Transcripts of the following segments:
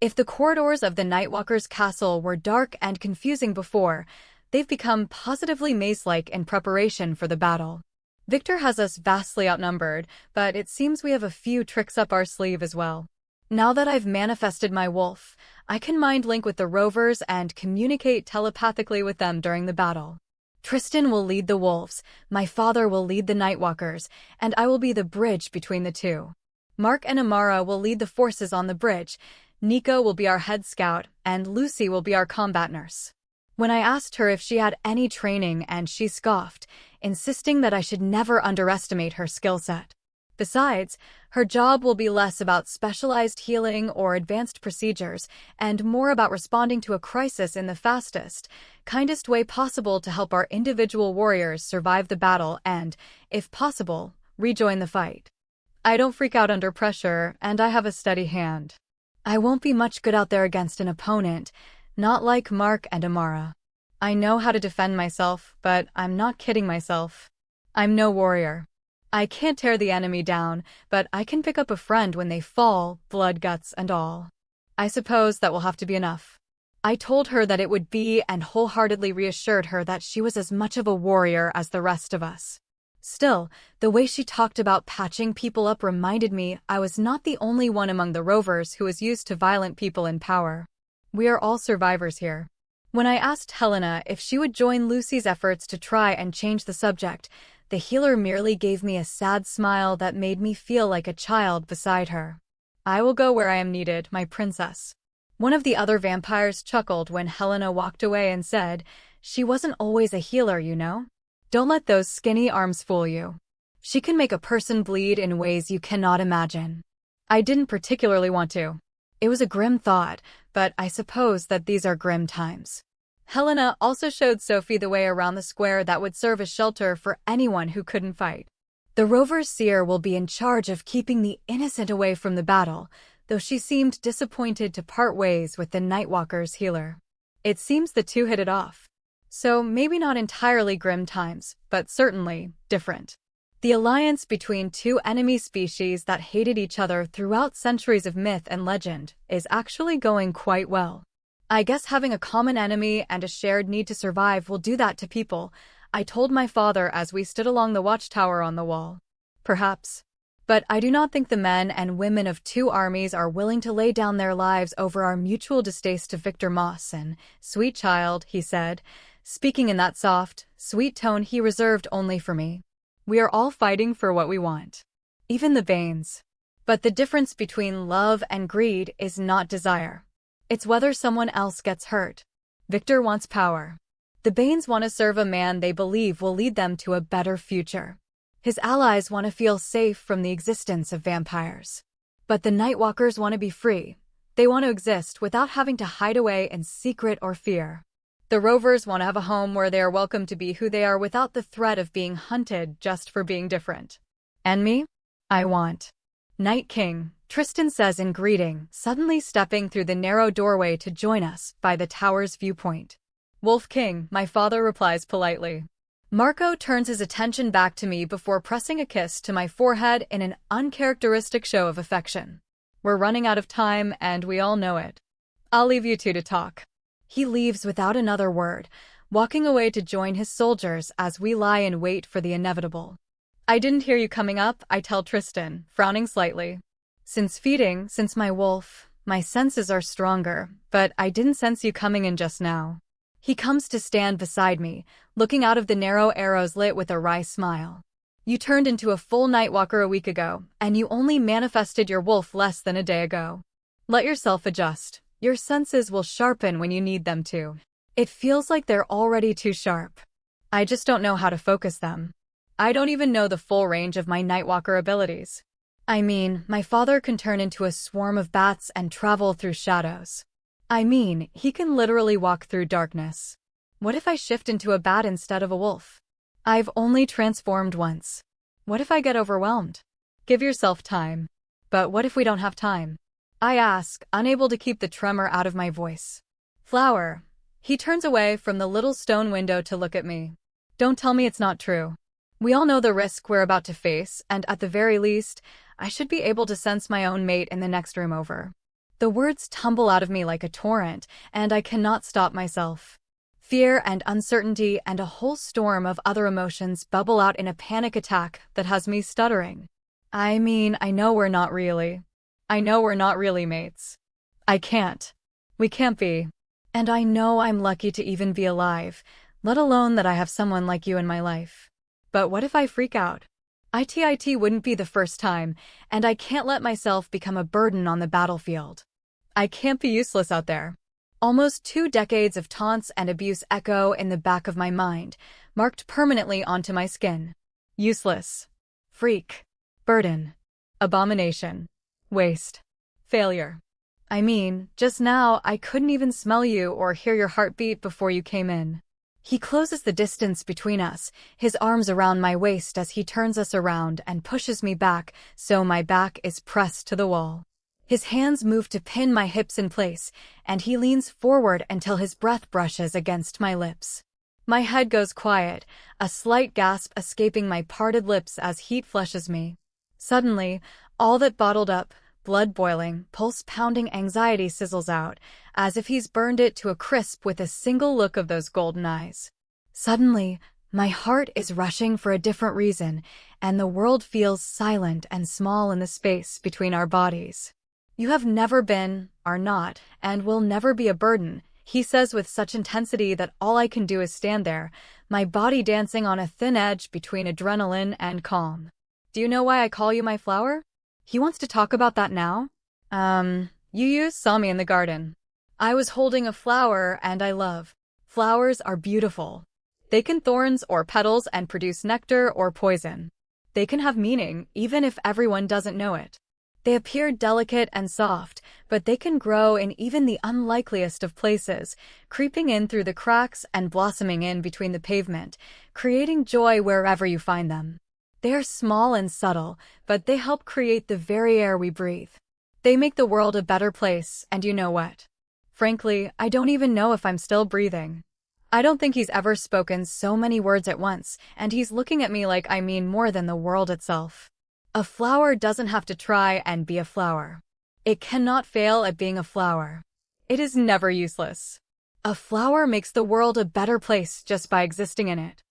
If the corridors of the Nightwalker's castle were dark and confusing before, they've become positively maze-like in preparation for the battle. Victor has us vastly outnumbered, but it seems we have a few tricks up our sleeve as well. Now that I've manifested my wolf, I can mind link with the rovers and communicate telepathically with them during the battle. Tristan will lead the wolves, my father will lead the Nightwalkers, and I will be the bridge between the two. Mark and Amara will lead the forces on the bridge, Nico will be our head scout, and Lucy will be our combat nurse. When I asked her if she had any training and she scoffed, insisting that I should never underestimate her skill set. Besides, her job will be less about specialized healing or advanced procedures and more about responding to a crisis in the fastest, kindest way possible to help our individual warriors survive the battle and, if possible, rejoin the fight. I don't freak out under pressure, and I have a steady hand. I won't be much good out there against an opponent, not like Mark and Amara. I know how to defend myself, but I'm not kidding myself. I'm no warrior. I can't tear the enemy down, but I can pick up a friend when they fall, blood, guts, and all. I suppose that will have to be enough. I told her that it would be and wholeheartedly reassured her that she was as much of a warrior as the rest of us. Still, the way she talked about patching people up reminded me I was not the only one among the rovers who was used to violent people in power. We are all survivors here. When I asked Helena if she would join Lucy's efforts to try and change the subject, the healer merely gave me a sad smile that made me feel like a child beside her. I will go where I am needed, my princess. One of the other vampires chuckled when Helena walked away and said, "She wasn't always a healer, you know? Don't let those skinny arms fool you. She can make a person bleed in ways you cannot imagine." I didn't particularly want to. It was a grim thought, but I suppose that these are grim times. Helena also showed Sophie the way around the square that would serve as shelter for anyone who couldn't fight. The Rover's seer will be in charge of keeping the innocent away from the battle, though she seemed disappointed to part ways with the Nightwalker's healer. It seems the two hit it off. So maybe not entirely grim times, but certainly different. The alliance between two enemy species that hated each other throughout centuries of myth and legend is actually going quite well. I guess having a common enemy and a shared need to survive will do that to people, I told my father as we stood along the watchtower on the wall. Perhaps. But I do not think the men and women of two armies are willing to lay down their lives over our mutual distaste to Victor Mawson. Sweet child, he said, speaking in that soft, sweet tone he reserved only for me. We are all fighting for what we want. Even the Banes. But the difference between love and greed is not desire. It's whether someone else gets hurt. Victor wants power. The Banes want to serve a man they believe will lead them to a better future. His allies want to feel safe from the existence of vampires. But the Nightwalkers want to be free. They want to exist without having to hide away in secret or fear. The Rovers want to have a home where they are welcome to be who they are without the threat of being hunted just for being different. And me? I want Night King, Tristan says in greeting, suddenly stepping through the narrow doorway to join us by the tower's viewpoint. Wolf King, my father replies politely. Marco turns his attention back to me before pressing a kiss to my forehead in an uncharacteristic show of affection. We're running out of time, and we all know it. I'll leave you two to talk. He leaves without another word, walking away to join his soldiers as we lie in wait for the inevitable. I didn't hear you coming up, I tell Tristan, frowning slightly. Since my wolf, my senses are stronger, but I didn't sense you coming in just now. He comes to stand beside me, looking out of the narrow arrows lit with a wry smile. You turned into a full Nightwalker a week ago, and you only manifested your wolf less than a day ago. Let yourself adjust. Your senses will sharpen when you need them to. It feels like they're already too sharp. I just don't know how to focus them. I don't even know the full range of my Nightwalker abilities. I mean, my father can turn into a swarm of bats and travel through shadows. I mean, he can literally walk through darkness. What if I shift into a bat instead of a wolf? I've only transformed once. What if I get overwhelmed? Give yourself time. But what if we don't have time? I ask, unable to keep the tremor out of my voice. Flower. He turns away from the little stone window to look at me. Don't tell me it's not true. We all know the risk we're about to face, and at the very least, I should be able to sense my own mate in the next room over. The words tumble out of me like a torrent, and I cannot stop myself. Fear and uncertainty and a whole storm of other emotions bubble out in a panic attack that has me stuttering. I mean, I know we're not really mates. I can't. We can't be. And I know I'm lucky to even be alive, let alone that I have someone like you in my life. But what if I freak out? It wouldn't be the first time, and I can't let myself become a burden on the battlefield. I can't be useless out there. Almost 2 decades of taunts and abuse echo in the back of my mind, marked permanently onto my skin. Useless. Freak. Burden. Abomination. Waste. Failure. I mean, just now I couldn't even smell you or hear your heartbeat before you came in. He closes the distance between us, his arms around my waist as he turns us around and pushes me back so my back is pressed to the wall. His hands move to pin my hips in place, and he leans forward until his breath brushes against my lips. My head goes quiet, a slight gasp escaping my parted lips as heat flushes me. Suddenly, all that bottled up, blood-boiling, pulse-pounding anxiety sizzles out, as if he's burned it to a crisp with a single look of those golden eyes. Suddenly, my heart is rushing for a different reason, and the world feels silent and small in the space between our bodies. You have never been, are not, and will never be a burden, he says with such intensity that all I can do is stand there, my body dancing on a thin edge between adrenaline and calm. Do you know why I call you my flower? He wants to talk about that now? You saw me in the garden. I was holding a flower and I love. Flowers are beautiful. They can thorns or petals and produce nectar or poison. They can have meaning, even if everyone doesn't know it. They appear delicate and soft, but they can grow in even the unlikeliest of places, creeping in through the cracks and blossoming in between the pavement, creating joy wherever you find them. They are small and subtle, but they help create the very air we breathe. They make the world a better place, and you know what? Frankly, I don't even know if I'm still breathing. I don't think he's ever spoken so many words at once, and he's looking at me like I mean more than the world itself. A flower doesn't have to try and be a flower. It cannot fail at being a flower. It is never useless. A flower makes the world a better place just by existing in it.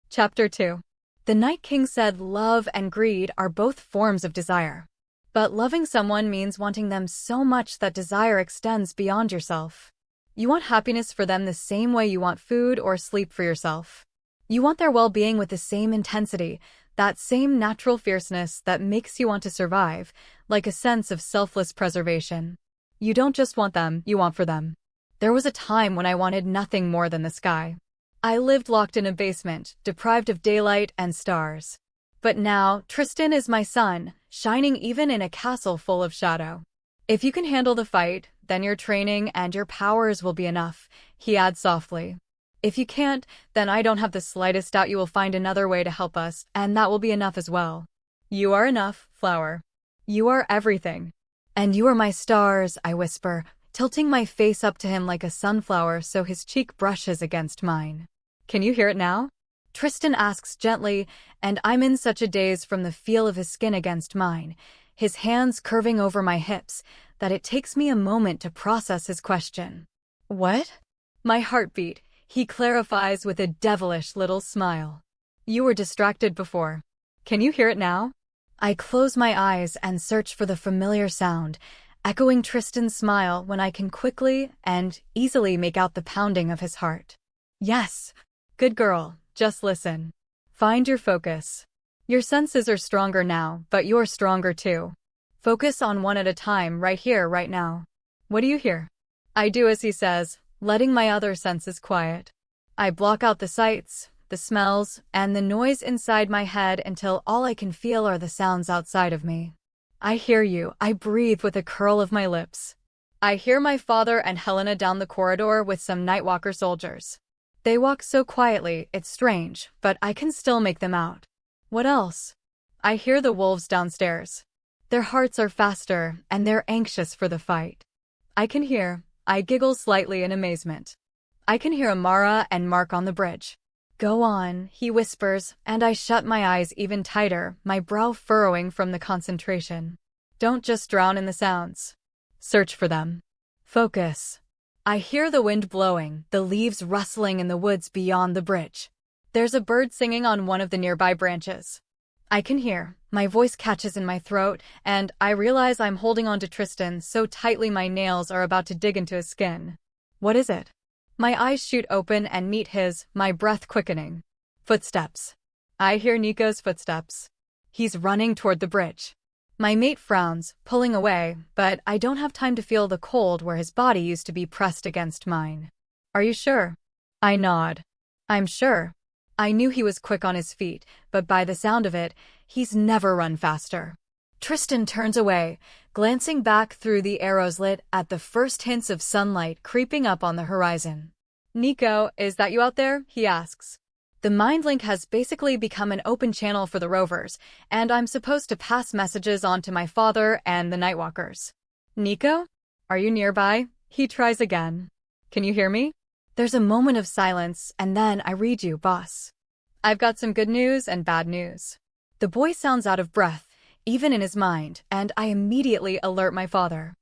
Chapter 2. The Night King said love and greed are both forms of desire. But loving someone means wanting them so much that desire extends beyond yourself. You want happiness for them the same way you want food or sleep for yourself. You want their well-being with the same intensity, that same natural fierceness that makes you want to survive, like a sense of selfless preservation. You don't just want them, you want for them. There was a time when I wanted nothing more than the sky. I lived locked in a basement, deprived of daylight and stars. But now, Tristan is my sun, shining even in a castle full of shadow. If you can handle the fight, then your training and your powers will be enough, he adds softly. If you can't, then I don't have the slightest doubt you will find another way to help us, and that will be enough as well. You are enough, flower. You are everything. And you are my stars, I whisper, tilting my face up to him like a sunflower so his cheek brushes against mine. Can you hear it now? Tristan asks gently, and I'm in such a daze from the feel of his skin against mine, his hands curving over my hips, that it takes me a moment to process his question. What? My heartbeat, he clarifies with a devilish little smile. You were distracted before. Can you hear it now? I close my eyes and search for the familiar sound, echoing Tristan's smile when I can quickly and easily make out the pounding of his heart. Yes. Good girl, just listen. Find your focus. Your senses are stronger now, but you're stronger too. Focus on one at a time right here, right now. What do you hear? I do as he says, letting my other senses quiet. I block out the sights, the smells, and the noise inside my head until all I can feel are the sounds outside of me. I hear you, I breathe with a curl of my lips. I hear my father and Helena down the corridor with some Nightwalker soldiers. They walk so quietly, it's strange, but I can still make them out. What else? I hear the wolves downstairs. Their hearts are faster, and they're anxious for the fight. I giggle slightly in amazement. I can hear Amara and Mark on the bridge. Go on, he whispers, and I shut my eyes even tighter, my brow furrowing from the concentration. Don't just drown in the sounds. Search for them. Focus. I hear the wind blowing, the leaves rustling in the woods beyond the bridge. There's a bird singing on one of the nearby branches. I can hear. My voice catches in my throat, and I realize I'm holding on to Tristan so tightly my nails are about to dig into his skin. What is it? My eyes shoot open and meet his, my breath quickening. Footsteps. I hear Nico's footsteps. He's running toward the bridge. My mate frowns, pulling away, but I don't have time to feel the cold where his body used to be pressed against mine. Are you sure? I nod. I'm sure. I knew he was quick on his feet, but by the sound of it, he's never run faster. Tristan turns away, glancing back through the arrows lit at the first hints of sunlight creeping up on the horizon. Nico, is that you out there? He asks. The mind link has basically become an open channel for the rovers, and I'm supposed to pass messages on to my father and the Nightwalkers. Nico? Are you nearby? He tries again. Can you hear me? There's a moment of silence, and then I read you, boss. I've got some good news and bad news. The boy sounds out of breath, even in his mind, and I immediately alert my father.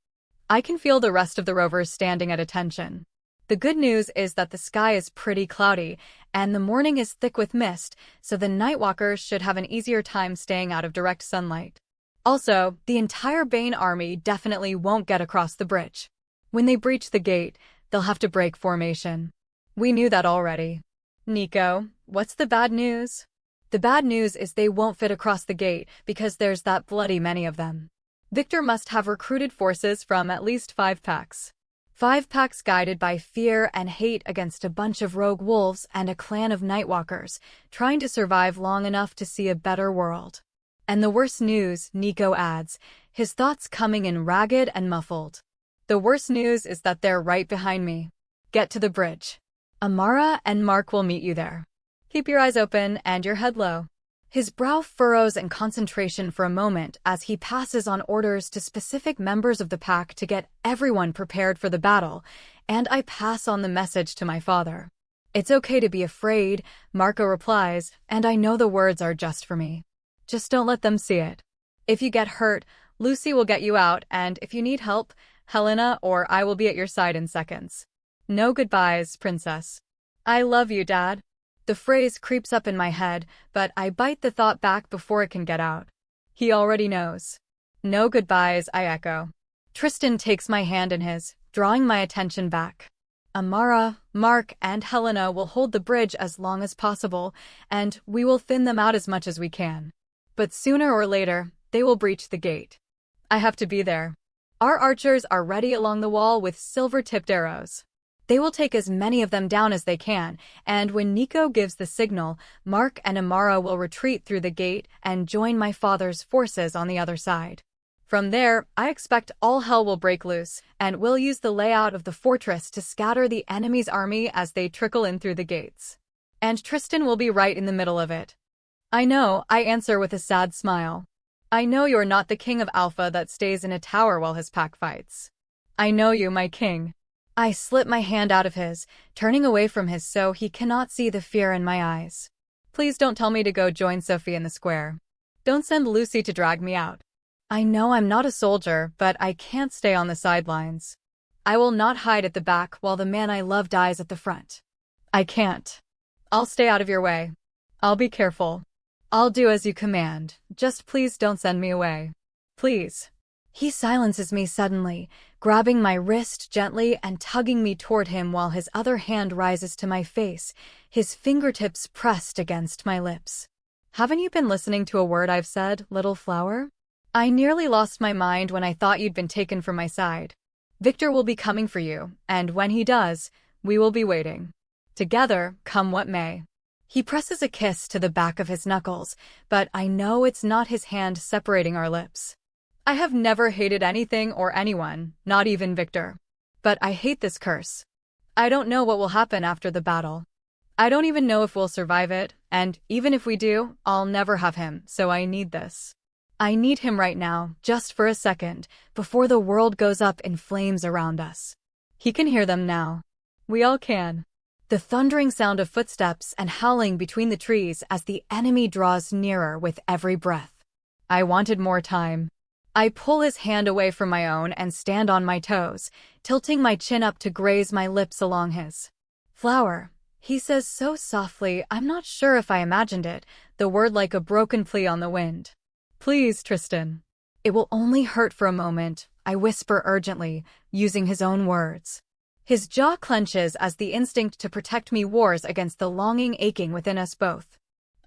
I can feel the rest of the rovers standing at attention. The good news is that the sky is pretty cloudy, and the morning is thick with mist, so the Nightwalkers should have an easier time staying out of direct sunlight. Also, the entire Bane army definitely won't get across the bridge. When they breach the gate, they'll have to break formation. We knew that already. Nico, what's the bad news? The bad news is they won't fit across the gate because there's that bloody many of them. Victor must have recruited forces from at least 5 packs. 5 packs guided by fear and hate against a bunch of rogue wolves and a clan of Nightwalkers, trying to survive long enough to see a better world. And the worst news, Nico adds, his thoughts coming in ragged and muffled. The worst news is that they're right behind me. Get to the bridge. Amara and Mark will meet you there. Keep your eyes open and your head low. His brow furrows in concentration for a moment as he passes on orders to specific members of the pack to get everyone prepared for the battle, and I pass on the message to my father. It's okay to be afraid, Marco replies, and I know the words are just for me. Just don't let them see it. If you get hurt, Lucy will get you out, and if you need help, Helena or I will be at your side in seconds. No goodbyes, princess. I love you, Dad. The phrase creeps up in my head, but I bite the thought back before it can get out. He already knows. No goodbyes, I echo. Tristan takes my hand in his, drawing my attention back. Amara, Mark, and Helena will hold the bridge as long as possible, and we will thin them out as much as we can. But sooner or later, they will breach the gate. I have to be there. Our archers are ready along the wall with silver-tipped arrows. They will take as many of them down as they can, and when Nico gives the signal, Mark and Amara will retreat through the gate and join my father's forces on the other side. From there, I expect all hell will break loose, and we'll use the layout of the fortress to scatter the enemy's army as they trickle in through the gates. And Tristan will be right in the middle of it. I know, I answer with a sad smile. I know you're not the king of Alpha that stays in a tower while his pack fights. I know you, my king. I slip my hand out of his, turning away from his so he cannot see the fear in my eyes. Please don't tell me to go join Sophie in the square. Don't send Lucy to drag me out. I know I'm not a soldier, but I can't stay on the sidelines. I will not hide at the back while the man I love dies at the front. I can't. I'll stay out of your way. I'll be careful. I'll do as you command. Just please don't send me away. Please. He silences me suddenly, grabbing my wrist gently and tugging me toward him while his other hand rises to my face, his fingertips pressed against my lips. Haven't you been listening to a word I've said, little flower? I nearly lost my mind when I thought you'd been taken from my side. Victor will be coming for you, and when he does, we will be waiting. Together, come what may. He presses a kiss to the back of his knuckles, but I know it's not his hand separating our lips. I have never hated anything or anyone, not even Victor. But I hate this curse. I don't know what will happen after the battle. I don't even know if we'll survive it, and even if we do, I'll never have him, so I need this. I need him right now, just for a second, before the world goes up in flames around us. He can hear them now. We all can. The thundering sound of footsteps and howling between the trees as the enemy draws nearer with every breath. I wanted more time. I pull his hand away from my own and stand on my toes, tilting my chin up to graze my lips along his. Flower, he says so softly I'm not sure if I imagined it, the word like a broken plea on the wind. Please, Tristan. It will only hurt for a moment, I whisper urgently, using his own words. His jaw clenches as the instinct to protect me wars against the longing aching within us both.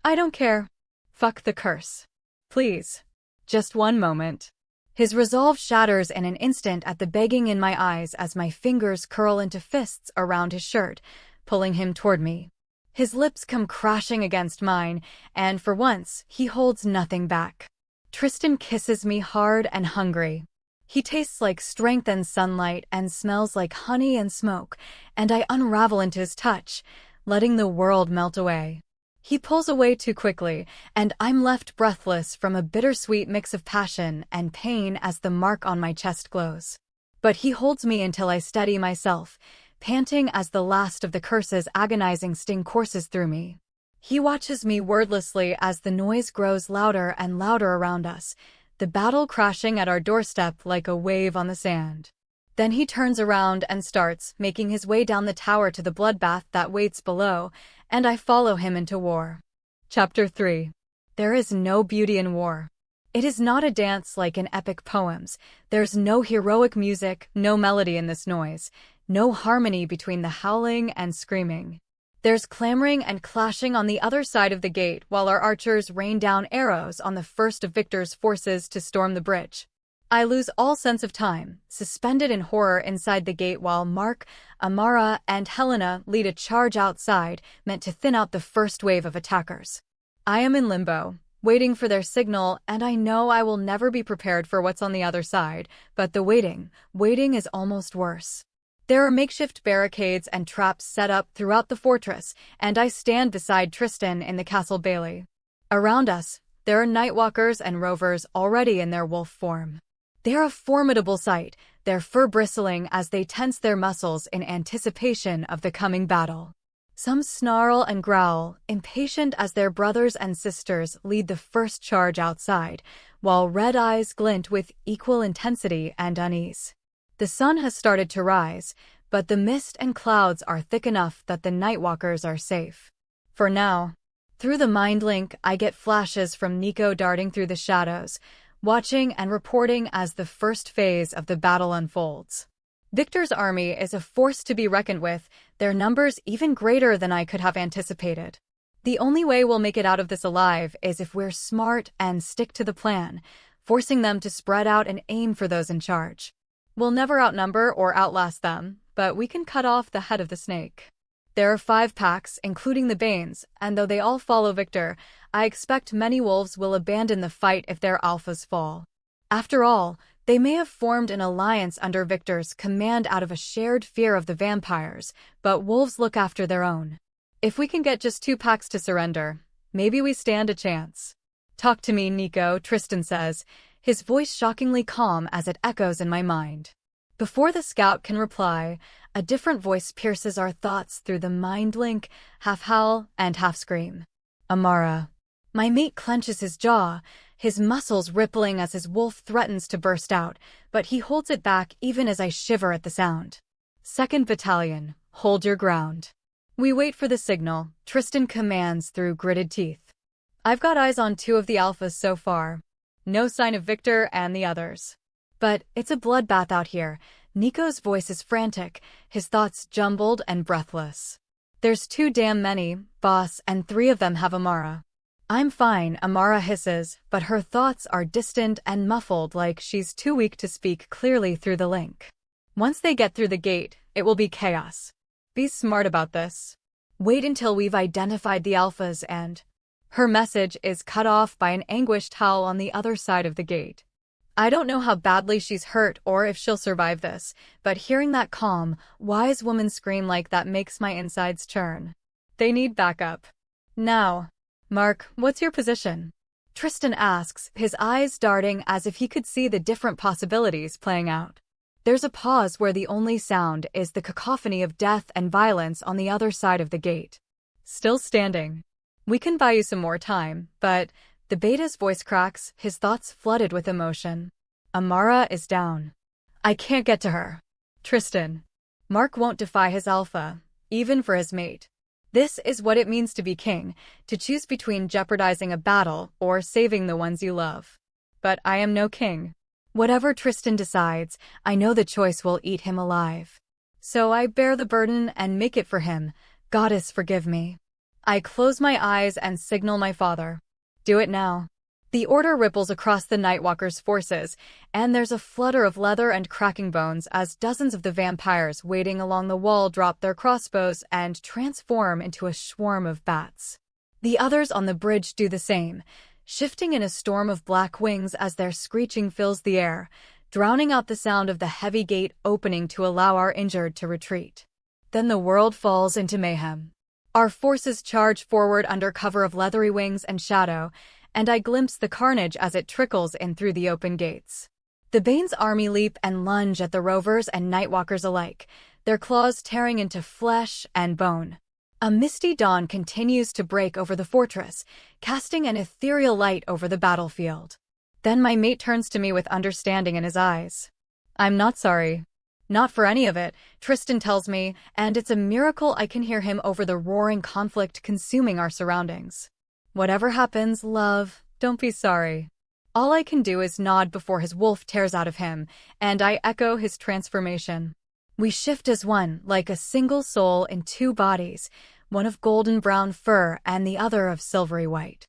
I don't care. Fuck the curse. Please. Just one moment. His resolve shatters in an instant at the begging in my eyes as my fingers curl into fists around his shirt, pulling him toward me. His lips come crashing against mine, and for once, he holds nothing back. Tristan kisses me hard and hungry. He tastes like strength and sunlight and smells like honey and smoke, and I unravel into his touch, letting the world melt away. He pulls away too quickly, and I'm left breathless from a bittersweet mix of passion and pain as the mark on my chest glows. But he holds me until I steady myself, panting as the last of the curse's agonizing sting courses through me. He watches me wordlessly as the noise grows louder and louder around us, the battle crashing at our doorstep like a wave on the sand. Then he turns around and starts making his way down the tower to the bloodbath that waits below, and I follow him into war. Chapter 3. There is no beauty in war. It is not a dance like in epic poems. There's no heroic music, no melody in this noise, no harmony between the howling and screaming. There's clamoring and clashing on the other side of the gate while our archers rain down arrows on the first of Victor's forces to storm the bridge. I lose all sense of time, suspended in horror inside the gate while Mark, Amara, and Helena lead a charge outside meant to thin out the first wave of attackers. I am in limbo, waiting for their signal, and I know I will never be prepared for what's on the other side, but the waiting is almost worse. There are makeshift barricades and traps set up throughout the fortress, and I stand beside Tristan in the castle bailey. Around us, there are nightwalkers and rovers already in their wolf form. They are a formidable sight, their fur bristling as they tense their muscles in anticipation of the coming battle. Some snarl and growl, impatient as their brothers and sisters lead the first charge outside, while red eyes glint with equal intensity and unease. The sun has started to rise, but the mist and clouds are thick enough that the nightwalkers are safe. For now. Through the mind link, I get flashes from Nico darting through the shadows, watching and reporting as the first phase of the battle unfolds. Victor's army is a force to be reckoned with, their numbers even greater than I could have anticipated. The only way we'll make it out of this alive is if we're smart and stick to the plan, forcing them to spread out and aim for those in charge. We'll never outnumber or outlast them, but we can cut off the head of the snake. There are 5 packs, including the Banes, and though they all follow Victor, I expect many wolves will abandon the fight if their alphas fall. After all, they may have formed an alliance under Victor's command out of a shared fear of the vampires, but wolves look after their own. If we can get just 2 packs to surrender, maybe we stand a chance. Talk to me, Nico, Tristan says, his voice shockingly calm as it echoes in my mind. Before the scout can reply, a different voice pierces our thoughts through the mind link, half howl and half scream. Amara. My mate clenches his jaw, his muscles rippling as his wolf threatens to burst out, but he holds it back even as I shiver at the sound. 2nd Battalion, hold your ground. We wait for the signal, Tristan commands through gritted teeth. I've got eyes on 2 of the alphas so far. No sign of Victor and the others. But it's a bloodbath out here. Nico's voice is frantic, his thoughts jumbled and breathless. There's too damn many, boss, and 3 of them have Amara. I'm fine, Amara hisses, but her thoughts are distant and muffled like she's too weak to speak clearly through the link. Once they get through the gate, it will be chaos. Be smart about this. Wait until we've identified the alphas and... Her message is cut off by an anguished howl on the other side of the gate. I don't know how badly she's hurt or if she'll survive this, but hearing that calm, wise woman scream like that makes my insides churn. They need backup. Now. Mark, what's your position? Tristan asks, his eyes darting as if he could see the different possibilities playing out. There's a pause where the only sound is the cacophony of death and violence on the other side of the gate. Still standing. We can buy you some more time, but... The beta's voice cracks, his thoughts flooded with emotion. Amara is down. I can't get to her. Tristan. Mark won't defy his alpha, even for his mate. This is what it means to be king, to choose between jeopardizing a battle or saving the ones you love. But I am no king. Whatever Tristan decides, I know the choice will eat him alive. So I bear the burden and make it for him. Goddess, forgive me. I close my eyes and signal my father. Do it now. The order ripples across the Nightwalker's forces, and there's a flutter of leather and cracking bones as dozens of the vampires waiting along the wall drop their crossbows and transform into a swarm of bats. The others on the bridge do the same, shifting in a storm of black wings as their screeching fills the air, drowning out the sound of the heavy gate opening to allow our injured to retreat. Then the world falls into mayhem. Our forces charge forward under cover of leathery wings and shadow, and I glimpse the carnage as it trickles in through the open gates. The Bane's army leap and lunge at the rovers and Nightwalkers alike, their claws tearing into flesh and bone. A misty dawn continues to break over the fortress, casting an ethereal light over the battlefield. Then my mate turns to me with understanding in his eyes. I'm not sorry. Not for any of it, Tristan tells me, and it's a miracle I can hear him over the roaring conflict consuming our surroundings. Whatever happens, love, don't be sorry. All I can do is nod before his wolf tears out of him, and I echo his transformation. We shift as one, like a single soul in two bodies, one of golden brown fur and the other of silvery white.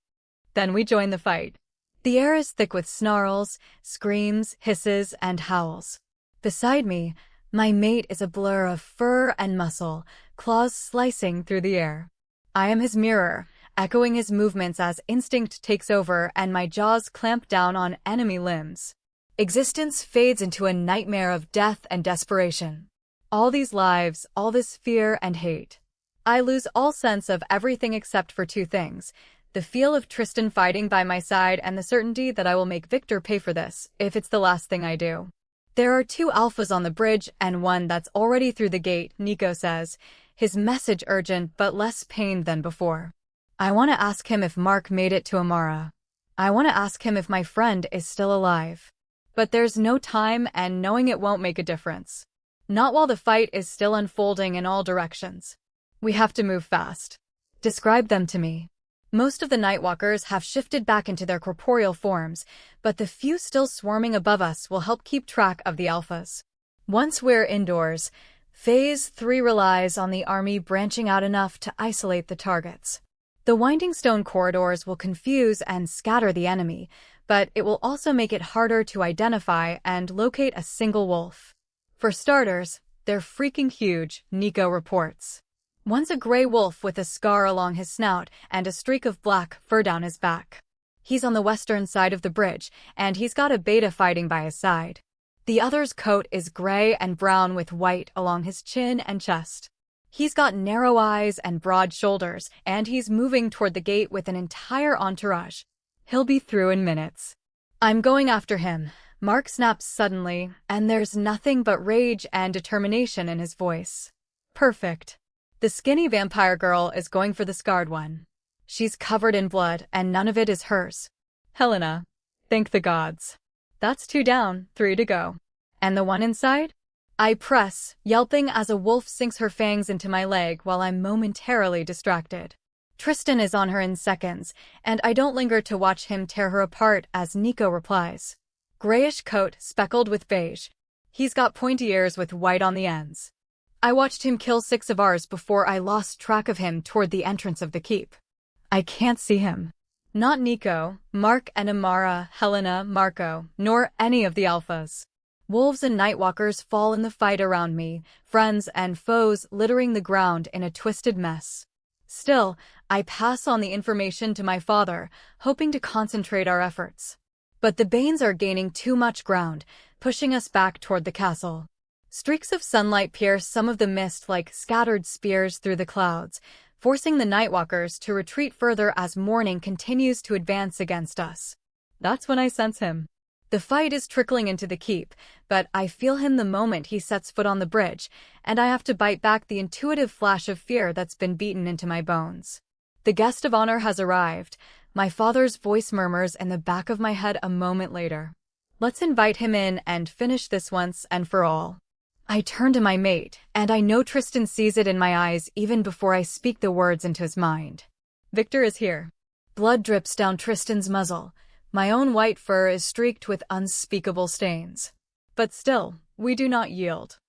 Then we join the fight. The air is thick with snarls, screams, hisses, and howls. Beside me, my mate is a blur of fur and muscle, claws slicing through the air. I am his mirror, echoing his movements as instinct takes over and my jaws clamp down on enemy limbs. Existence fades into a nightmare of death and desperation. All these lives, all this fear and hate. I lose all sense of everything except for two things: the feel of Tristan fighting by my side and the certainty that I will make Victor pay for this, if it's the last thing I do. There are two alphas on the bridge and one that's already through the gate, Nico says, his message urgent but less pained than before. I want to ask him if Mark made it to Amara. I want to ask him if my friend is still alive. But there's no time, and knowing it won't make a difference. Not while the fight is still unfolding in all directions. We have to move fast. Describe them to me. Most of the Nightwalkers have shifted back into their corporeal forms, but the few still swarming above us will help keep track of the alphas. Once we're indoors, Phase 3 relies on the army branching out enough to isolate the targets. The winding stone corridors will confuse and scatter the enemy, but it will also make it harder to identify and locate a single wolf. For starters, they're freaking huge, Nico reports. One's a gray wolf with a scar along his snout and a streak of black fur down his back. He's on the western side of the bridge, and he's got a beta fighting by his side. The other's coat is gray and brown with white along his chin and chest. He's got narrow eyes and broad shoulders, and he's moving toward the gate with an entire entourage. He'll be through in minutes. I'm going after him, Mark snaps suddenly, and there's nothing but rage and determination in his voice. Perfect. The skinny vampire girl is going for the scarred one. She's covered in blood, and none of it is hers. Helena. Thank the gods. That's 2 down, 3 to go. And the one inside? I press, yelping as a wolf sinks her fangs into my leg while I'm momentarily distracted. Tristan is on her in seconds, and I don't linger to watch him tear her apart as Nico replies. Grayish coat speckled with beige. He's got pointy ears with white on the ends. I watched him kill 6 of ours before I lost track of him toward the entrance of the keep. I can't see him. Not Nico, Mark and Amara, Helena, Marco, nor any of the alphas. Wolves and Nightwalkers fall in the fight around me, friends and foes littering the ground in a twisted mess. Still, I pass on the information to my father, hoping to concentrate our efforts. But the Banes are gaining too much ground, pushing us back toward the castle. Streaks of sunlight pierce some of the mist like scattered spears through the clouds, forcing the Nightwalkers to retreat further as morning continues to advance against us. That's when I sense him. The fight is trickling into the keep, but I feel him the moment he sets foot on the bridge, and I have to bite back the intuitive flash of fear that's been beaten into my bones. The guest of honor has arrived, my father's voice murmurs in the back of my head a moment later. Let's invite him in and finish this once and for all. I turn to my mate, and I know Tristan sees it in my eyes even before I speak the words into his mind. Victor is here. Blood drips down Tristan's muzzle. My own white fur is streaked with unspeakable stains. But still, we do not yield.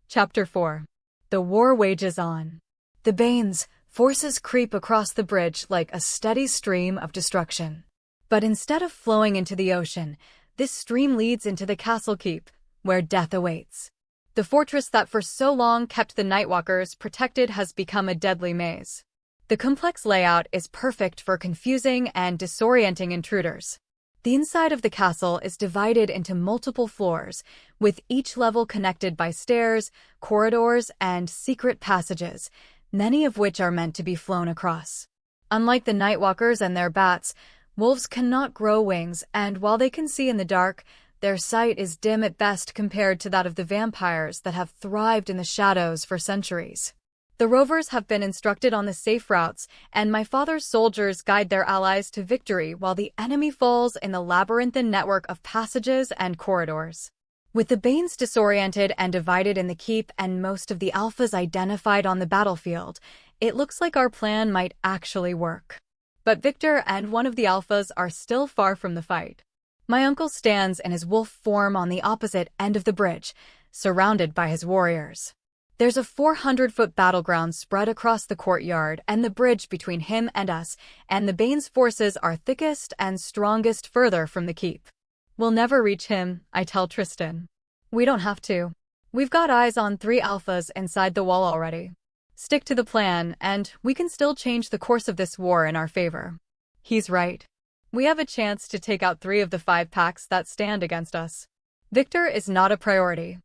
Chapter 4. The war wages on. The Bane's forces creep across the bridge like a steady stream of destruction. But instead of flowing into the ocean, this stream leads into the castle keep, where death awaits. The fortress that for so long kept the Nightwalkers protected has become a deadly maze. The complex layout is perfect for confusing and disorienting intruders. The inside of the castle is divided into multiple floors, with each level connected by stairs, corridors, and secret passages, many of which are meant to be flown across. Unlike the Nightwalkers and their bats, wolves cannot grow wings, and while they can see in the dark, their sight is dim at best compared to that of the vampires that have thrived in the shadows for centuries. The rovers have been instructed on the safe routes, and my father's soldiers guide their allies to victory while the enemy falls in the labyrinthine network of passages and corridors. With the Banes disoriented and divided in the keep and most of the alphas identified on the battlefield, it looks like our plan might actually work. But Victor and one of the alphas are still far from the fight. My uncle stands in his wolf form on the opposite end of the bridge, surrounded by his warriors. There's a 400-foot battleground spread across the courtyard and the bridge between him and us, and the Bane's forces are thickest and strongest further from the keep. We'll never reach him, I tell Tristan. We don't have to. We've got eyes on 3 alphas inside the wall already. Stick to the plan, and we can still change the course of this war in our favor. He's right. We have a chance to take out 3 of the 5 packs that stand against us. Victor is not a priority.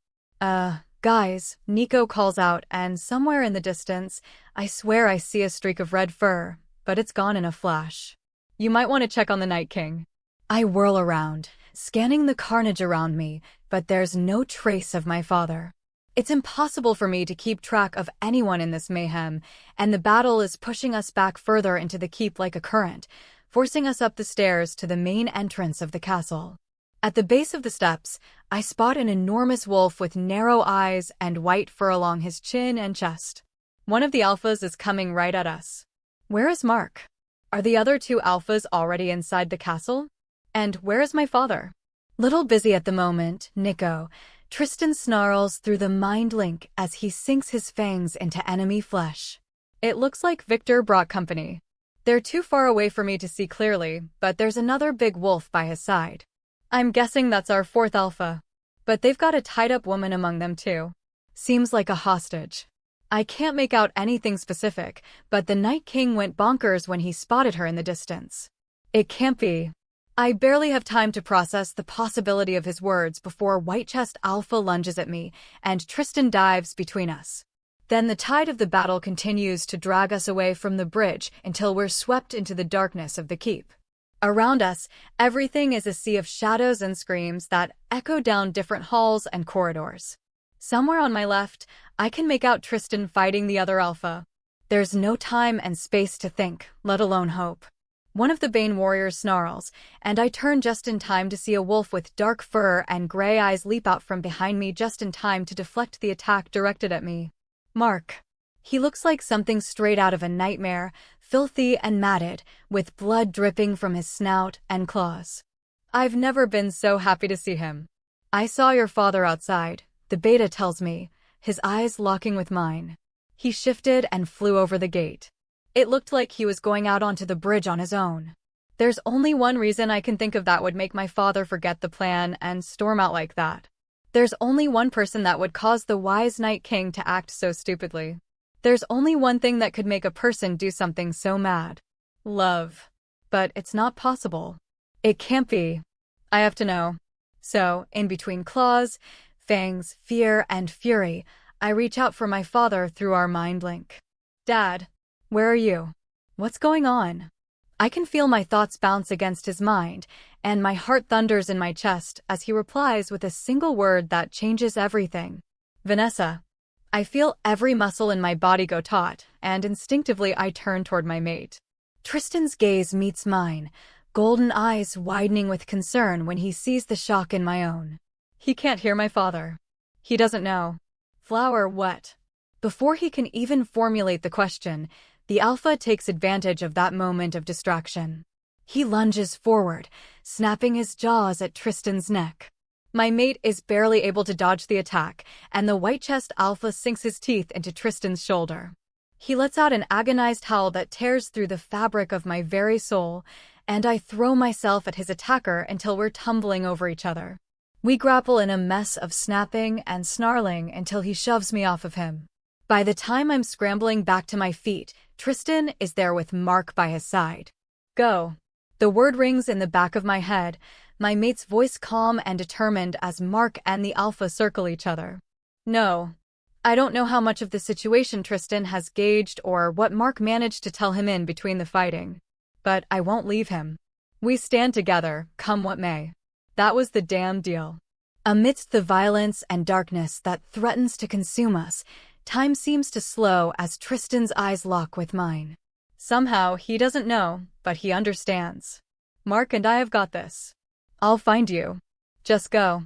Guys, Nico calls out, and somewhere in the distance, I swear I see a streak of red fur, but it's gone in a flash. You might want to check on the Night King. I whirl around, scanning the carnage around me, but there's no trace of my father. It's impossible for me to keep track of anyone in this mayhem, and the battle is pushing us back further into the keep like a current, forcing us up the stairs to the main entrance of the castle. At the base of the steps, I spot an enormous wolf with narrow eyes and white fur along his chin and chest. One of the alphas is coming right at us. Where is Mark? Are the other 2 alphas already inside the castle? And where is my father? Little busy at the moment, Nico. Tristan snarls through the mind link as he sinks his fangs into enemy flesh. It looks like Victor brought company. They're too far away for me to see clearly, but there's another big wolf by his side. I'm guessing that's our 4th alpha. But they've got a tied-up woman among them too. Seems like a hostage. I can't make out anything specific, but the Night King went bonkers when he spotted her in the distance. It can't be. I barely have time to process the possibility of his words before Whitechest Alpha lunges at me, and Tristan dives between us. Then the tide of the battle continues to drag us away from the bridge until we're swept into the darkness of the keep. Around us, everything is a sea of shadows and screams that echo down different halls and corridors. Somewhere on my left, I can make out Tristan fighting the other alpha. There's no time and space to think, let alone hope. One of the Bane warriors snarls, and I turn just in time to see a wolf with dark fur and gray eyes leap out from behind me just in time to deflect the attack directed at me. Mark. He looks like something straight out of a nightmare, filthy and matted, with blood dripping from his snout and claws. I've never been so happy to see him. I saw your father outside, the beta tells me, his eyes locking with mine. He shifted and flew over the gate. It looked like he was going out onto the bridge on his own. There's only one reason I can think of that would make my father forget the plan and storm out like that. There's only one person that would cause the wise Night King to act so stupidly. There's only one thing that could make a person do something so mad. Love. But it's not possible. It can't be. I have to know. So, in between claws, fangs, fear, and fury, I reach out for my father through our mind link. Dad, where are you? What's going on? I can feel my thoughts bounce against his mind, and my heart thunders in my chest as he replies with a single word that changes everything. Vanessa. I feel every muscle in my body go taut, and instinctively I turn toward my mate. Tristan's gaze meets mine, golden eyes widening with concern when he sees the shock in my own. He can't hear my father. He doesn't know. Flower what? Before he can even formulate the question, the alpha takes advantage of that moment of distraction. He lunges forward, snapping his jaws at Tristan's neck. My mate is barely able to dodge the attack, and the white-chest alpha sinks his teeth into Tristan's shoulder. He lets out an agonized howl that tears through the fabric of my very soul, and I throw myself at his attacker until we're tumbling over each other. We grapple in a mess of snapping and snarling until he shoves me off of him. By the time I'm scrambling back to my feet, Tristan is there with Mark by his side. Go. The word rings in the back of my head, my mate's voice calm and determined as Mark and the alpha circle each other. No. I don't know how much of the situation Tristan has gauged or what Mark managed to tell him in between the fighting. But I won't leave him. We stand together, come what may. That was the damn deal. Amidst the violence and darkness that threatens to consume us, time seems to slow as Tristan's eyes lock with mine. Somehow, he doesn't know, but he understands. Mark and I have got this. I'll find you. Just go.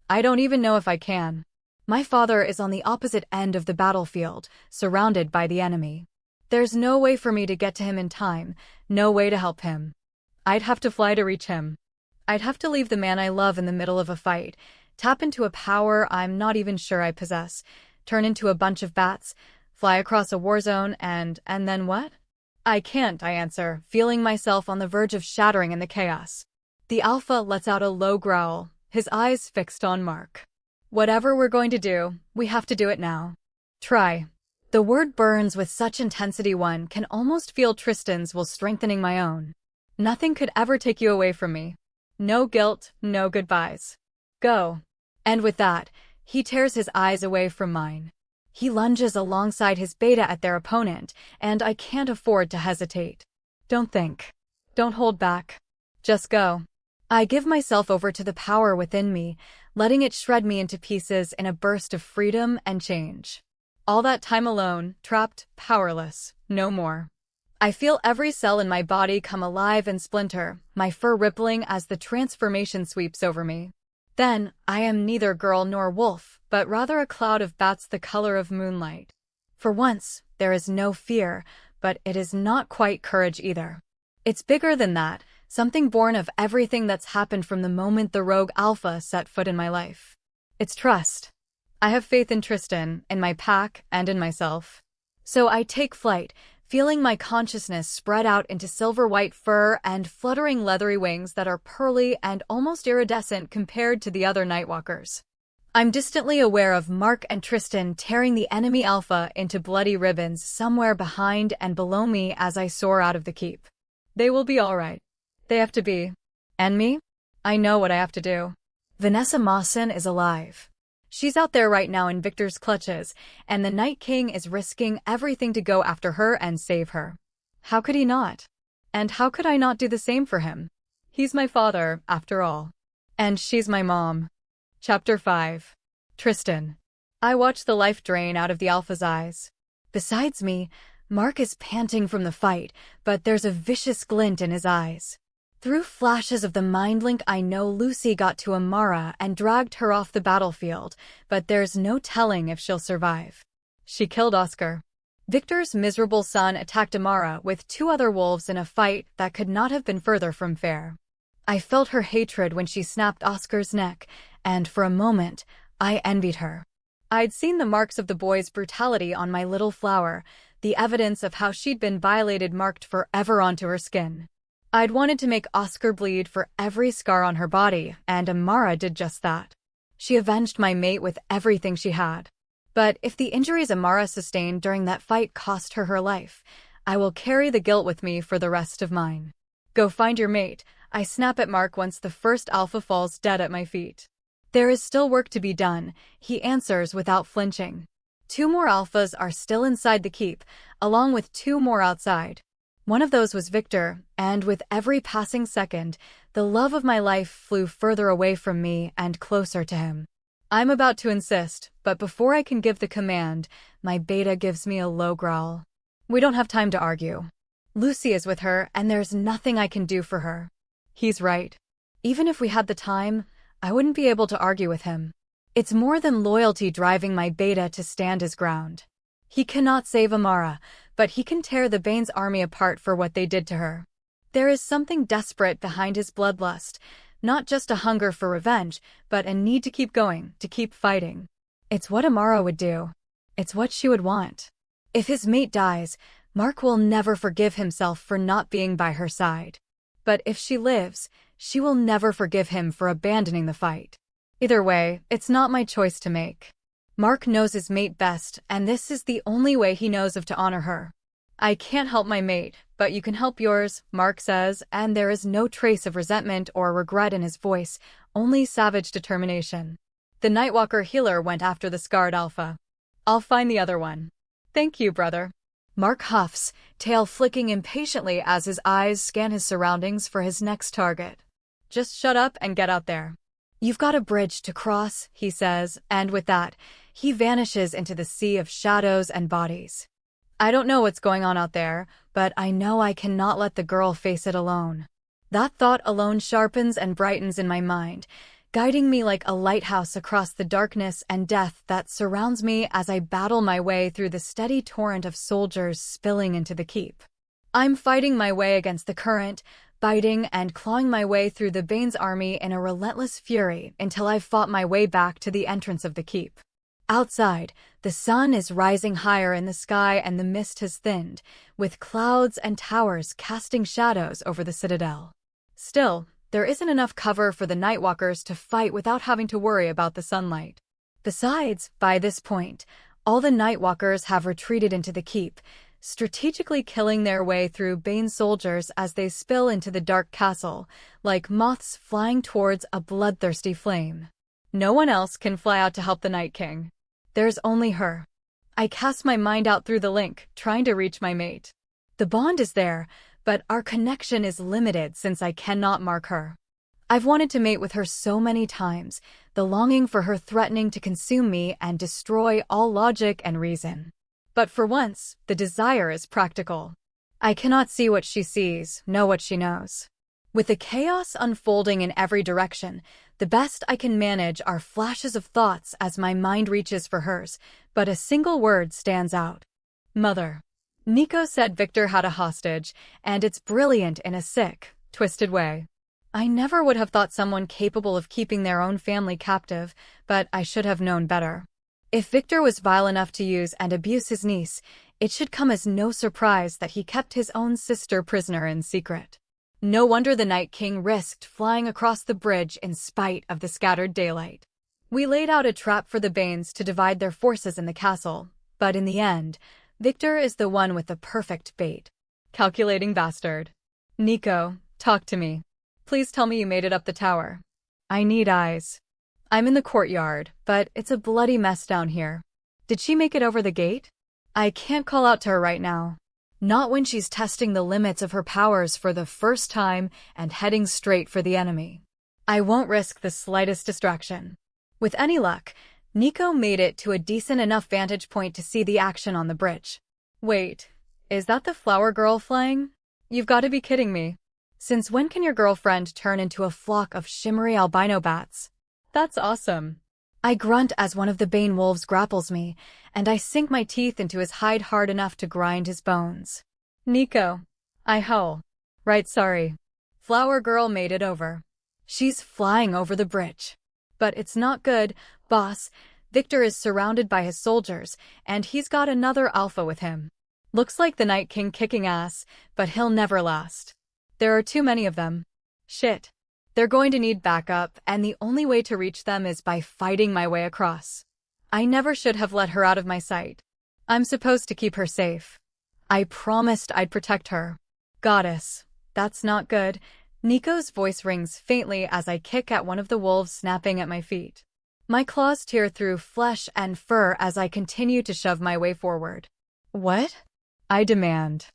I don't even know if I can. My father is on the opposite end of the battlefield, surrounded by the enemy. There's no way for me to get to him in time, no way to help him. I'd have to fly to reach him. I'd have to leave the man I love in the middle of a fight, tap into a power I'm not even sure I possess, turn into a bunch of bats, fly across a war zone, and then what? I can't, I answer, feeling myself on the verge of shattering in the chaos. The alpha lets out a low growl, his eyes fixed on Mark. Whatever we're going to do, we have to do it now. Try. The word burns with such intensity one can almost feel Tristan's while strengthening my own. Nothing could ever take you away from me. No guilt, no goodbyes. Go. And with that, he tears his eyes away from mine. He lunges alongside his beta at their opponent, and I can't afford to hesitate. Don't think. Don't hold back. Just go. I give myself over to the power within me, letting it shred me into pieces in a burst of freedom and change. All that time alone, trapped, powerless, no more. I feel every cell in my body come alive and splinter, my fur rippling as the transformation sweeps over me. Then, I am neither girl nor wolf, but rather a cloud of bats the color of moonlight. For once, there is no fear, but it is not quite courage either. It's bigger than that, something born of everything that's happened from the moment the rogue alpha set foot in my life. It's trust. I have faith in Tristan, in my pack, and in myself. So I take flight, feeling my consciousness spread out into silver-white fur and fluttering leathery wings that are pearly and almost iridescent compared to the other Nightwalkers. I'm distantly aware of Mark and Tristan tearing the enemy alpha into bloody ribbons somewhere behind and below me as I soar out of the keep. They will be all right. They have to be. And me? I know what I have to do. Vanessa Mawson is alive. She's out there right now in Victor's clutches, and the Night King is risking everything to go after her and save her. How could he not? And how could I not do the same for him? He's my father, after all. And she's my mom. Chapter 5. Tristan. I watch the life drain out of the alpha's eyes. Besides me, Mark is panting from the fight, but there's a vicious glint in his eyes. Through flashes of the mind link, I know Lucy got to Amara and dragged her off the battlefield, but there's no telling if she'll survive. She killed Oscar. Victor's miserable son attacked Amara with 2 other wolves in a fight that could not have been further from fair. I felt her hatred when she snapped Oscar's neck, and for a moment, I envied her. I'd seen the marks of the boy's brutality on my little flower, the evidence of how she'd been violated marked forever onto her skin. I'd wanted to make Oscar bleed for every scar on her body, and Amara did just that. She avenged my mate with everything she had. But if the injuries Amara sustained during that fight cost her her life, I will carry the guilt with me for the rest of mine. Go find your mate, I snap at Mark once the first alpha falls dead at my feet. There is still work to be done, he answers without flinching. 2 more alphas are still inside the keep, along with 2 more outside. One of those was Victor, and with every passing second, the love of my life flew further away from me and closer to him. I'm about to insist, but before I can give the command, my beta gives me a low growl. We don't have time to argue. Lucy is with her, and there's nothing I can do for her. He's right. Even if we had the time, I wouldn't be able to argue with him. It's more than loyalty driving my beta to stand his ground. He cannot save Amara, but he can tear the Bane's army apart for what they did to her. There is something desperate behind his bloodlust, not just a hunger for revenge, but a need to keep going, to keep fighting. It's what Amara would do. It's what she would want. If his mate dies, Mark will never forgive himself for not being by her side. But if she lives, she will never forgive him for abandoning the fight. Either way, it's not my choice to make. Mark knows his mate best, and this is the only way he knows of to honor her. I can't help my mate, but you can help yours, Mark says, and there is no trace of resentment or regret in his voice, only savage determination. The Nightwalker healer went after the scarred alpha. I'll find the other one. Thank you, brother. Mark huffs, tail flicking impatiently as his eyes scan his surroundings for his next target. Just shut up and get out there. You've got a bridge to cross, he says, and with that, he vanishes into the sea of shadows and bodies. I don't know what's going on out there, but I know I cannot let the girl face it alone. That thought alone sharpens and brightens in my mind, guiding me like a lighthouse across the darkness and death that surrounds me as I battle my way through the steady torrent of soldiers spilling into the keep. I'm fighting my way against the current, biting and clawing my way through the Bane's army in a relentless fury until I've fought my way back to the entrance of the keep. Outside, the sun is rising higher in the sky and the mist has thinned, with clouds and towers casting shadows over the citadel. Still, there isn't enough cover for the Nightwalkers to fight without having to worry about the sunlight. Besides, by this point, all the Nightwalkers have retreated into the keep, strategically killing their way through Bane soldiers as they spill into the dark castle, like moths flying towards a bloodthirsty flame. No one else can fly out to help the Night King. There's only her. I cast my mind out through the link, trying to reach my mate. The bond is there, but our connection is limited since I cannot mark her. I've wanted to mate with her so many times, the longing for her threatening to consume me and destroy all logic and reason. But for once, the desire is practical. I cannot see what she sees, know what she knows. With the chaos unfolding in every direction, the best I can manage are flashes of thoughts as my mind reaches for hers, but a single word stands out. Mother. Nico said Victor had a hostage, and it's brilliant in a sick, twisted way. I never would have thought someone capable of keeping their own family captive, but I should have known better. If Victor was vile enough to use and abuse his niece, it should come as no surprise that he kept his own sister prisoner in secret. No wonder the Night King risked flying across the bridge in spite of the scattered daylight. We laid out a trap for the Banes to divide their forces in the castle, but in the end, Victor is the one with the perfect bait. Calculating bastard. Nico, talk to me. Please tell me you made it up the tower. I need eyes. I'm in the courtyard, but it's a bloody mess down here. Did she make it over the gate? I can't call out to her right now. Not when she's testing the limits of her powers for the first time and heading straight for the enemy. I won't risk the slightest distraction. With any luck, Nico made it to a decent enough vantage point to see the action on the bridge. Wait, is that the flower girl flying? You've got to be kidding me. Since when can your girlfriend turn into a flock of shimmery albino bats? That's awesome. I grunt as one of the Bane wolves grapples me, and I sink my teeth into his hide hard enough to grind his bones. Nico. I howl. Right, sorry. Flower girl made it over. She's flying over the bridge. But it's not good, boss. Victor is surrounded by his soldiers, and he's got another alpha with him. Looks like the Night King kicking ass, but he'll never last. There are too many of them. Shit. They're going to need backup, and the only way to reach them is by fighting my way across. I never should have let her out of my sight. I'm supposed to keep her safe. I promised I'd protect her. Goddess. That's not good. Nico's voice rings faintly as I kick at one of the wolves snapping at my feet. My claws tear through flesh and fur as I continue to shove my way forward. What? I demand.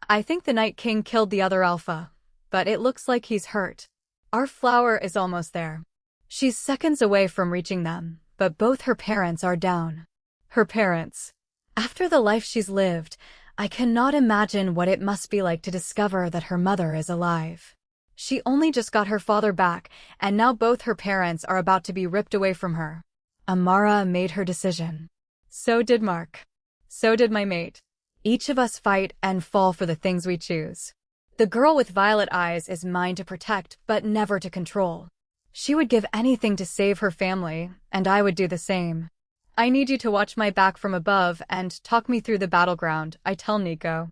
I think the Night King killed the other alpha, but it looks like he's hurt. Our flower is almost there. She's seconds away from reaching them, but both her parents are down. Her parents. After the life she's lived, I cannot imagine what it must be like to discover that her mother is alive. She only just got her father back, and now both her parents are about to be ripped away from her. Amara made her decision. So did Mark. So did my mate. Each of us fight and fall for the things we choose. The girl with violet eyes is mine to protect, but never to control. She would give anything to save her family, and I would do the same. I need you to watch my back from above and talk me through the battleground, I tell Nico.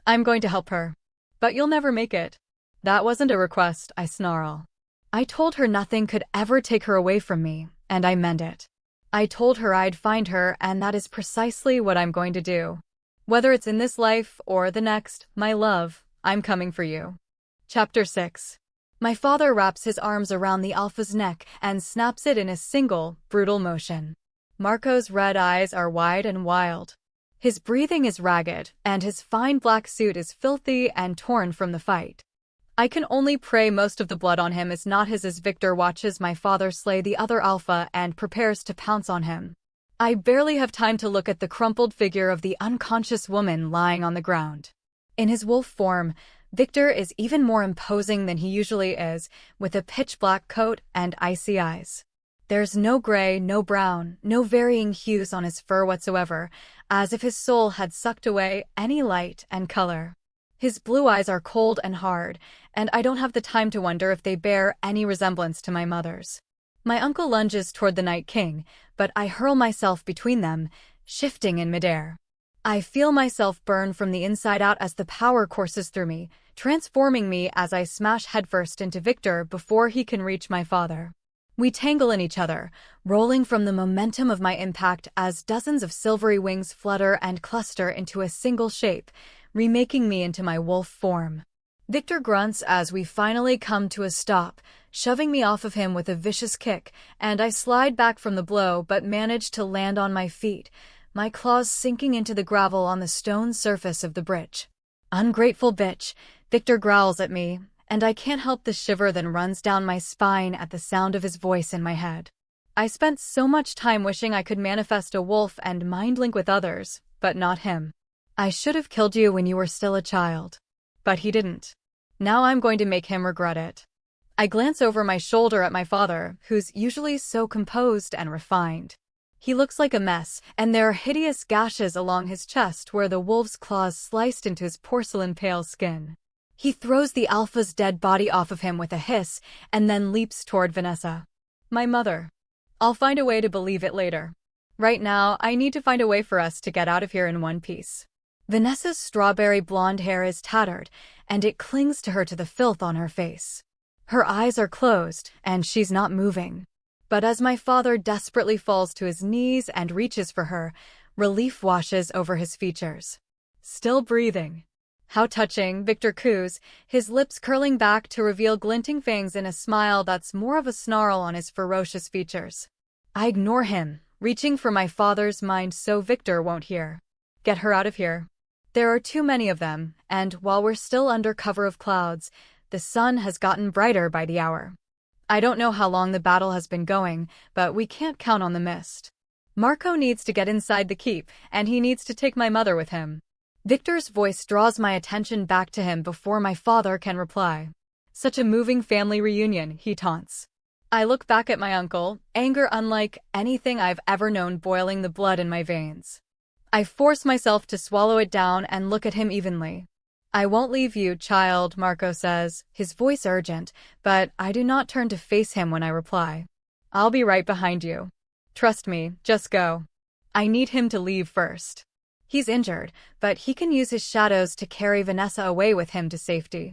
I'm going to help her. But you'll never make it. That wasn't a request, I snarl. I told her nothing could ever take her away from me, and I meant it. I told her I'd find her, and that is precisely what I'm going to do. Whether it's in this life or the next, my love, I'm coming for you. Chapter 6. My father wraps his arms around the alpha's neck and snaps it in a single, brutal motion. Marco's red eyes are wide and wild. His breathing is ragged, and his fine black suit is filthy and torn from the fight. I can only pray most of the blood on him is not his as Victor watches my father slay the other alpha and prepares to pounce on him. I barely have time to look at the crumpled figure of the unconscious woman lying on the ground. In his wolf form, Victor is even more imposing than he usually is, with a pitch-black coat and icy eyes. There's no gray, no brown, no varying hues on his fur whatsoever, as if his soul had sucked away any light and color. His blue eyes are cold and hard, and I don't have the time to wonder if they bear any resemblance to my mother's. My uncle lunges toward the Night King, but I hurl myself between them, shifting in midair. I feel myself burn from the inside out as the power courses through me, transforming me as I smash headfirst into Victor before he can reach my father. We tangle in each other, rolling from the momentum of my impact as dozens of silvery wings flutter and cluster into a single shape, remaking me into my wolf form. Victor grunts as we finally come to a stop, shoving me off of him with a vicious kick, and I slide back from the blow but manage to land on my feet, my claws sinking into the gravel on the stone surface of the bridge. Ungrateful bitch, Victor growls at me, and I can't help the shiver that runs down my spine at the sound of his voice in my head. I spent so much time wishing I could manifest a wolf and mind link with others, but not him. I should have killed you when you were still a child. But he didn't. Now I'm going to make him regret it. I glance over my shoulder at my father, who's usually so composed and refined. He looks like a mess, and there are hideous gashes along his chest where the wolf's claws sliced into his porcelain-pale skin. He throws the alpha's dead body off of him with a hiss, and then leaps toward Vanessa. My mother. I'll find a way to believe it later. Right now, I need to find a way for us to get out of here in one piece. Vanessa's strawberry blonde hair is tattered, and it clings to her to the filth on her face. Her eyes are closed, and she's not moving. But as my father desperately falls to his knees and reaches for her, relief washes over his features. Still breathing. How touching, Victor coos, his lips curling back to reveal glinting fangs in a smile that's more of a snarl on his ferocious features. I ignore him, reaching for my father's mind so Victor won't hear. Get her out of here. There are too many of them, and while we're still under cover of clouds, the sun has gotten brighter by the hour. I don't know how long the battle has been going, but we can't count on the mist. Marco needs to get inside the keep, and he needs to take my mother with him. Victor's voice draws my attention back to him before my father can reply. Such a moving family reunion, he taunts. I look back at my uncle, anger unlike anything I've ever known boiling the blood in my veins. I force myself to swallow it down and look at him evenly. I won't leave you, child, Marco says, his voice urgent, but I do not turn to face him when I reply. I'll be right behind you. Trust me, just go. I need him to leave first. He's injured, but he can use his shadows to carry Vanessa away with him to safety.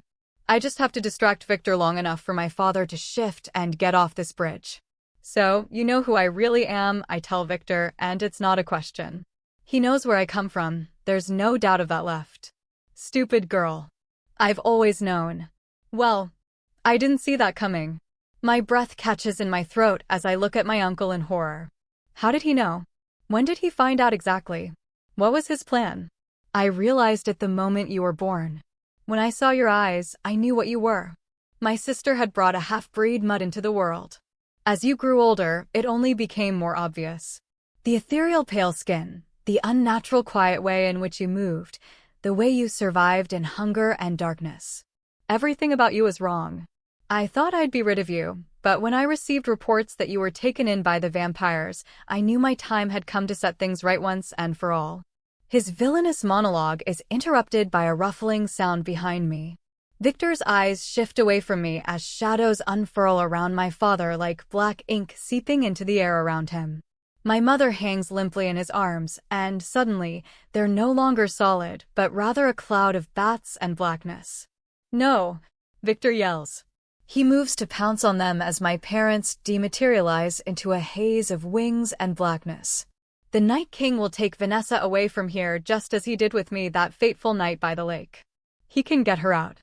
I just have to distract Victor long enough for my father to shift and get off this bridge. So, you know who I really am, I tell Victor, and it's not a question. He knows where I come from, there's no doubt of that left. Stupid girl. I've always known. Well, I didn't see that coming. My breath catches in my throat as I look at my uncle in horror. How did he know? When did he find out exactly? What was his plan? I realized at the moment you were born. When I saw your eyes, I knew what you were. My sister had brought a half-breed mutt into the world. As you grew older, it only became more obvious. The ethereal pale skin, the unnatural quiet way in which you moved, the way you survived in hunger and darkness. Everything about you was wrong. I thought I'd be rid of you, but when I received reports that you were taken in by the vampires, I knew my time had come to set things right once and for all. His villainous monologue is interrupted by a ruffling sound behind me. Victor's eyes shift away from me as shadows unfurl around my father like black ink seeping into the air around him. My mother hangs limply in his arms, and suddenly, they're no longer solid, but rather a cloud of bats and blackness. No! Victor yells. He moves to pounce on them as my parents dematerialize into a haze of wings and blackness. The Night King will take Vanessa away from here just as he did with me that fateful night by the lake. He can get her out.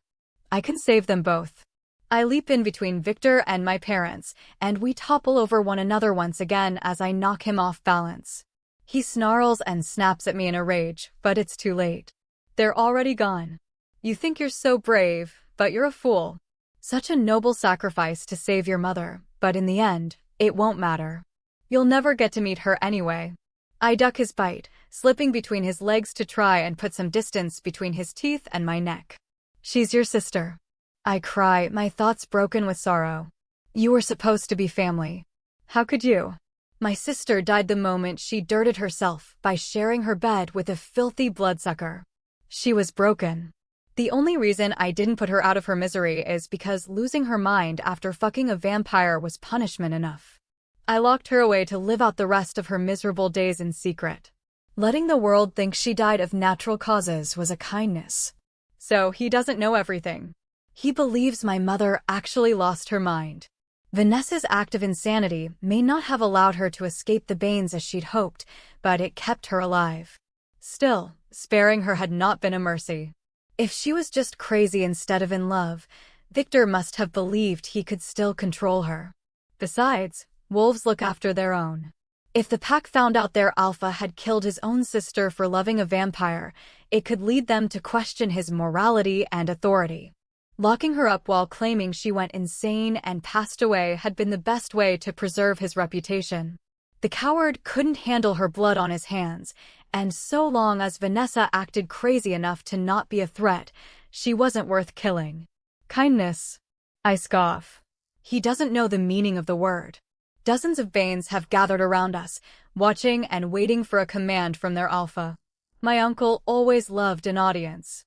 I can save them both. I leap in between Victor and my parents, and we topple over one another once again as I knock him off balance. He snarls and snaps at me in a rage, but it's too late. They're already gone. You think you're so brave, but you're a fool. Such a noble sacrifice to save your mother, but in the end, it won't matter. You'll never get to meet her anyway. I duck his bite, slipping between his legs to try and put some distance between his teeth and my neck. She's your sister. I cry, my thoughts broken with sorrow. You were supposed to be family. How could you? My sister died the moment she dirted herself by sharing her bed with a filthy bloodsucker. She was broken. The only reason I didn't put her out of her misery is because losing her mind after fucking a vampire was punishment enough. I locked her away to live out the rest of her miserable days in secret. Letting the world think she died of natural causes was a kindness. So he doesn't know everything. He believes my mother actually lost her mind. Vanessa's act of insanity may not have allowed her to escape the Banes as she'd hoped, but it kept her alive. Still, sparing her had not been a mercy. If she was just crazy instead of in love, Victor must have believed he could still control her. Besides, wolves look after their own. If the pack found out their alpha had killed his own sister for loving a vampire, it could lead them to question his morality and authority. Locking her up while claiming she went insane and passed away had been the best way to preserve his reputation. The coward couldn't handle her blood on his hands, and so long as Vanessa acted crazy enough to not be a threat, she wasn't worth killing. Kindness? I scoff. He doesn't know the meaning of the word. Dozens of Banes have gathered around us, watching and waiting for a command from their alpha. My uncle always loved an audience.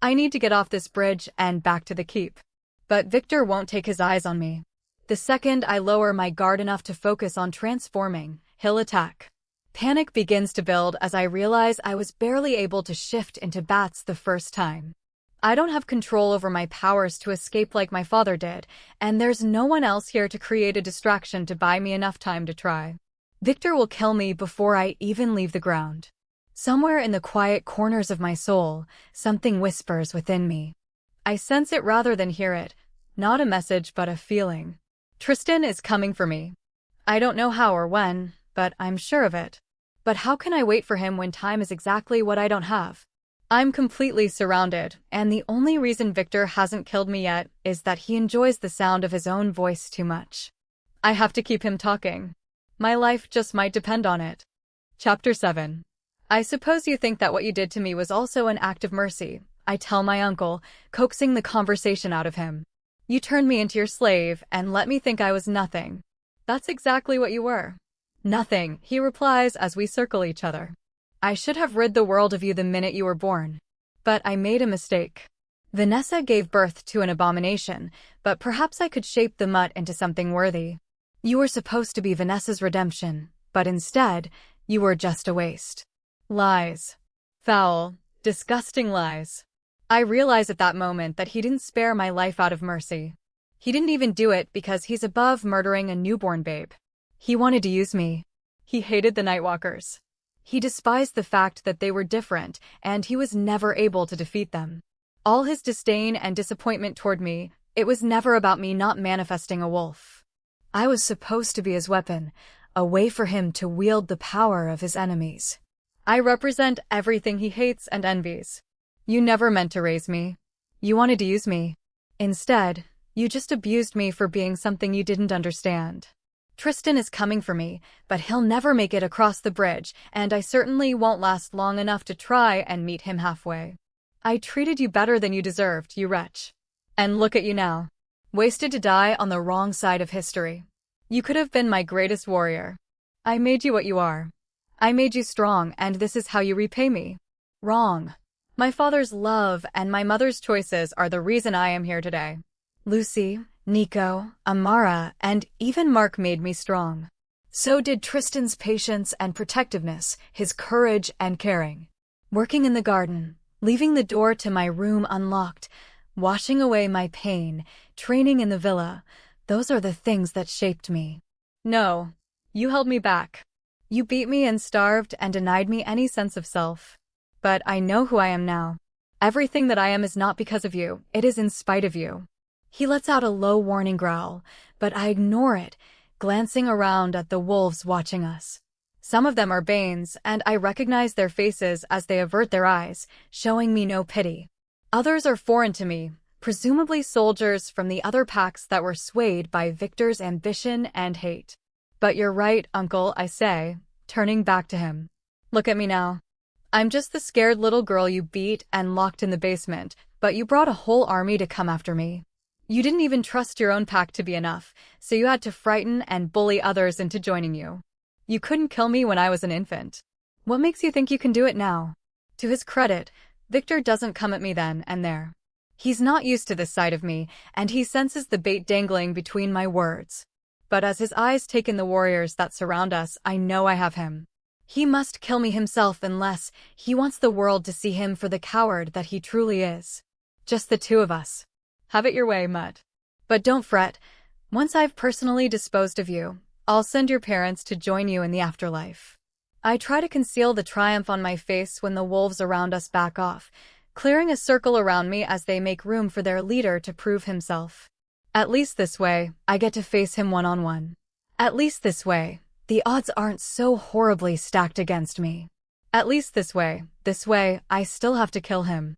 I need to get off this bridge and back to the keep. But Victor won't take his eyes on me. The second I lower my guard enough to focus on transforming, he'll attack. Panic begins to build as I realize I was barely able to shift into bats the first time. I don't have control over my powers to escape like my father did, and there's no one else here to create a distraction to buy me enough time to try. Victor will kill me before I even leave the ground. Somewhere in the quiet corners of my soul, something whispers within me. I sense it rather than hear it, not a message but a feeling. Tristan is coming for me. I don't know how or when, but I'm sure of it. But how can I wait for him when time is exactly what I don't have? I'm completely surrounded, and the only reason Victor hasn't killed me yet is that he enjoys the sound of his own voice too much. I have to keep him talking. My life just might depend on it. Chapter 7. I suppose you think that what you did to me was also an act of mercy, I tell my uncle, coaxing the conversation out of him. You turned me into your slave and let me think I was nothing. That's exactly what you were. Nothing, he replies as we circle each other. I should have rid the world of you the minute you were born. But I made a mistake. Vanessa gave birth to an abomination, but perhaps I could shape the mutt into something worthy. You were supposed to be Vanessa's redemption, but instead, you were just a waste. Lies. Foul, disgusting lies. I realize at that moment that he didn't spare my life out of mercy. He didn't even do it because he's above murdering a newborn babe. He wanted to use me. He hated the Nightwalkers. He despised the fact that they were different, and he was never able to defeat them. All his disdain and disappointment toward me, it was never about me not manifesting a wolf. I was supposed to be his weapon, a way for him to wield the power of his enemies. I represent everything he hates and envies. You never meant to raise me. You wanted to use me. Instead, you just abused me for being something you didn't understand. Tristan is coming for me, but he'll never make it across the bridge, and I certainly won't last long enough to try and meet him halfway. I treated you better than you deserved, you wretch. And look at you now. Wasted to die on the wrong side of history. You could have been my greatest warrior. I made you what you are. I made you strong, and this is how you repay me. Wrong. My father's love and my mother's choices are the reason I am here today. Lucy, Nico, Amara, and even Mark made me strong. So did Tristan's patience and protectiveness, his courage and caring. Working in the garden, leaving the door to my room unlocked, washing away my pain, training in the villa, those are the things that shaped me. No, you held me back. You beat me and starved and denied me any sense of self. But I know who I am now. Everything that I am is not because of you, it is in spite of you. He lets out a low warning growl, but I ignore it, glancing around at the wolves watching us. Some of them are Banes, and I recognize their faces as they avert their eyes, showing me no pity. Others are foreign to me, presumably soldiers from the other packs that were swayed by Victor's ambition and hate. But you're right, Uncle, I say, turning back to him. Look at me now. I'm just the scared little girl you beat and locked in the basement, but you brought a whole army to come after me. You didn't even trust your own pack to be enough, so you had to frighten and bully others into joining you. You couldn't kill me when I was an infant. What makes you think you can do it now? To his credit, Victor doesn't come at me then and there. He's not used to this side of me, and he senses the bait dangling between my words. But as his eyes take in the warriors that surround us, I know I have him. He must kill me himself unless he wants the world to see him for the coward that he truly is. Just the two of us. Have it your way, Mutt. But don't fret. Once I've personally disposed of you, I'll send your parents to join you in the afterlife. I try to conceal the triumph on my face when the wolves around us back off, clearing a circle around me as they make room for their leader to prove himself. At least this way, I get to face him one-on-one. At least this way, the odds aren't so horribly stacked against me. At least this way, I still have to kill him.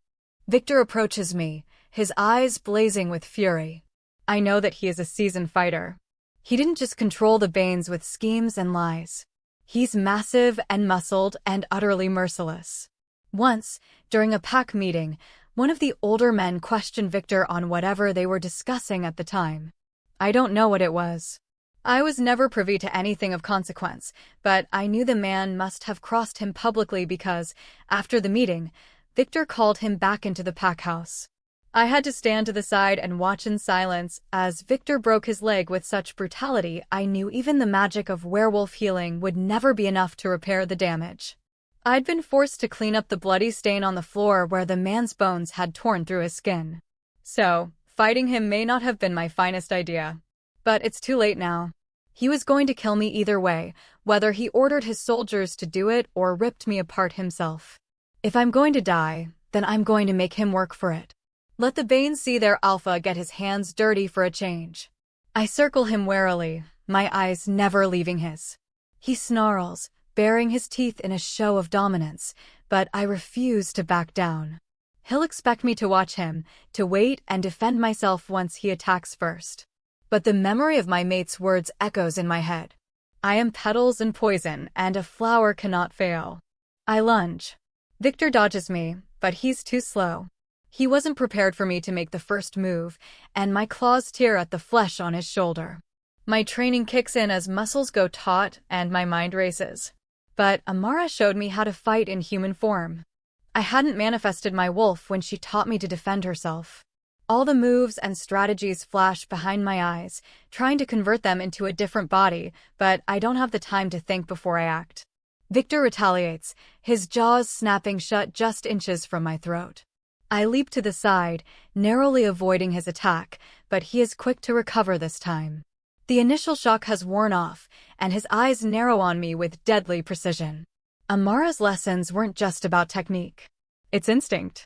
Victor approaches me, his eyes blazing with fury. I know that he is a seasoned fighter. He didn't just control the Banes with schemes and lies. He's massive and muscled and utterly merciless. Once, during a pack meeting, one of the older men questioned Victor on whatever they were discussing at the time. I don't know what it was. I was never privy to anything of consequence, but I knew the man must have crossed him publicly because, after the meeting, Victor called him back into the pack house. I had to stand to the side and watch in silence as Victor broke his leg with such brutality I knew even the magic of werewolf healing would never be enough to repair the damage. I'd been forced to clean up the bloody stain on the floor where the man's bones had torn through his skin. So, fighting him may not have been my finest idea. But it's too late now. He was going to kill me either way, whether he ordered his soldiers to do it or ripped me apart himself. If I'm going to die, then I'm going to make him work for it. Let the Banes see their alpha get his hands dirty for a change. I circle him warily, my eyes never leaving his. He snarls, baring his teeth in a show of dominance, but I refuse to back down. He'll expect me to watch him, to wait and defend myself once he attacks first. But the memory of my mate's words echoes in my head. I am petals and poison, and a flower cannot fail. I lunge. Victor dodges me, but he's too slow. He wasn't prepared for me to make the first move, and my claws tear at the flesh on his shoulder. My training kicks in as muscles go taut and my mind races. But Amara showed me how to fight in human form. I hadn't manifested my wolf when she taught me to defend herself. All the moves and strategies flash behind my eyes, trying to convert them into a different body, but I don't have the time to think before I act. Victor retaliates, his jaws snapping shut just inches from my throat. I leap to the side, narrowly avoiding his attack, but he is quick to recover this time. The initial shock has worn off, and his eyes narrow on me with deadly precision. Amara's lessons weren't just about technique. It's instinct.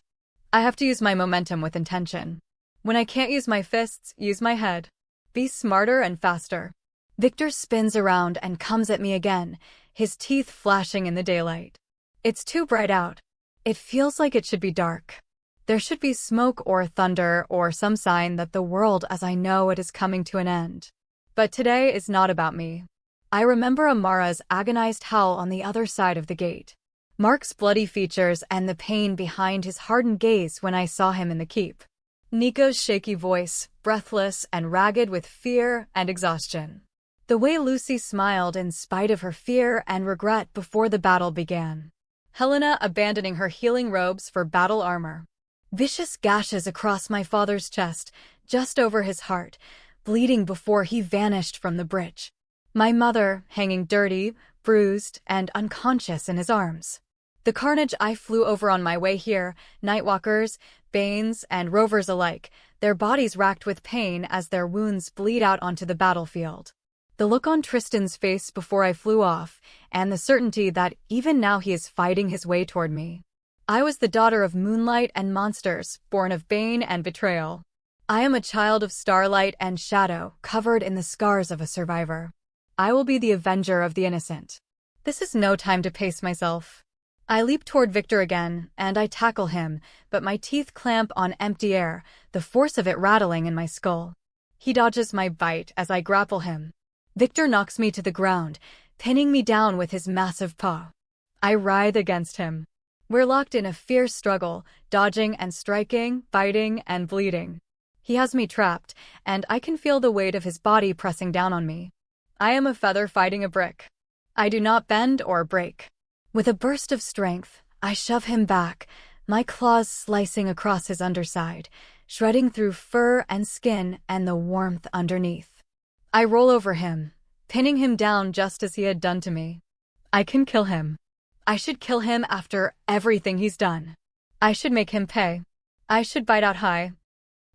I have to use my momentum with intention. When I can't use my fists, use my head. Be smarter and faster. Victor spins around and comes at me again, his teeth flashing in the daylight. It's too bright out. It feels like it should be dark. There should be smoke or thunder or some sign that the world as I know it is coming to an end. But today is not about me. I remember Amara's agonized howl on the other side of the gate. Mark's bloody features and the pain behind his hardened gaze when I saw him in the keep. Nico's shaky voice, breathless and ragged with fear and exhaustion. The way Lucy smiled in spite of her fear and regret before the battle began. Helena abandoning her healing robes for battle armor. Vicious gashes across my father's chest, just over his heart, bleeding before he vanished from the bridge. My mother hanging dirty, bruised, and unconscious in his arms. The carnage I flew over on my way here, Nightwalkers, Banes, and Rovers alike, their bodies racked with pain as their wounds bleed out onto the battlefield. The look on Tristan's face before I flew off, and the certainty that even now he is fighting his way toward me. I was the daughter of moonlight and monsters, born of bane and betrayal. I am a child of starlight and shadow, covered in the scars of a survivor. I will be the avenger of the innocent. This is no time to pace myself. I leap toward Victor again, and I tackle him, but my teeth clamp on empty air, the force of it rattling in my skull. He dodges my bite as I grapple him. Victor knocks me to the ground, pinning me down with his massive paw. I writhe against him. We're locked in a fierce struggle, dodging and striking, biting and bleeding. He has me trapped, and I can feel the weight of his body pressing down on me. I am a feather fighting a brick. I do not bend or break. With a burst of strength, I shove him back, my claws slicing across his underside, shredding through fur and skin and the warmth underneath. I roll over him, pinning him down just as he had done to me. I can kill him. I should kill him after everything he's done. I should make him pay. I should bite out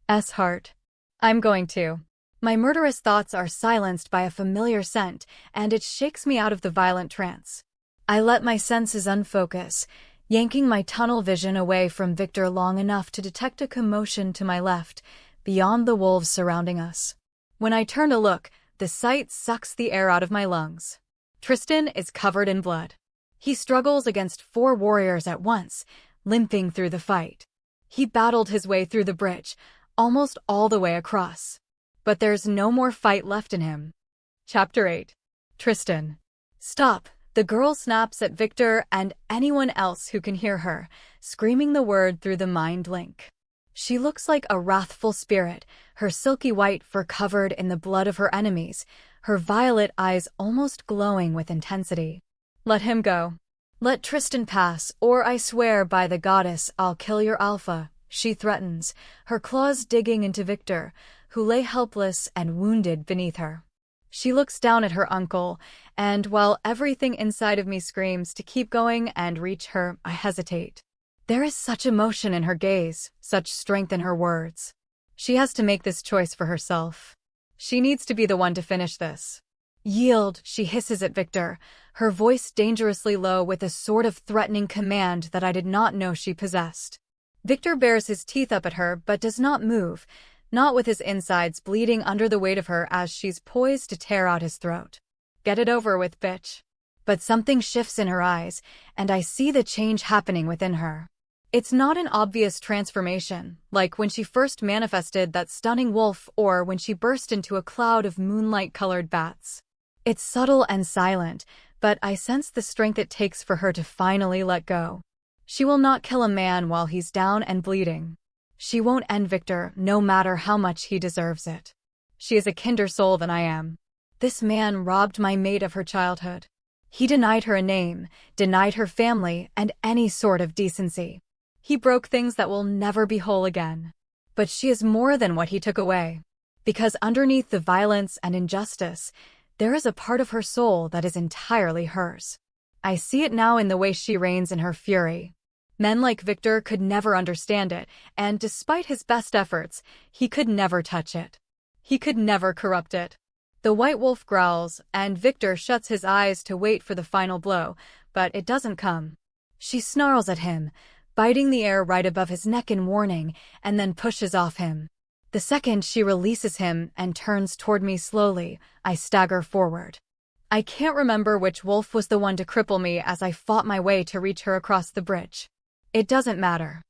his heart. I'm going to. My murderous thoughts are silenced by a familiar scent, and it shakes me out of the violent trance. I let my senses unfocus, yanking my tunnel vision away from Victor long enough to detect a commotion to my left, beyond the wolves surrounding us. When I turn to look, the sight sucks the air out of my lungs. Tristan is covered in blood. He struggles against 4 warriors at once, limping through the fight. He battled his way through the bridge, almost all the way across. But there's no more fight left in him. Chapter 8. Tristan. Stop! The girl snaps at Victor and anyone else who can hear her, screaming the word through the mind link. She looks like a wrathful spirit, her silky white fur covered in the blood of her enemies, her violet eyes almost glowing with intensity. Let him go. Let Tristan pass, or I swear by the goddess I'll kill your alpha, she threatens, her claws digging into Victor, who lay helpless and wounded beneath her. She looks down at her uncle, and while everything inside of me screams to keep going and reach her, I hesitate. There is such emotion in her gaze, such strength in her words. She has to make this choice for herself. She needs to be the one to finish this. Yield, she hisses at Victor, her voice dangerously low with a sort of threatening command that I did not know she possessed. Victor bares his teeth up at her but does not move, not with his insides bleeding under the weight of her as she's poised to tear out his throat. Get it over with, bitch. But something shifts in her eyes, and I see the change happening within her. It's not an obvious transformation, like when she first manifested that stunning wolf or when she burst into a cloud of moonlight-colored bats. It's subtle and silent, but I sense the strength it takes for her to finally let go. She will not kill a man while he's down and bleeding. She won't end Victor, no matter how much he deserves it. She is a kinder soul than I am. This man robbed my mate of her childhood. He denied her a name, denied her family, and any sort of decency. He broke things that will never be whole again. But she is more than what he took away. Because underneath the violence and injustice, there is a part of her soul that is entirely hers. I see it now in the way she reigns in her fury. Men like Victor could never understand it, and despite his best efforts, he could never touch it. He could never corrupt it. The white wolf growls, and Victor shuts his eyes to wait for the final blow, but it doesn't come. She snarls at him, biting the air right above his neck in warning, and then pushes off him. The second she releases him and turns toward me slowly, I stagger forward. I can't remember which wolf was the one to cripple me as I fought my way to reach her across the bridge. It doesn't matter.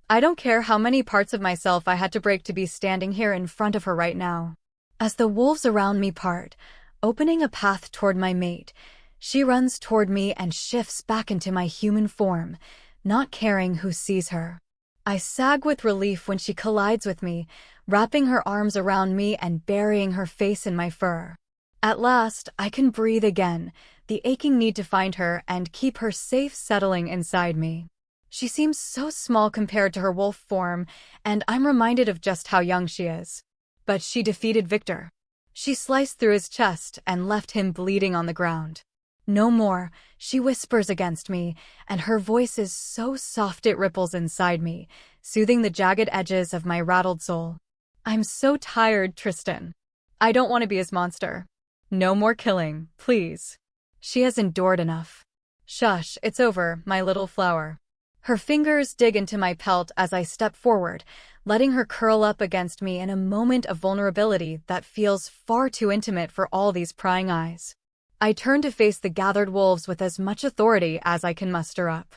I don't care how many parts of myself I had to break to be standing here in front of her right now. As the wolves around me part, opening a path toward my mate, she runs toward me and shifts back into my human form, not caring who sees her. I sag with relief when she collides with me, wrapping her arms around me and burying her face in my fur. At last, I can breathe again, the aching need to find her and keep her safe settling inside me. She seems so small compared to her wolf form, and I'm reminded of just how young she is. But she defeated Victor. She sliced through his chest and left him bleeding on the ground. No more, she whispers against me, and her voice is so soft it ripples inside me, soothing the jagged edges of my rattled soul. I'm so tired, Tristan. I don't want to be his monster. No more killing, please. She has endured enough. Shush, it's over, my little flower. Her fingers dig into my pelt as I step forward, letting her curl up against me in a moment of vulnerability that feels far too intimate for all these prying eyes. I turn to face the gathered wolves with as much authority as I can muster up.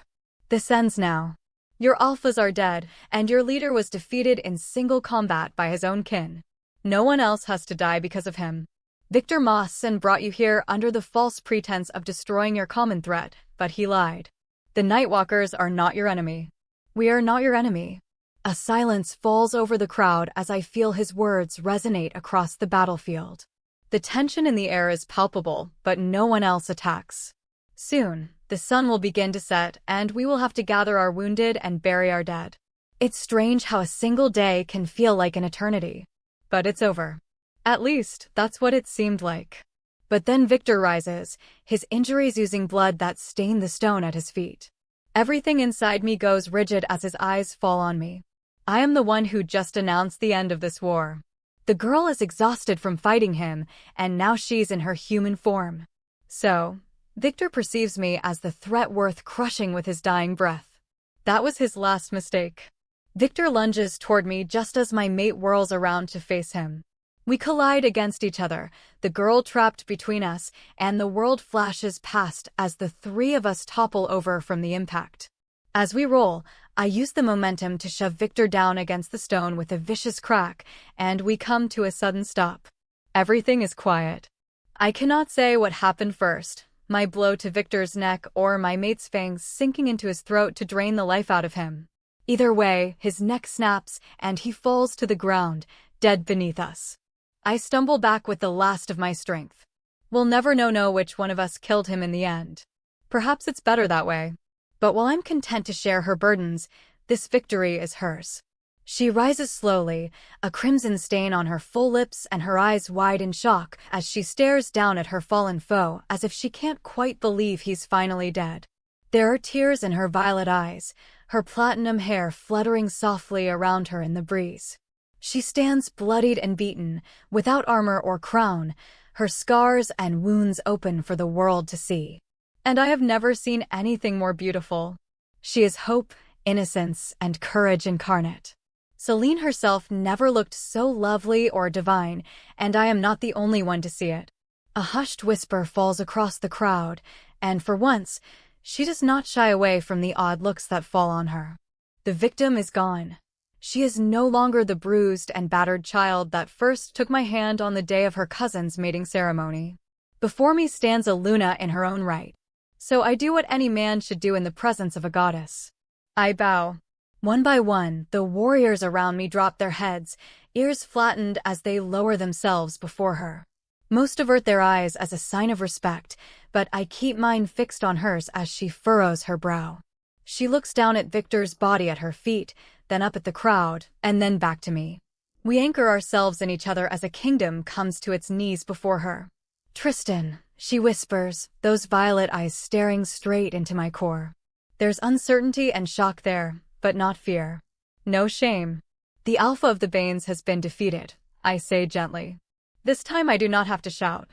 This ends now. Your alphas are dead, and your leader was defeated in single combat by his own kin. No one else has to die because of him. Victor Mawson brought you here under the false pretense of destroying your common threat, but he lied. The Nightwalkers are not your enemy. We are not your enemy. A silence falls over the crowd as I feel his words resonate across the battlefield. The tension in the air is palpable, but no one else attacks. Soon, the sun will begin to set, and we will have to gather our wounded and bury our dead. It's strange how a single day can feel like an eternity. But it's over. At least, that's what it seemed like. But then Victor rises, his injuries oozing blood that stain the stone at his feet. Everything inside me goes rigid as his eyes fall on me. I am the one who just announced the end of this war. The girl is exhausted from fighting him, and now she's in her human form. So, Victor perceives me as the threat worth crushing with his dying breath. That was his last mistake. Victor lunges toward me just as my mate whirls around to face him. We collide against each other, the girl trapped between us, and the world flashes past as the three of us topple over from the impact. As we roll, I use the momentum to shove Victor down against the stone with a vicious crack, and we come to a sudden stop. Everything is quiet. I cannot say what happened first, my blow to Victor's neck or my mate's fangs sinking into his throat to drain the life out of him. Either way, his neck snaps, and he falls to the ground, dead beneath us. I stumble back with the last of my strength. We'll never know which one of us killed him in the end. Perhaps it's better that way. But while I'm content to share her burdens, this victory is hers. She rises slowly, a crimson stain on her full lips and her eyes wide in shock as she stares down at her fallen foe as if she can't quite believe he's finally dead. There are tears in her violet eyes, her platinum hair fluttering softly around her in the breeze. She stands bloodied and beaten, without armor or crown, her scars and wounds open for the world to see. And I have never seen anything more beautiful. She is hope, innocence, and courage incarnate. Celine herself never looked so lovely or divine, and I am not the only one to see it. A hushed whisper falls across the crowd, and for once, she does not shy away from the odd looks that fall on her. The victim is gone. She is no longer the bruised and battered child that first took my hand on the day of her cousin's mating ceremony. Before me stands a Luna in her own right. So I do what any man should do in the presence of a goddess. I bow. One by one, the warriors around me drop their heads, ears flattened as they lower themselves before her. Most avert their eyes as a sign of respect, but I keep mine fixed on hers as she furrows her brow. She looks down at Victor's body at her feet, then up at the crowd, and then back to me. We anchor ourselves in each other as a kingdom comes to its knees before her. Tristan, she whispers, those violet eyes staring straight into my core. There's uncertainty and shock there, but not fear. No shame. The alpha of the Banes has been defeated, I say gently. This time I do not have to shout.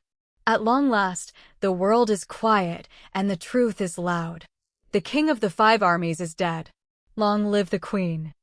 At long last, the world is quiet and the truth is loud. The king of the 5 armies is dead. Long live the queen.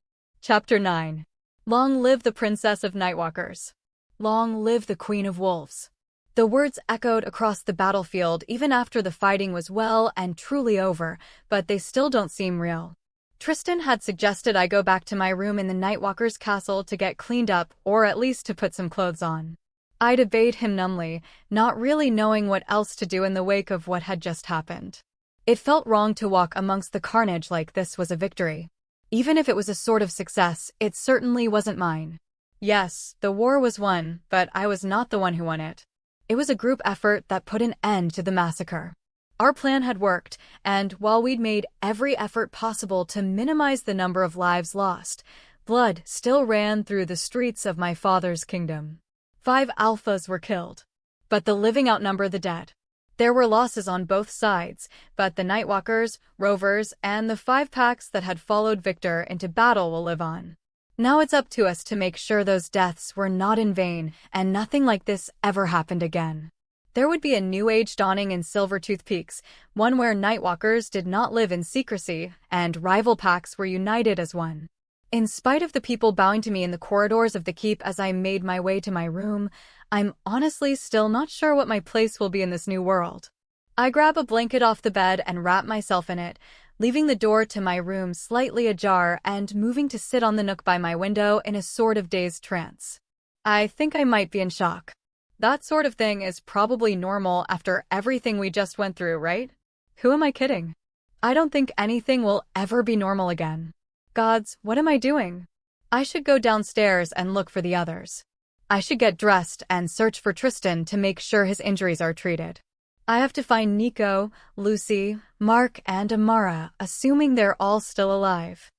Chapter 9. Long live the princess of Nightwalkers. Long live the queen of wolves. The words echoed across the battlefield even after the fighting was well and truly over, but they still don't seem real. Tristan had suggested I go back to my room in the Nightwalker's castle to get cleaned up or at least to put some clothes on. I obeyed him numbly, not really knowing what else to do in the wake of what had just happened. It felt wrong to walk amongst the carnage like this was a victory. Even if it was a sort of success, it certainly wasn't mine. Yes, the war was won, but I was not the one who won it. It was a group effort that put an end to the massacre. Our plan had worked, and while we'd made every effort possible to minimize the number of lives lost, blood still ran through the streets of my father's kingdom. 5 alphas were killed. But the living outnumber the dead. There were losses on both sides, but the Nightwalkers, Rovers, and the 5 packs that had followed Victor into battle will live on. Now it's up to us to make sure those deaths were not in vain and nothing like this ever happened again. There would be a new age dawning in Silvertooth Peaks, one where Nightwalkers did not live in secrecy and rival packs were united as one. In spite of the people bowing to me in the corridors of the keep as I made my way to my room, I'm honestly still not sure what my place will be in this new world. I grab a blanket off the bed and wrap myself in it, leaving the door to my room slightly ajar and moving to sit on the nook by my window in a sort of dazed trance. I think I might be in shock. That sort of thing is probably normal after everything we just went through, right? Who am I kidding? I don't think anything will ever be normal again. Gods, what am I doing? I should go downstairs and look for the others. I should get dressed and search for Tristan to make sure his injuries are treated. I have to find Nico, Lucy, Mark, and Amara, assuming they're all still alive.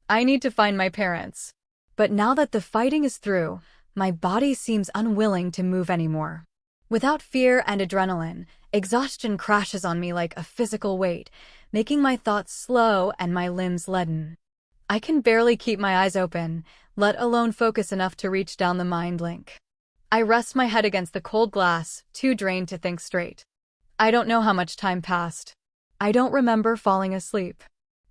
I need to find my parents. But now that the fighting is through, my body seems unwilling to move anymore. Without fear and adrenaline, exhaustion crashes on me like a physical weight, making my thoughts slow and my limbs leaden. I can barely keep my eyes open, let alone focus enough to reach down the mind link. I rest my head against the cold glass, too drained to think straight. I don't know how much time passed. I don't remember falling asleep.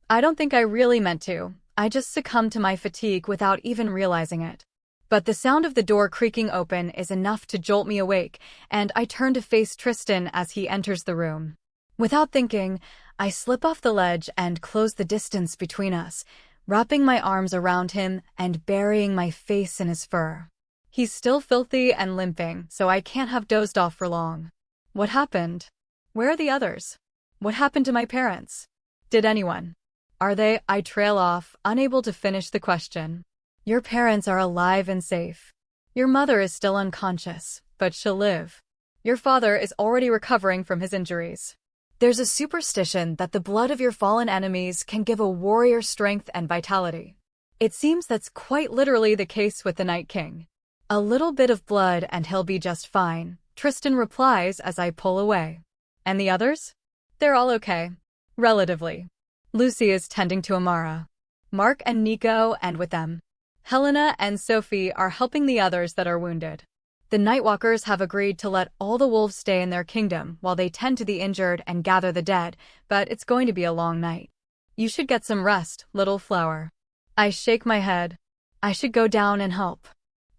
I don't think I really meant to. I just succumbed to my fatigue without even realizing it. But the sound of the door creaking open is enough to jolt me awake, and I turn to face Tristan as he enters the room. Without thinking, I slip off the ledge and close the distance between us, wrapping my arms around him and burying my face in his fur. He's still filthy and limping, so I can't have dozed off for long. What happened? Where are the others? What happened to my parents? Did anyone? Are they? I trail off, unable to finish the question. Your parents are alive and safe. Your mother is still unconscious, but she'll live. Your father is already recovering from his injuries. There's a superstition that the blood of your fallen enemies can give a warrior strength and vitality. It seems that's quite literally the case with the Night King. A little bit of blood and he'll be just fine, Tristan replies as I pull away. And the others? They're all okay. Relatively. Lucy is tending to Amara. Mark and Nico, and with them, Helena and Sophie are helping the others that are wounded. The Nightwalkers have agreed to let all the wolves stay in their kingdom while they tend to the injured and gather the dead, but it's going to be a long night. You should get some rest, little flower. I shake my head. I should go down and help.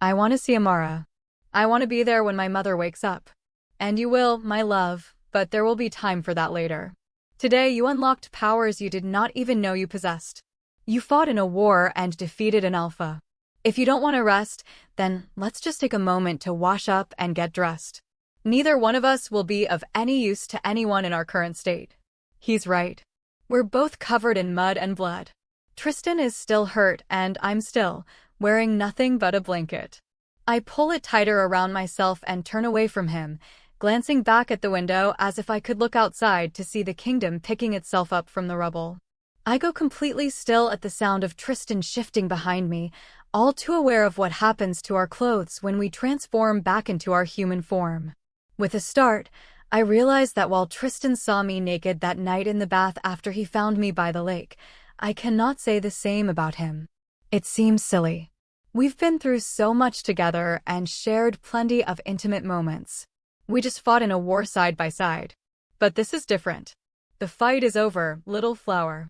I want to see Amara. I want to be there when my mother wakes up. And you will, my love, but there will be time for that later. Today you unlocked powers you did not even know you possessed. You fought in a war and defeated an alpha. If you don't want to rest, then let's just take a moment to wash up and get dressed. Neither one of us will be of any use to anyone in our current state. He's right. We're both covered in mud and blood. Tristan is still hurt and I'm still wearing nothing but a blanket. I pull it tighter around myself and turn away from him, glancing back at the window as if I could look outside to see the kingdom picking itself up from the rubble. I go completely still at the sound of Tristan shifting behind me, all too aware of what happens to our clothes when we transform back into our human form. With a start, I realize that while Tristan saw me naked that night in the bath after he found me by the lake, I cannot say the same about him. It seems silly. We've been through so much together and shared plenty of intimate moments. We just fought in a war side by side. But this is different. The fight is over, little flower.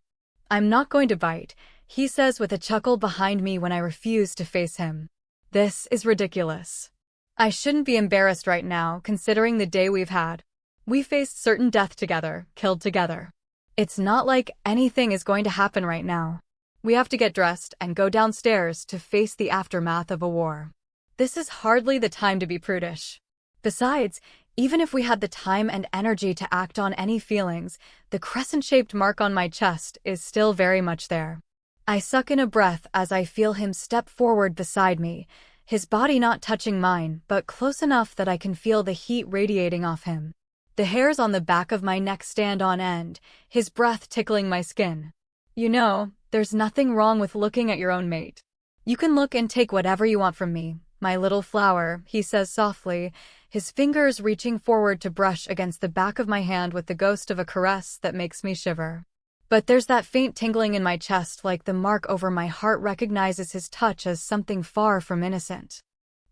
I'm not going to bite, he says with a chuckle behind me when I refuse to face him. This is ridiculous. I shouldn't be embarrassed right now, considering the day we've had. We faced certain death together, killed together. It's not like anything is going to happen right now. We have to get dressed and go downstairs to face the aftermath of a war. This is hardly the time to be prudish. Besides, even if we had the time and energy to act on any feelings, the crescent-shaped mark on my chest is still very much there. I suck in a breath as I feel him step forward beside me, his body not touching mine, but close enough that I can feel the heat radiating off him. The hairs on the back of my neck stand on end, his breath tickling my skin. You know, there's nothing wrong with looking at your own mate. You can look and take whatever you want from me, my little flower, he says softly, his fingers reaching forward to brush against the back of my hand with the ghost of a caress that makes me shiver. But there's that faint tingling in my chest, like the mark over my heart recognizes his touch as something far from innocent.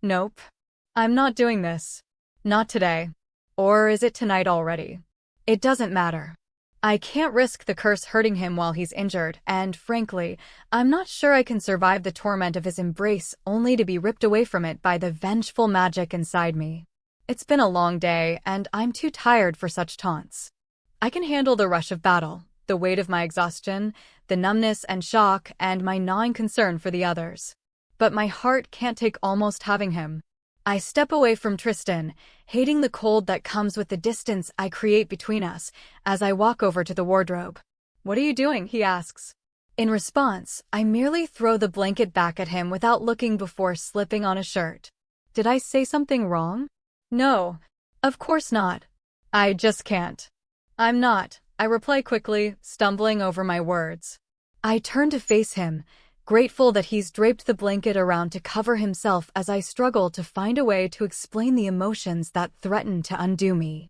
Nope. I'm not doing this. Not today. Or is it tonight already? It doesn't matter. I can't risk the curse hurting him while he's injured, and frankly, I'm not sure I can survive the torment of his embrace only to be ripped away from it by the vengeful magic inside me. It's been a long day, and I'm too tired for such taunts. I can handle the rush of battle, the weight of my exhaustion, the numbness and shock, and my gnawing concern for the others. But my heart can't take almost having him. I step away from Tristan, hating the cold that comes with the distance I create between us, as I walk over to the wardrobe. What are you doing? He asks. In response, I merely throw the blanket back at him without looking before slipping on a shirt. Did I say something wrong? No. Of course not. I just can't. I'm not, I reply quickly, stumbling over my words. I turn to face him, grateful that he's draped the blanket around to cover himself as I struggle to find a way to explain the emotions that threaten to undo me.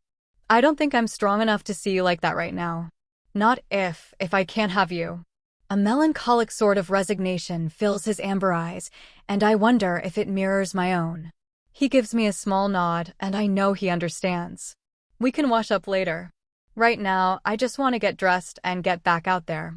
I don't think I'm strong enough to see you like that right now. Not if I can't have you. A melancholic sort of resignation fills his amber eyes, and I wonder if it mirrors my own. He gives me a small nod, and I know he understands. We can wash up later. Right now, I just want to get dressed and get back out there.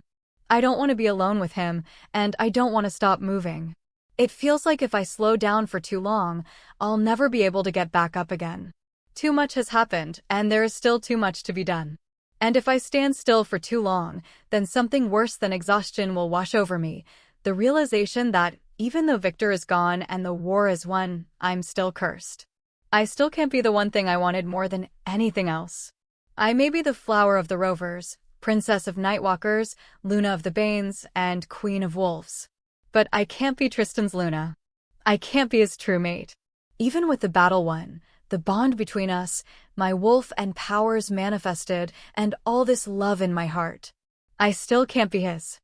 I don't want to be alone with him, and I don't want to stop moving. It feels like if I slow down for too long, I'll never be able to get back up again. Too much has happened, and there is still too much to be done. And if I stand still for too long, then something worse than exhaustion will wash over me, the realization that, even though Victor is gone and the war is won, I'm still cursed. I still can't be the one thing I wanted more than anything else. I may be the flower of the rovers, princess of nightwalkers, Luna of the Banes, and queen of wolves. But I can't be Tristan's Luna. I can't be his true mate. Even with the battle won, the bond between us, my wolf and powers manifested, and all this love in my heart, I still can't be his.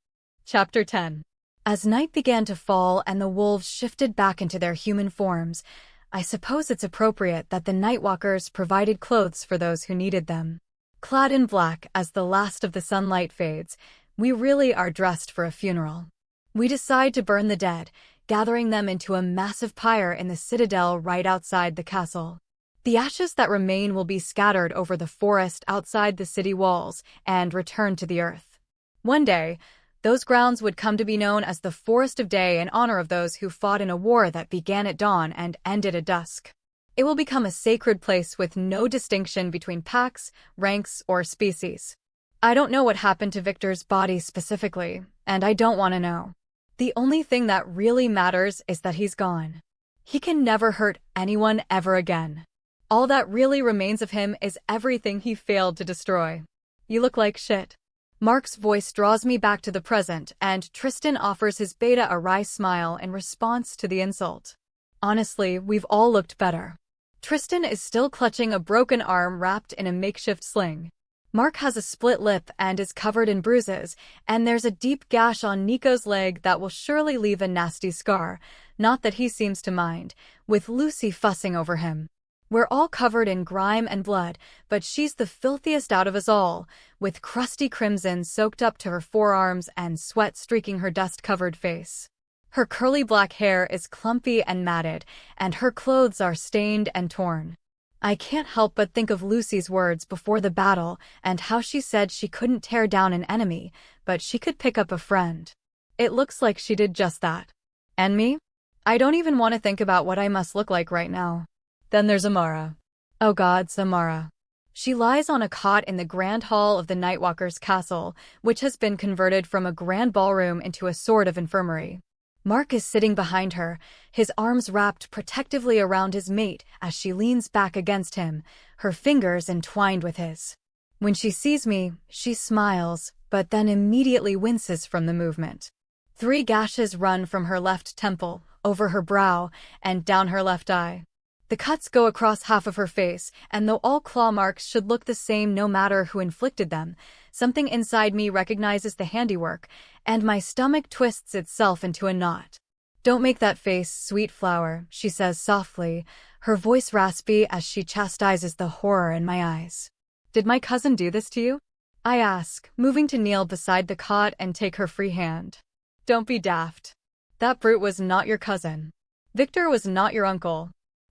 Chapter 10. As night began to fall and the wolves shifted back into their human forms, I suppose it's appropriate that the nightwalkers provided clothes for those who needed them. Clad in black as the last of the sunlight fades, we really are dressed for a funeral. We decide to burn the dead, gathering them into a massive pyre in the citadel right outside the castle. The ashes that remain will be scattered over the forest outside the city walls and returned to the earth. One day, those grounds would come to be known as the Forest of Day in honor of those who fought in a war that began at dawn and ended at dusk. It will become a sacred place with no distinction between packs, ranks, or species. I don't know what happened to Victor's body specifically, and I don't want to know. The only thing that really matters is that he's gone. He can never hurt anyone ever again. All that really remains of him is everything he failed to destroy. You look like shit. Mark's voice draws me back to the present, and Tristan offers his beta a wry smile in response to the insult. Honestly, we've all looked better. Tristan is still clutching a broken arm wrapped in a makeshift sling. Mark has a split lip and is covered in bruises, and there's a deep gash on Nico's leg that will surely leave a nasty scar, not that he seems to mind, with Lucy fussing over him. We're all covered in grime and blood, but she's the filthiest out of us all, with crusty crimson soaked up to her forearms and sweat streaking her dust-covered face. Her curly black hair is clumpy and matted, and her clothes are stained and torn. I can't help but think of Lucy's words before the battle and how she said she couldn't tear down an enemy, but she could pick up a friend. It looks like she did just that. And me? I don't even want to think about what I must look like right now. Then there's Amara. Oh God, Samara. She lies on a cot in the grand hall of the Nightwalker's castle, which has been converted from a grand ballroom into a sort of infirmary. Mark is sitting behind her, his arms wrapped protectively around his mate as she leans back against him, her fingers entwined with his. When she sees me, she smiles, but then immediately winces from the movement. 3 gashes run from her left temple, over her brow, and down her left eye. The cuts go across half of her face, and though all claw marks should look the same no matter who inflicted them, something inside me recognizes the handiwork, and my stomach twists itself into a knot. "Don't make that face, sweet flower," she says softly, her voice raspy as she chastises the horror in my eyes. "Did my cousin do this to you?" I ask, moving to kneel beside the cot and take her free hand. "Don't be daft. That brute was not your cousin. Victor was not your uncle.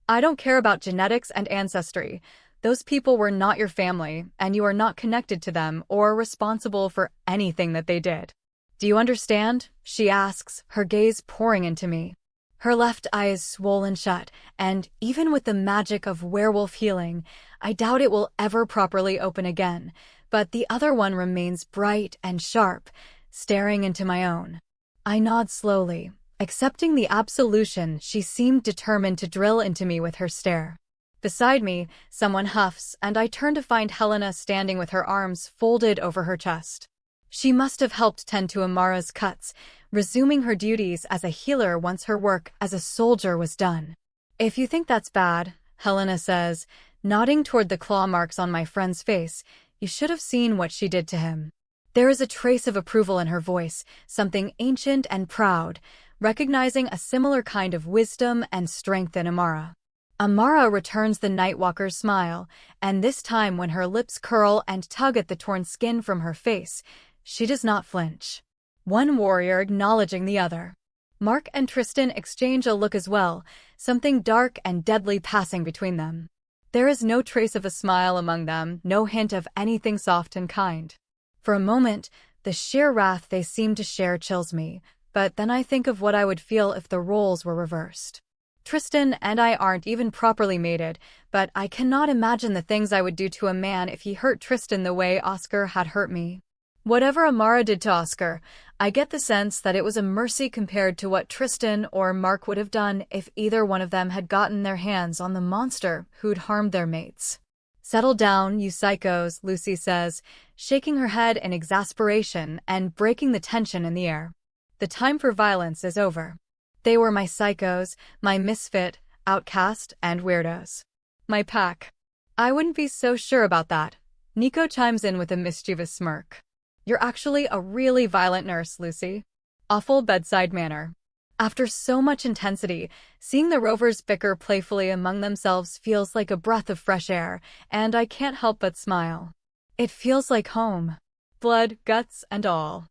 I don't care about genetics and ancestry. Those people were not your family, and you are not connected to them or responsible for anything that they did. Do you understand?" she asks, her gaze pouring into me. Her left eye is swollen shut, and even with the magic of werewolf healing, I doubt it will ever properly open again, but the other one remains bright and sharp, staring into my own. I nod slowly, accepting the absolution she seemed determined to drill into me with her stare. Beside me, someone huffs, and I turn to find Helena standing with her arms folded over her chest. She must have helped tend to Amara's cuts, resuming her duties as a healer once her work as a soldier was done. "If you think that's bad," Helena says, nodding toward the claw marks on my friend's face, "you should have seen what she did to him." There is a trace of approval in her voice, something ancient and proud, recognizing a similar kind of wisdom and strength in Amara. Amara returns the Nightwalker's smile, and this time when her lips curl and tug at the torn skin from her face, she does not flinch. One warrior acknowledging the other. Mark and Tristan exchange a look as well, something dark and deadly passing between them. There is no trace of a smile among them, no hint of anything soft and kind. For a moment, the sheer wrath they seem to share chills me, but then I think of what I would feel if the roles were reversed. Tristan and I aren't even properly mated, but I cannot imagine the things I would do to a man if he hurt Tristan the way Oscar had hurt me. Whatever Amara did to Oscar, I get the sense that it was a mercy compared to what Tristan or Mark would have done if either one of them had gotten their hands on the monster who'd harmed their mates. "Settle down, you psychos," Lucy says, shaking her head in exasperation and breaking the tension in the air. "The time for violence is over. They were my psychos, my misfit, outcast, and weirdos. My pack." "I wouldn't be so sure about that," Nico chimes in with a mischievous smirk. "You're actually a really violent nurse, Lucy. Awful bedside manner." After so much intensity, seeing the rovers bicker playfully among themselves feels like a breath of fresh air, and I can't help but smile. It feels like home. Blood, guts, and all.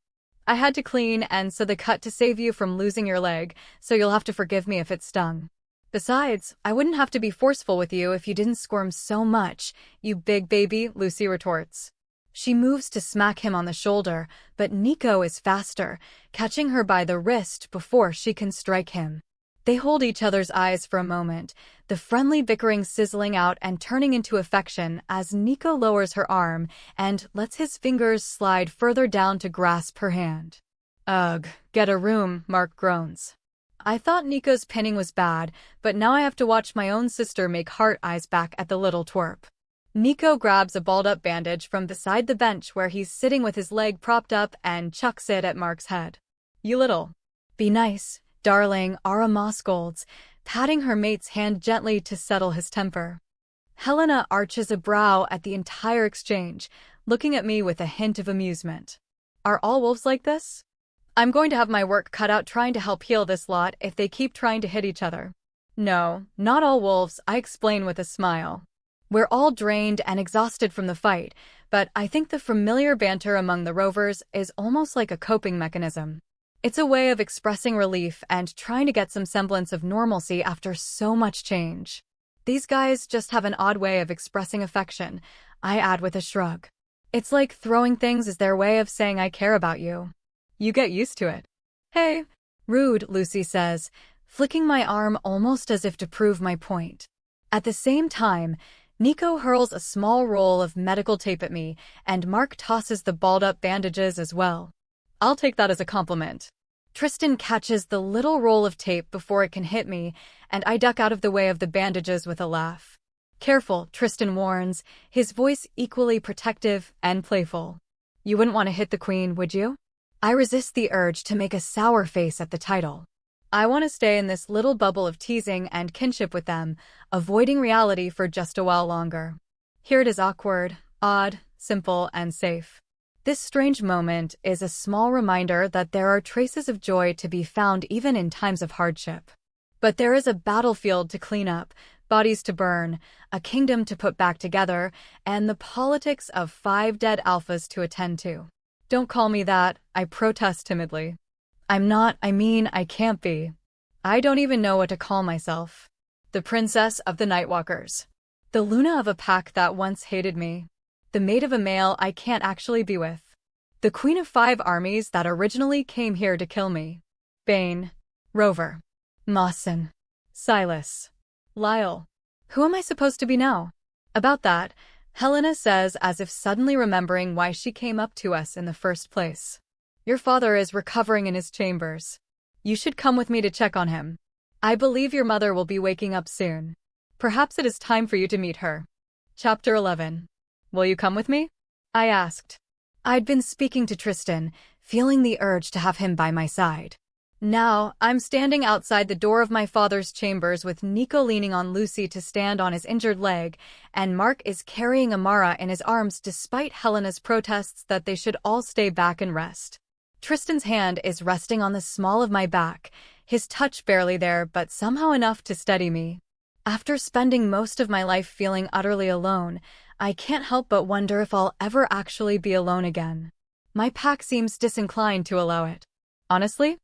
"I had to clean and sew the cut to save you from losing your leg, so you'll have to forgive me if it stung. Besides, I wouldn't have to be forceful with you if you didn't squirm so much, you big baby," Lucy retorts. She moves to smack him on the shoulder, but Nico is faster, catching her by the wrist before she can strike him. They hold each other's eyes for a moment, the friendly bickering sizzling out and turning into affection as Nico lowers her arm and lets his fingers slide further down to grasp her hand. "Ugh, get a room," Mark groans. I thought Nico's pinning was bad, but now I have to watch my own sister make heart eyes back at the little twerp. Nico grabs a balled-up bandage from beside the bench where he's sitting with his leg propped up and chucks it at Mark's head. "You little. Be nice, darling," Arama scolds, patting her mate's hand gently to settle his temper. Helena arches a brow at the entire exchange, looking at me with a hint of amusement. "Are all wolves like this? I'm going to have my work cut out trying to help heal this lot if they keep trying to hit each other." "No, not all wolves," I explain with a smile. "We're all drained and exhausted from the fight, but I think the familiar banter among the rovers is almost like a coping mechanism. It's a way of expressing relief and trying to get some semblance of normalcy after so much change. These guys just have an odd way of expressing affection," I add with a shrug. "It's like throwing things is their way of saying I care about you. You get used to it." "Hey, rude," Lucy says, flicking my arm almost as if to prove my point. At the same time, Nico hurls a small roll of medical tape at me, and Mark tosses the balled-up bandages as well. I'll take that as a compliment. Tristan catches the little roll of tape before it can hit me, and I duck out of the way of the bandages with a laugh. "Careful," Tristan warns, his voice equally protective and playful. "You wouldn't want to hit the queen, would you?" I resist the urge to make a sour face at the title. I want to stay in this little bubble of teasing and kinship with them, avoiding reality for just a while longer. Here it is awkward, odd, simple, and safe. This strange moment is a small reminder that there are traces of joy to be found even in times of hardship. But there is a battlefield to clean up, bodies to burn, a kingdom to put back together, and the politics of 5 dead alphas to attend to. Don't call me that, I protest timidly. I'm not, I can't be. I don't even know what to call myself. The princess of the Nightwalkers. The Luna of a pack that once hated me. The mate of a male I can't actually be with. The queen of 5 armies that originally came here to kill me. Bane. Rover. Mawson. Silas. Lyle. Who am I supposed to be now? About that, Helena says as if suddenly remembering why she came up to us in the first place. Your father is recovering in his chambers. You should come with me to check on him. I believe your mother will be waking up soon. Perhaps it is time for you to meet her. Chapter 11. Will you come with me? I asked. I'd been speaking to Tristan, feeling the urge to have him by my side. Now, I'm standing outside the door of my father's chambers with Nico leaning on Lucy to stand on his injured leg, and Mark is carrying Amara in his arms despite Helena's protests that they should all stay back and rest. Tristan's hand is resting on the small of my back, his touch barely there but somehow enough to steady me. After spending most of my life feeling utterly alone, I can't help but wonder if I'll ever actually be alone again. My pack seems disinclined to allow it. Honestly,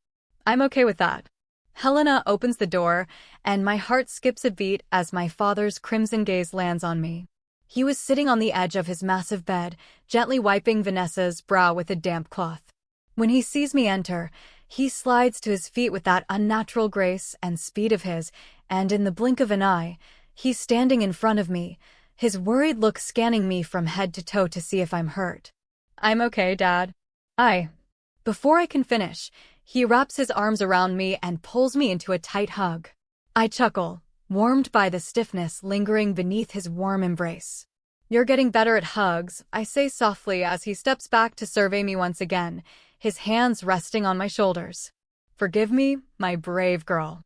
I'm okay with that. Helena opens the door, and my heart skips a beat as my father's crimson gaze lands on me. He was sitting on the edge of his massive bed, gently wiping Vanessa's brow with a damp cloth. When he sees me enter, he slides to his feet with that unnatural grace and speed of his, and in the blink of an eye, he's standing in front of me, his worried look scanning me from head to toe to see if I'm hurt. I'm okay, Dad. Before I can finish, he wraps his arms around me and pulls me into a tight hug. I chuckle, warmed by the stiffness lingering beneath his warm embrace. You're getting better at hugs, I say softly as he steps back to survey me once again, his hands resting on my shoulders. Forgive me, my brave girl.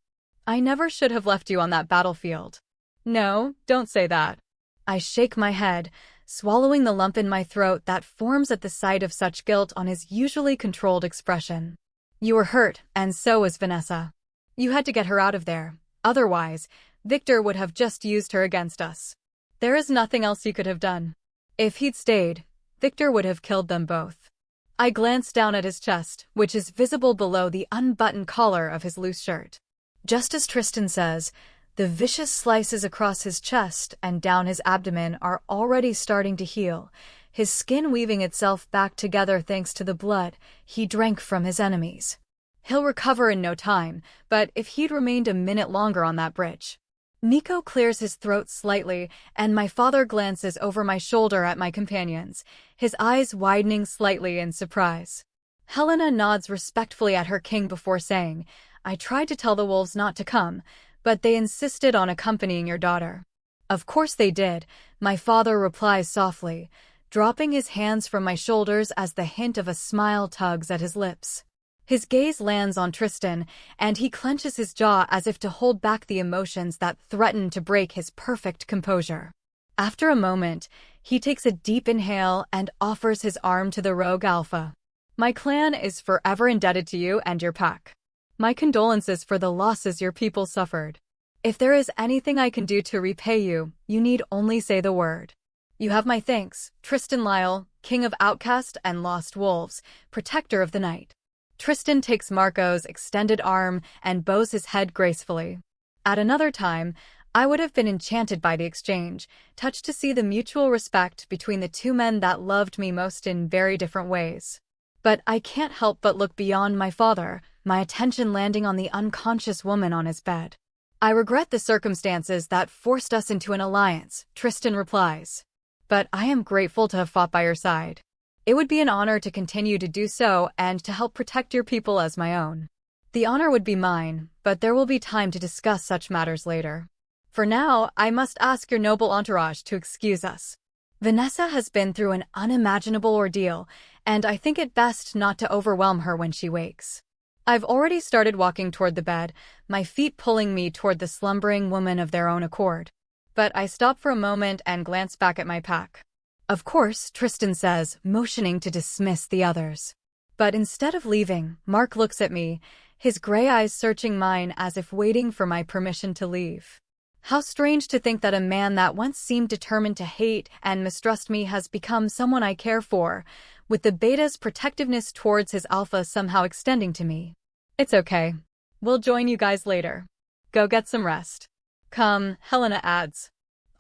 I never should have left you on that battlefield. No, don't say that. I shake my head, swallowing the lump in my throat that forms at the sight of such guilt on his usually controlled expression. You were hurt, and so was Vanessa. You had to get her out of there. Otherwise, Victor would have just used her against us. There is nothing else you could have done. If he'd stayed, Victor would have killed them both. I glance down at his chest, which is visible below the unbuttoned collar of his loose shirt. Just as Tristan says, the vicious slices across his chest and down his abdomen are already starting to heal, his skin weaving itself back together thanks to the blood he drank from his enemies. He'll recover in no time, but if he'd remained a minute longer on that bridge. Nico clears his throat slightly, and my father glances over my shoulder at my companions, his eyes widening slightly in surprise. Helena nods respectfully at her king before saying, I tried to tell the wolves not to come, but they insisted on accompanying your daughter. Of course they did, my father replies softly, dropping his hands from my shoulders as the hint of a smile tugs at his lips. His gaze lands on Tristan, and he clenches his jaw as if to hold back the emotions that threaten to break his perfect composure. After a moment, he takes a deep inhale and offers his arm to the rogue alpha. My clan is forever indebted to you and your pack. My condolences for the losses your people suffered. If there is anything I can do to repay you, you need only say the word. You have my thanks, Tristan Lyle, king of outcast and lost wolves, protector of the night. Tristan takes Marco's extended arm and bows his head gracefully. At another time, I would have been enchanted by the exchange, touched to see the mutual respect between the two men that loved me most in very different ways. But I can't help but look beyond my father, my attention landing on the unconscious woman on his bed. I regret the circumstances that forced us into an alliance, Tristan replies. But I am grateful to have fought by your side. It would be an honor to continue to do so and to help protect your people as my own. The honor would be mine, but there will be time to discuss such matters later. For now, I must ask your noble entourage to excuse us. Vanessa has been through an unimaginable ordeal, and I think it best not to overwhelm her when she wakes. I've already started walking toward the bed, my feet pulling me toward the slumbering woman of their own accord. But I stop for a moment and glance back at my pack. Of course, Tristan says, motioning to dismiss the others. But instead of leaving, Mark looks at me, his gray eyes searching mine as if waiting for my permission to leave. How strange to think that a man that once seemed determined to hate and mistrust me has become someone I care for, with the beta's protectiveness towards his alpha somehow extending to me. It's okay. We'll join you guys later. Go get some rest. Come, Helena adds.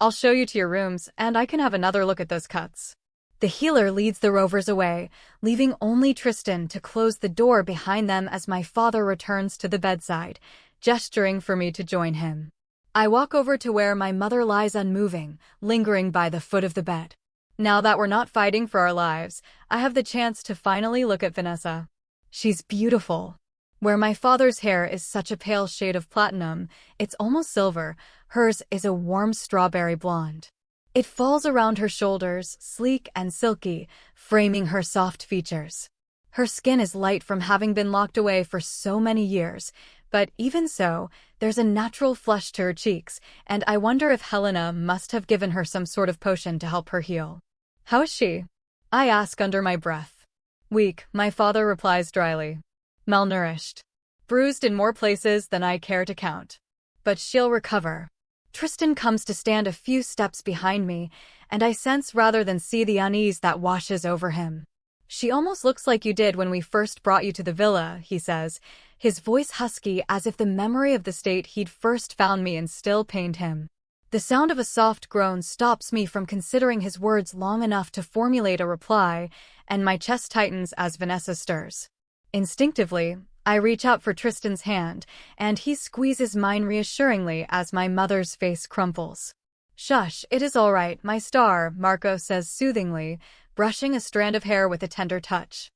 I'll show you to your rooms, and I can have another look at those cuts. The healer leads the rovers away, leaving only Tristan to close the door behind them as my father returns to the bedside, gesturing for me to join him. I walk over to where my mother lies unmoving, lingering by the foot of the bed. Now that we're not fighting for our lives, I have the chance to finally look at Vanessa. She's beautiful. Where my father's hair is such a pale shade of platinum, it's almost silver, hers is a warm strawberry blonde. It falls around her shoulders, sleek and silky, framing her soft features. Her skin is light from having been locked away for so many years, but even so, there's a natural flush to her cheeks, and I wonder if Helena must have given her some sort of potion to help her heal. How is she? I ask under my breath. Weak, my father replies dryly. Malnourished. Bruised in more places than I care to count. But she'll recover. Tristan comes to stand a few steps behind me, and I sense rather than see the unease that washes over him. She almost looks like you did when we first brought you to the villa, he says, his voice husky as if the memory of the state he'd first found me in still pained him. The sound of a soft groan stops me from considering his words long enough to formulate a reply, and my chest tightens as Vanessa stirs. Instinctively, I reach out for Tristan's hand, and he squeezes mine reassuringly as my mother's face crumples. Shush, it is all right, my star, Marco says soothingly, brushing a strand of hair with a tender touch.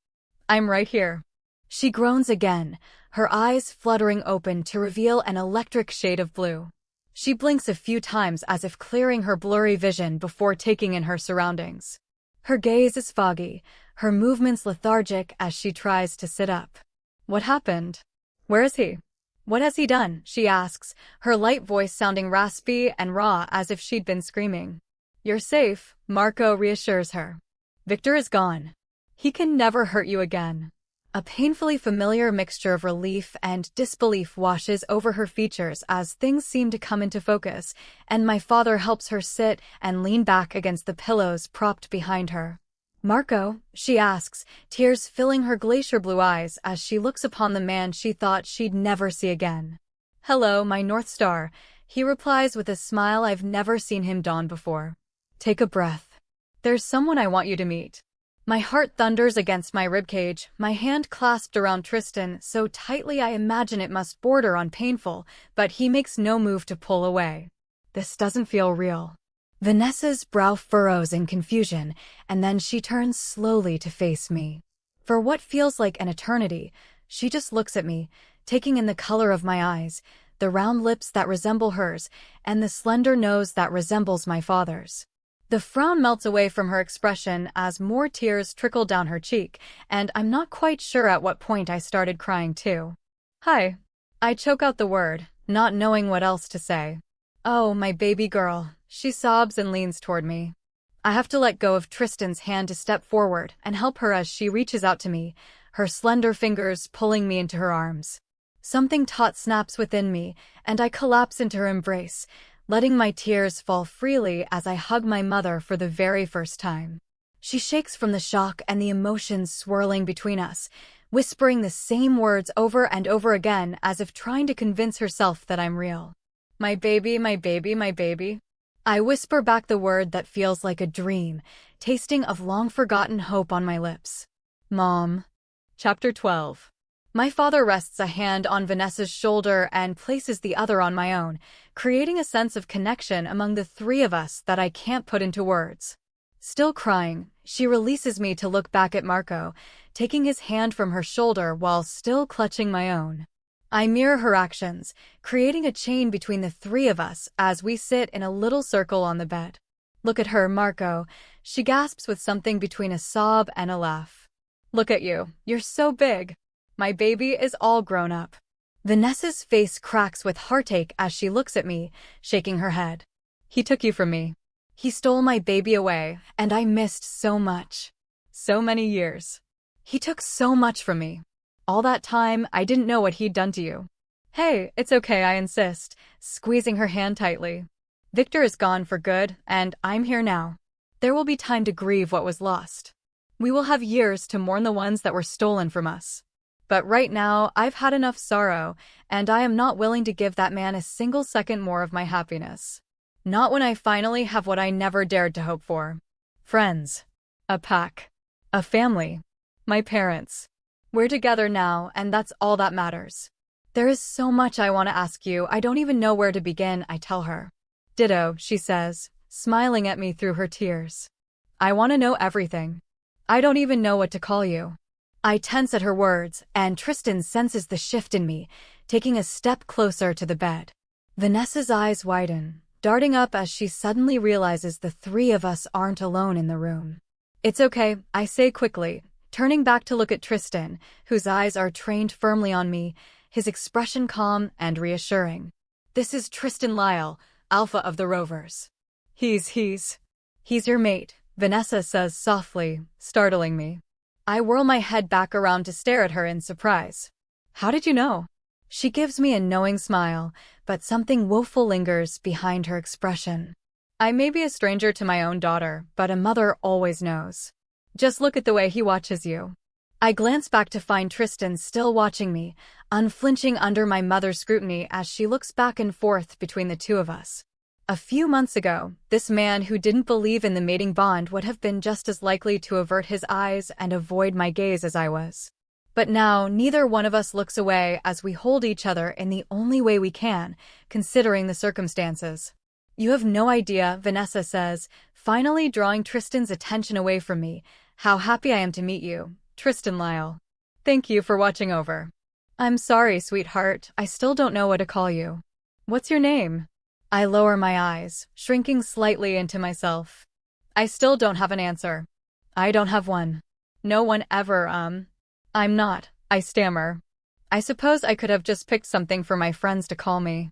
I'm right here. She groans again, her eyes fluttering open to reveal an electric shade of blue. She blinks a few times as if clearing her blurry vision before taking in her surroundings. Her gaze is foggy, her movements lethargic as she tries to sit up. What happened? Where is he? What has he done? She asks, her light voice sounding raspy and raw as if she'd been screaming. You're safe, Marco reassures her. Victor is gone. He can never hurt you again. A painfully familiar mixture of relief and disbelief washes over her features as things seem to come into focus, and my father helps her sit and lean back against the pillows propped behind her. Marco, she asks, tears filling her glacier blue eyes as she looks upon the man she thought she'd never see again. Hello, my North Star, he replies with a smile I've never seen him don before. Take a breath. There's someone I want you to meet. My heart thunders against my ribcage, my hand clasped around Tristan so tightly I imagine it must border on painful, but he makes no move to pull away. This doesn't feel real. Vanessa's brow furrows in confusion, and then she turns slowly to face me. For what feels like an eternity, she just looks at me, taking in the color of my eyes, the round lips that resemble hers, and the slender nose that resembles my father's. The frown melts away from her expression as more tears trickle down her cheek, and I'm not quite sure at what point I started crying too. Hi. I choke out the word, not knowing what else to say. Oh, my baby girl, she sobs and leans toward me. I have to let go of Tristan's hand to step forward and help her as she reaches out to me, her slender fingers pulling me into her arms. Something taut snaps within me, and I collapse into her embrace, letting my tears fall freely as I hug my mother for the very first time. She shakes from the shock and the emotions swirling between us, whispering the same words over and over again as if trying to convince herself that I'm real. My baby, my baby, my baby. I whisper back the word that feels like a dream, tasting of long-forgotten hope on my lips. Mom. Chapter 12. My father rests a hand on Vanessa's shoulder and places the other on my own, creating a sense of connection among the three of us that I can't put into words. Still crying, she releases me to look back at Marco, taking his hand from her shoulder while still clutching my own. I mirror her actions, creating a chain between the three of us as we sit in a little circle on the bed. Look at her, Marco. She gasps with something between a sob and a laugh. Look at you. You're so big. My baby is all grown up. Vanessa's face cracks with heartache as she looks at me, shaking her head. He took you from me. He stole my baby away, and I missed so much. So many years. He took so much from me. All that time, I didn't know what he'd done to you. Hey, it's okay, I insist, squeezing her hand tightly. Victor is gone for good, and I'm here now. There will be time to grieve what was lost. We will have years to mourn the ones that were stolen from us. But right now, I've had enough sorrow, and I am not willing to give that man a single second more of my happiness. Not when I finally have what I never dared to hope for. Friends. A pack. A family. My parents. We're together now, and that's all that matters. There is so much I want to ask you, I don't even know where to begin, I tell her. Ditto, she says, smiling at me through her tears. I want to know everything. I don't even know what to call you. I tense at her words, and Tristan senses the shift in me, taking a step closer to the bed. Vanessa's eyes widen, darting up as she suddenly realizes the three of us aren't alone in the room. It's okay, I say quickly, turning back to look at Tristan, whose eyes are trained firmly on me, his expression calm and reassuring. This is Tristan Lyle, Alpha of the Rovers. He's your mate, Vanessa says softly, startling me. I whirl my head back around to stare at her in surprise. How did you know? She gives me a knowing smile, but something woeful lingers behind her expression. I may be a stranger to my own daughter, but a mother always knows. Just look at the way he watches you. I glance back to find Tristan still watching me, unflinching under my mother's scrutiny as she looks back and forth between the two of us. A few months ago, this man who didn't believe in the mating bond would have been just as likely to avert his eyes and avoid my gaze as I was. But now, neither one of us looks away as we hold each other in the only way we can, considering the circumstances. You have no idea, Vanessa says, finally drawing Tristan's attention away from me, how happy I am to meet you, Tristan Lyle. Thank you for watching over. I'm sorry, sweetheart, I still don't know what to call you. What's your name? I lower my eyes, shrinking slightly into myself. I still don't have an answer. I don't have one. No one ever, I'm not, I stammer. I suppose I could have just picked something for my friends to call me.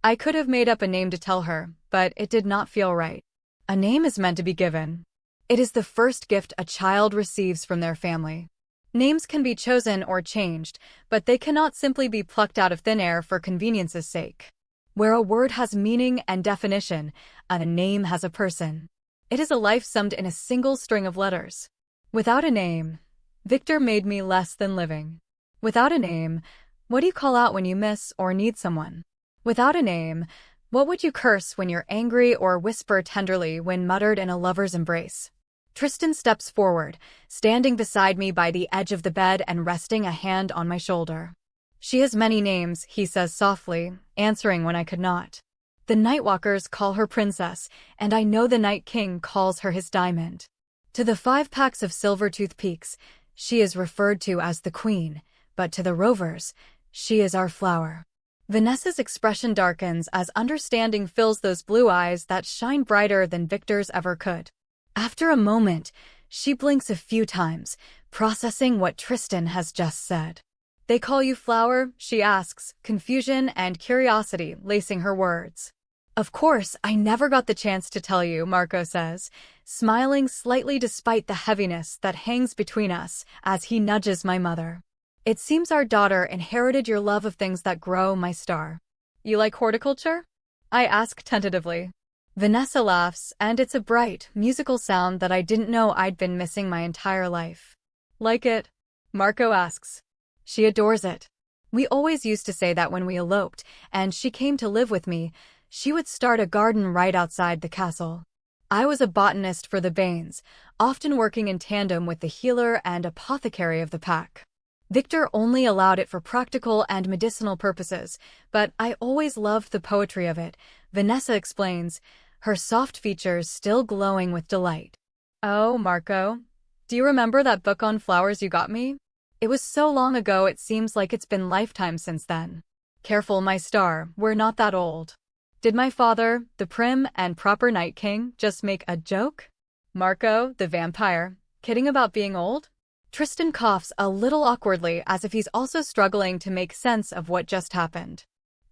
I could have made up a name to tell her, but it did not feel right. A name is meant to be given. It is the first gift a child receives from their family. Names can be chosen or changed, but they cannot simply be plucked out of thin air for convenience's sake. Where a word has meaning and definition, a name has a person. It is a life summed in a single string of letters. Without a name, Victor made me less than living. Without a name, what do you call out when you miss or need someone? Without a name, what would you curse when you're angry or whisper tenderly when muttered in a lover's embrace? Tristan steps forward, standing beside me by the edge of the bed and resting a hand on my shoulder. She has many names, he says softly, answering when I could not. The Nightwalkers call her Princess, and I know the Night King calls her his diamond. To the 5 packs of Silvertooth Peaks, she is referred to as the Queen, but to the Rovers, she is our flower. Vanessa's expression darkens as understanding fills those blue eyes that shine brighter than Victor's ever could. After a moment, she blinks a few times, processing what Tristan has just said. They call you Flower? She asks, confusion and curiosity lacing her words. Of course, I never got the chance to tell you, Marco says, smiling slightly despite the heaviness that hangs between us as he nudges my mother. It seems our daughter inherited your love of things that grow, my star. You like horticulture? I ask tentatively. Vanessa laughs, and it's a bright, musical sound that I didn't know I'd been missing my entire life. Like it? Marco asks. She adores it. We always used to say that when we eloped, and she came to live with me, she would start a garden right outside the castle. I was a botanist for the Banes, often working in tandem with the healer and apothecary of the pack. Victor only allowed it for practical and medicinal purposes, but I always loved the poetry of it, Vanessa explains, her soft features still glowing with delight. Oh, Marco, do you remember that book on flowers you got me? It was so long ago it seems like it's been lifetimes since then. Careful, my star, we're not that old. Did my father, the prim and proper Night King, just make a joke? Marco, the vampire, kidding about being old? Tristan coughs a little awkwardly as if he's also struggling to make sense of what just happened.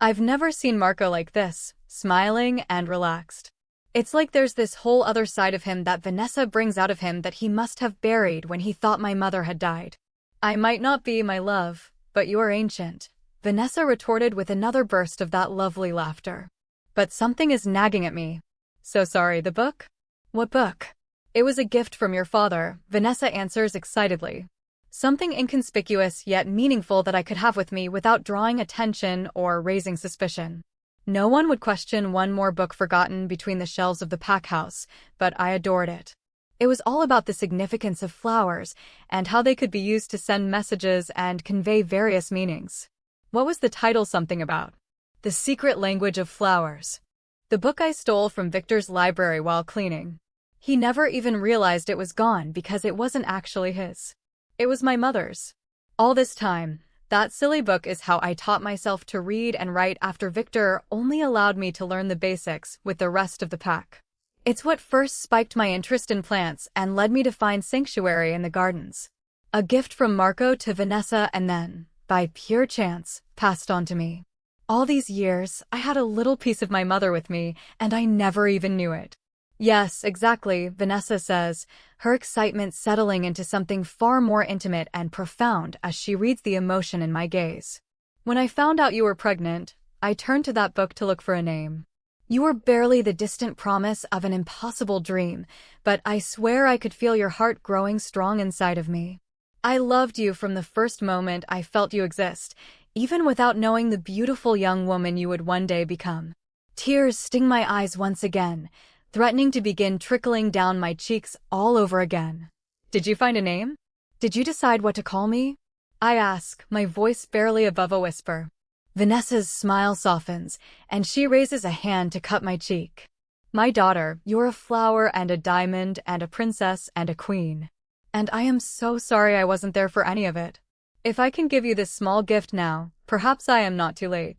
I've never seen Marco like this, smiling and relaxed. It's like there's this whole other side of him that Vanessa brings out of him that he must have buried when he thought my mother had died. I might not be, my love, but you're ancient, Vanessa retorted with another burst of that lovely laughter. But something is nagging at me. So sorry, the book? What book? It was a gift from your father, Vanessa answers excitedly. Something inconspicuous yet meaningful that I could have with me without drawing attention or raising suspicion. No one would question one more book forgotten between the shelves of the pack house, but I adored it. It was all about the significance of flowers and how they could be used to send messages and convey various meanings. What was the title something about? The Secret Language of Flowers. The book I stole from Victor's library while cleaning. He never even realized it was gone because it wasn't actually his. It was my mother's. All this time, that silly book is how I taught myself to read and write after Victor only allowed me to learn the basics with the rest of the pack. It's what first spiked my interest in plants and led me to find sanctuary in the gardens. A gift from Marco to Vanessa and then, by pure chance, passed on to me. All these years, I had a little piece of my mother with me, and I never even knew it. Yes, exactly, Vanessa says, her excitement settling into something far more intimate and profound as she reads the emotion in my gaze. When I found out you were pregnant, I turned to that book to look for a name. You were barely the distant promise of an impossible dream, but I swear I could feel your heart growing strong inside of me. I loved you from the first moment I felt you exist, even without knowing the beautiful young woman you would one day become. Tears sting my eyes once again, threatening to begin trickling down my cheeks all over again. Did you find a name? Did you decide what to call me? I ask, my voice barely above a whisper. Vanessa's smile softens, and she raises a hand to cut my cheek. My daughter, you're a flower and a diamond and a princess and a queen. And I am so sorry I wasn't there for any of it. If I can give you this small gift now, perhaps I am not too late.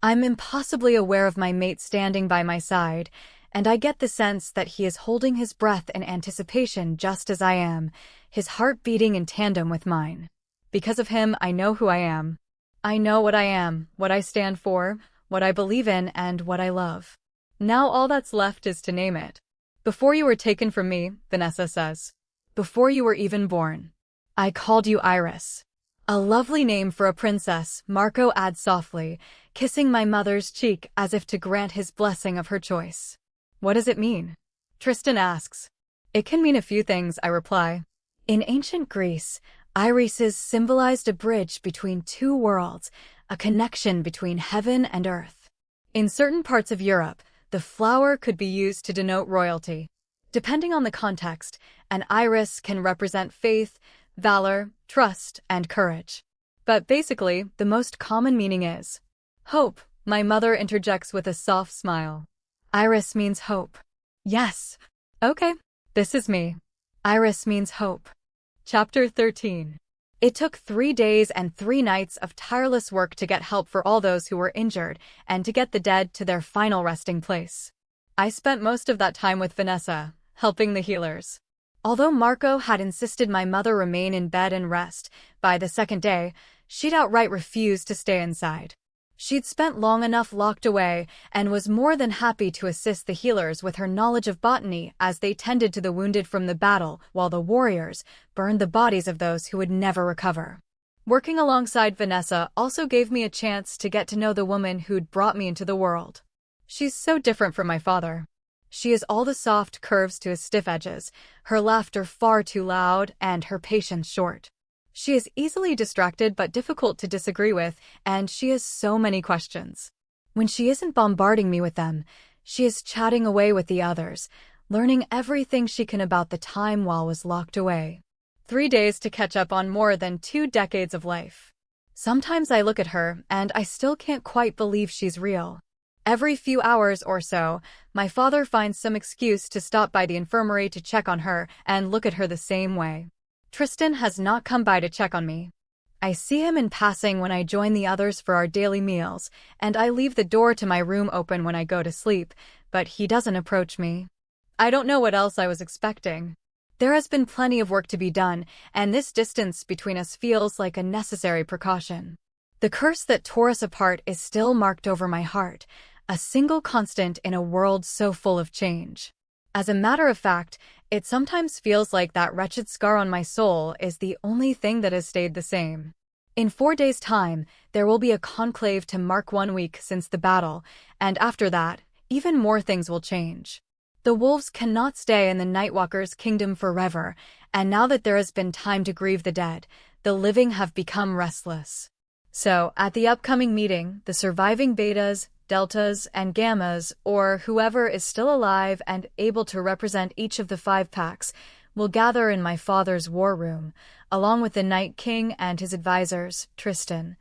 I'm impossibly aware of my mate standing by my side, and I get the sense that he is holding his breath in anticipation just as I am, his heart beating in tandem with mine. Because of him, I know who I am. I know what I am, what I stand for, what I believe in, and what I love. Now all that's left is to name it. Before you were taken from me, Vanessa says. Before you were even born. I called you Iris. A lovely name for a princess, Marco adds softly, kissing my mother's cheek as if to grant his blessing of her choice. What does it mean? Tristan asks. It can mean a few things, I reply. In ancient Greece, irises symbolized a bridge between two worlds, a connection between heaven and earth. In certain parts of Europe, the flower could be used to denote royalty. Depending on the context, an iris can represent faith, valor, trust, and courage. But basically, the most common meaning is hope, my mother interjects with a soft smile. Iris means hope. Yes. Okay. This is me. Iris means hope. Chapter 13. It took 3 days and 3 nights of tireless work to get help for all those who were injured and to get the dead to their final resting place. I spent most of that time with Vanessa, helping the healers. Although Marco had insisted my mother remain in bed and rest, by the second day, she'd outright refused to stay inside. She'd spent long enough locked away and was more than happy to assist the healers with her knowledge of botany as they tended to the wounded from the battle while the warriors burned the bodies of those who would never recover. Working alongside Vanessa also gave me a chance to get to know the woman who'd brought me into the world. She's so different from my father. She has all the soft curves to his stiff edges, her laughter far too loud, and her patience short. She is easily distracted but difficult to disagree with, and she has so many questions. When she isn't bombarding me with them, she is chatting away with the others, learning everything she can about the time Wal was locked away. 3 days to catch up on more than 2 decades of life. Sometimes I look at her, and I still can't quite believe she's real. Every few hours or so, my father finds some excuse to stop by the infirmary to check on her and look at her the same way. Tristan has not come by to check on me. I see him in passing when I join the others for our daily meals, and I leave the door to my room open when I go to sleep, but he doesn't approach me. I don't know what else I was expecting. There has been plenty of work to be done, and this distance between us feels like a necessary precaution. The curse that tore us apart is still marked over my heart, a single constant in a world so full of change. As a matter of fact, it sometimes feels like that wretched scar on my soul is the only thing that has stayed the same. In 4 days' time, there will be a conclave to mark 1 week since the battle, and after that, even more things will change. The wolves cannot stay in the Nightwalker's kingdom forever, and now that there has been time to grieve the dead, the living have become restless. So, at the upcoming meeting, the surviving betas, deltas, and gammas, or whoever is still alive and able to represent each of the 5 packs, will gather in my father's war room, along with the Night King and his advisors, Tristan,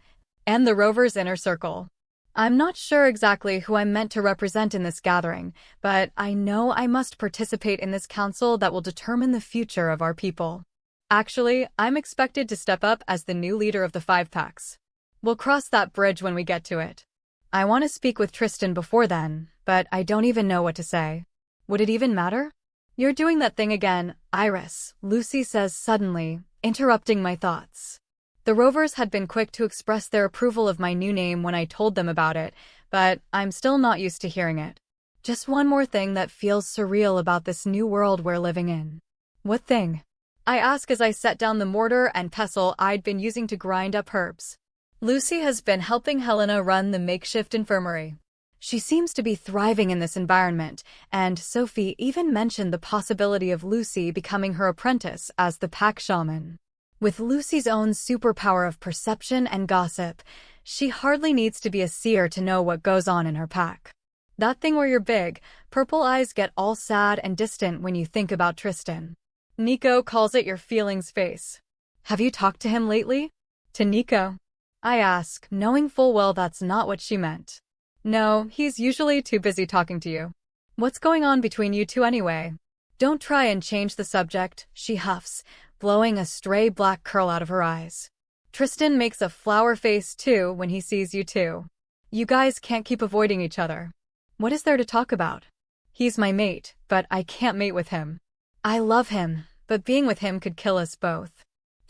and the Rover's inner circle. I'm not sure exactly who I'm meant to represent in this gathering, but I know I must participate in this council that will determine the future of our people. Actually, I'm expected to step up as the new leader of the 5 packs. We'll cross that bridge when we get to it. I want to speak with Tristan before then, but I don't even know what to say. Would it even matter? You're doing that thing again, Iris, Lucy says suddenly, interrupting my thoughts. The Rovers had been quick to express their approval of my new name when I told them about it, but I'm still not used to hearing it. Just one more thing that feels surreal about this new world we're living in. What thing? I ask as I set down the mortar and pestle I'd been using to grind up herbs. Lucy has been helping Helena run the makeshift infirmary. She seems to be thriving in this environment, and Sophie even mentioned the possibility of Lucy becoming her apprentice as the pack shaman. With Lucy's own superpower of perception and gossip, she hardly needs to be a seer to know what goes on in her pack. That thing where your big, purple eyes get all sad and distant when you think about Tristan. Nico calls it your feelings face. Have you talked to him lately? To Nico? I ask, knowing full well that's not what she meant. No, he's usually too busy talking to you. What's going on between you two anyway? Don't try and change the subject, she huffs, blowing a stray black curl out of her eyes. Tristan makes a flower face too when he sees you two. You guys can't keep avoiding each other. What is there to talk about? He's my mate, but I can't mate with him. I love him, but being with him could kill us both.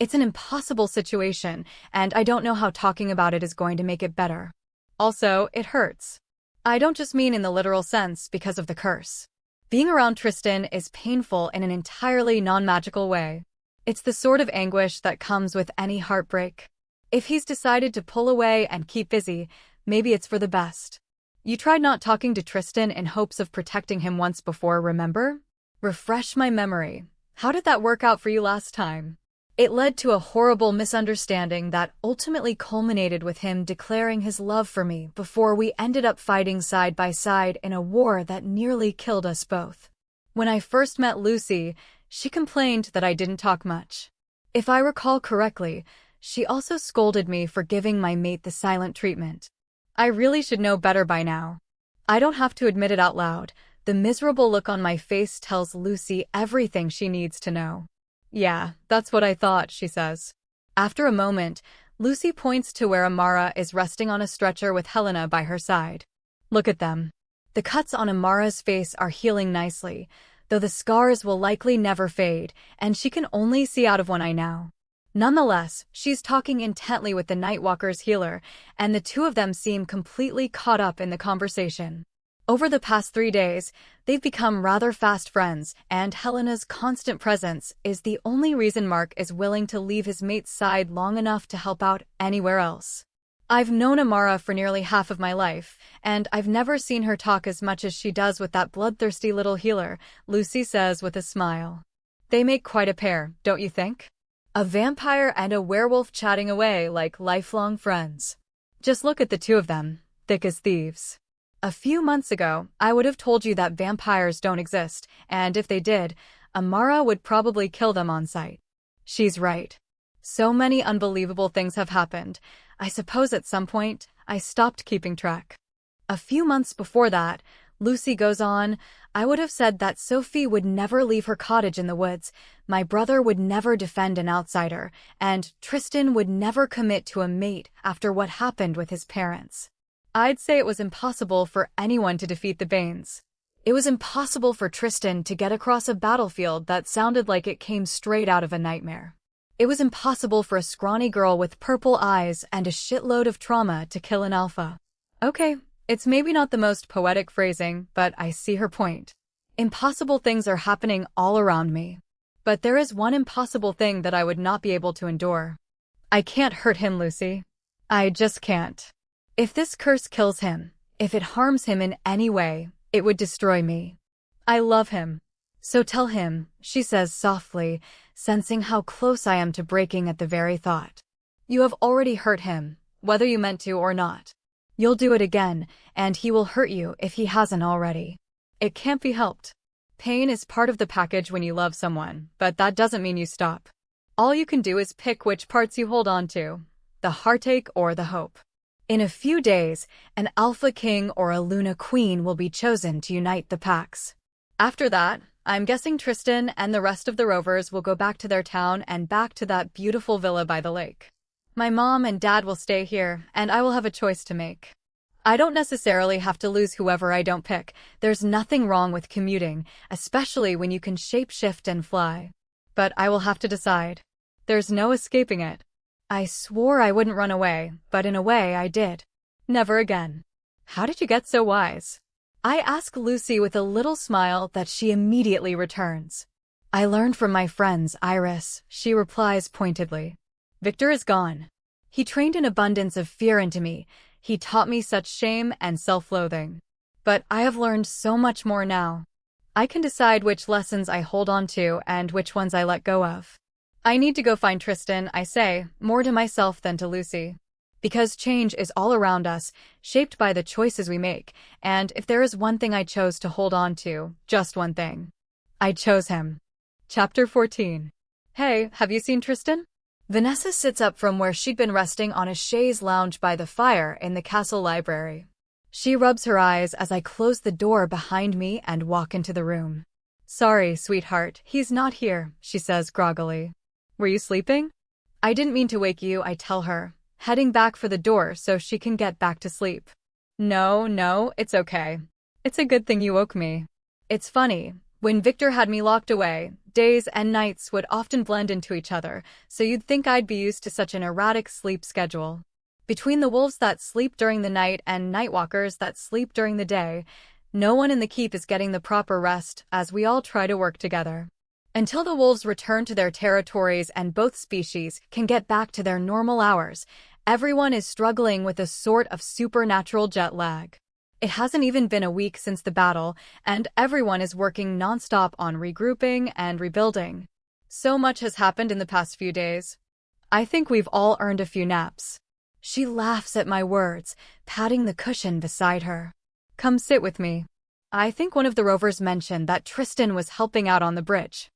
It's an impossible situation, and I don't know how talking about it is going to make it better. Also, it hurts. I don't just mean in the literal sense because of the curse. Being around Tristan is painful in an entirely non-magical way. It's the sort of anguish that comes with any heartbreak. If he's decided to pull away and keep busy, maybe it's for the best. You tried not talking to Tristan in hopes of protecting him once before, remember? Refresh my memory. How did that work out for you last time? It led to a horrible misunderstanding that ultimately culminated with him declaring his love for me before we ended up fighting side by side in a war that nearly killed us both. When I first met Lucy, she complained that I didn't talk much. If I recall correctly, she also scolded me for giving my mate the silent treatment. I really should know better by now. I don't have to admit it out loud. The miserable look on my face tells Lucy everything she needs to know. Yeah, that's what I thought, she says. After a moment, Lucy points to where Amara is resting on a stretcher with Helena by her side. Look at them. The cuts on Amara's face are healing nicely, though the scars will likely never fade, and she can only see out of one eye now. Nonetheless, she's talking intently with the Nightwalker's healer, and the two of them seem completely caught up in the conversation. Over the past 3 days, they've become rather fast friends, and Helena's constant presence is the only reason Mark is willing to leave his mate's side long enough to help out anywhere else. I've known Amara for nearly half of my life, and I've never seen her talk as much as she does with that bloodthirsty little healer, Lucy says with a smile. They make quite a pair, don't you think? A vampire and a werewolf chatting away like lifelong friends. Just look at the two of them, thick as thieves. A few months ago, I would have told you that vampires don't exist, and if they did, Amara would probably kill them on sight. She's right. So many unbelievable things have happened. I suppose at some point, I stopped keeping track. A few months before that, Lucy goes on, I would have said that Sophie would never leave her cottage in the woods, my brother would never defend an outsider, and Tristan would never commit to a mate after what happened with his parents. I'd say it was impossible for anyone to defeat the Banes. It was impossible for Tristan to get across a battlefield that sounded like it came straight out of a nightmare. It was impossible for a scrawny girl with purple eyes and a shitload of trauma to kill an alpha. Okay, it's maybe not the most poetic phrasing, but I see her point. Impossible things are happening all around me. But there is one impossible thing that I would not be able to endure. I can't hurt him, Lucy. I just can't. If this curse kills him, if it harms him in any way, it would destroy me. I love him. So tell him, she says softly, sensing how close I am to breaking at the very thought. You have already hurt him, whether you meant to or not. You'll do it again, and he will hurt you if he hasn't already. It can't be helped. Pain is part of the package when you love someone, but that doesn't mean you stop. All you can do is pick which parts you hold on to, the heartache or the hope. In a few days, an Alpha King or a Luna Queen will be chosen to unite the packs. After that, I'm guessing Tristan and the rest of the rovers will go back to their town and back to that beautiful villa by the lake. My mom and dad will stay here, and I will have a choice to make. I don't necessarily have to lose whoever I don't pick. There's nothing wrong with commuting, especially when you can shape-shift and fly. But I will have to decide. There's no escaping it. I swore I wouldn't run away, but in a way I did. Never again. How did you get so wise? I ask Lucy with a little smile that she immediately returns. I learned from my friends, Iris, she replies pointedly. Victor is gone. He trained an abundance of fear into me. He taught me such shame and self-loathing. But I have learned so much more now. I can decide which lessons I hold on to and which ones I let go of. I need to go find Tristan, I say, more to myself than to Lucy. Because change is all around us, shaped by the choices we make, and if there is one thing I chose to hold on to, just one thing, I chose him. Chapter 14. Hey, have you seen Tristan? Vanessa sits up from where she'd been resting on a chaise lounge by the fire in the castle library. She rubs her eyes as I close the door behind me and walk into the room. Sorry, sweetheart, he's not here, she says groggily. Were you sleeping? I didn't mean to wake you, I tell her, heading back for the door so she can get back to sleep. No, it's okay. It's a good thing you woke me. It's funny, when Victor had me locked away, days and nights would often blend into each other, so you'd think I'd be used to such an erratic sleep schedule. Between the wolves that sleep during the night and nightwalkers that sleep during the day, no one in the keep is getting the proper rest as we all try to work together. Until the wolves return to their territories and both species can get back to their normal hours, everyone is struggling with a sort of supernatural jet lag. It hasn't even been a week since the battle, and everyone is working nonstop on regrouping and rebuilding. So much has happened in the past few days. I think we've all earned a few naps. She laughs at my words, patting the cushion beside her. Come sit with me. I think one of the rovers mentioned that Tristan was helping out on the bridge.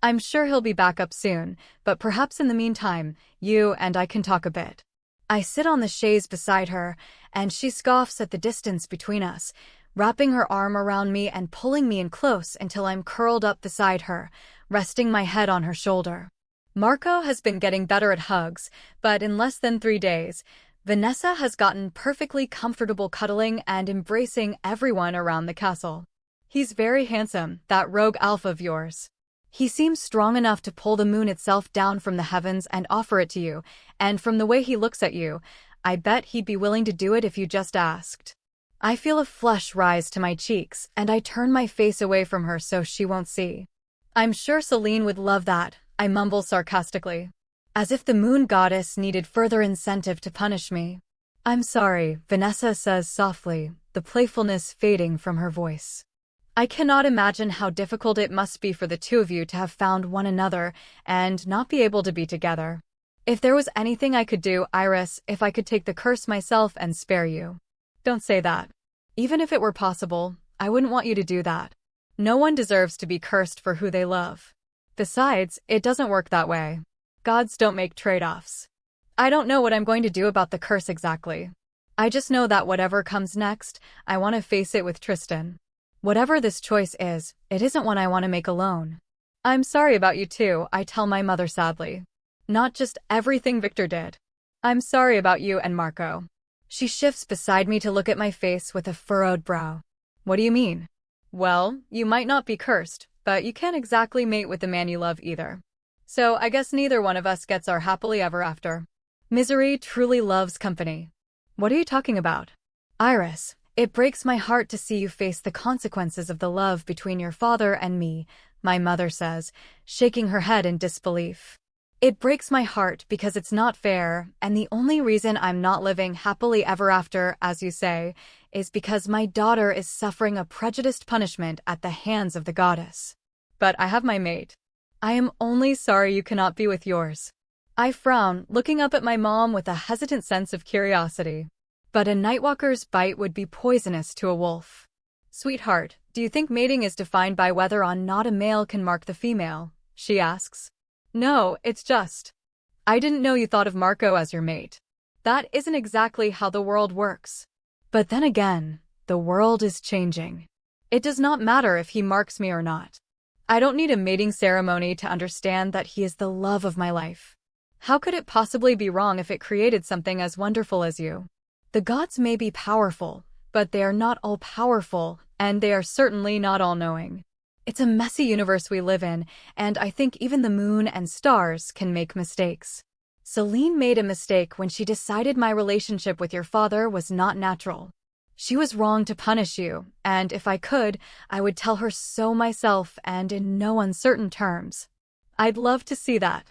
I'm sure he'll be back up soon, but perhaps in the meantime, you and I can talk a bit. I sit on the chaise beside her, and she scoffs at the distance between us, wrapping her arm around me and pulling me in close until I'm curled up beside her, resting my head on her shoulder. Marco has been getting better at hugs, but in less than 3 days, Vanessa has gotten perfectly comfortable cuddling and embracing everyone around the castle. He's very handsome, that rogue alpha of yours. He seems strong enough to pull the moon itself down from the heavens and offer it to you, and from the way he looks at you, I bet he'd be willing to do it if you just asked. I feel a flush rise to my cheeks, and I turn my face away from her so she won't see. I'm sure Celine would love that, I mumble sarcastically. As if the moon goddess needed further incentive to punish me. I'm sorry, Vanessa says softly, the playfulness fading from her voice. I cannot imagine how difficult it must be for the two of you to have found one another and not be able to be together. If there was anything I could do, Iris, if I could take the curse myself and spare you. Don't say that. Even if it were possible, I wouldn't want you to do that. No one deserves to be cursed for who they love. Besides, it doesn't work that way. Gods don't make trade-offs. I don't know what I'm going to do about the curse exactly. I just know that whatever comes next, I want to face it with Tristan. Whatever this choice is, it isn't one I want to make alone. I'm sorry about you too, I tell my mother sadly. Not just everything Victor did. I'm sorry about you and Marco. She shifts beside me to look at my face with a furrowed brow. What do you mean? Well, you might not be cursed, but you can't exactly mate with the man you love either. So I guess neither one of us gets our happily ever after. Misery truly loves company. What are you talking about? Iris, it breaks my heart to see you face the consequences of the love between your father and me, my mother says, shaking her head in disbelief. It breaks my heart because it's not fair, and the only reason I'm not living happily ever after, as you say, is because my daughter is suffering a prejudiced punishment at the hands of the goddess. But I have my mate. I am only sorry you cannot be with yours. I frown, looking up at my mom with a hesitant sense of curiosity. But a nightwalker's bite would be poisonous to a wolf. Sweetheart, do you think mating is defined by whether or not a male can mark the female? She asks. No, it's just. I didn't know you thought of Marco as your mate. That isn't exactly how the world works. But then again, the world is changing. It does not matter if he marks me or not. I don't need a mating ceremony to understand that he is the love of my life. How could it possibly be wrong if it created something as wonderful as you? The gods may be powerful, but they are not all-powerful, and they are certainly not all-knowing. It's a messy universe we live in, and I think even the moon and stars can make mistakes. Celine made a mistake when she decided my relationship with your father was not natural. She was wrong to punish you, and if I could, I would tell her so myself and in no uncertain terms. I'd love to see that.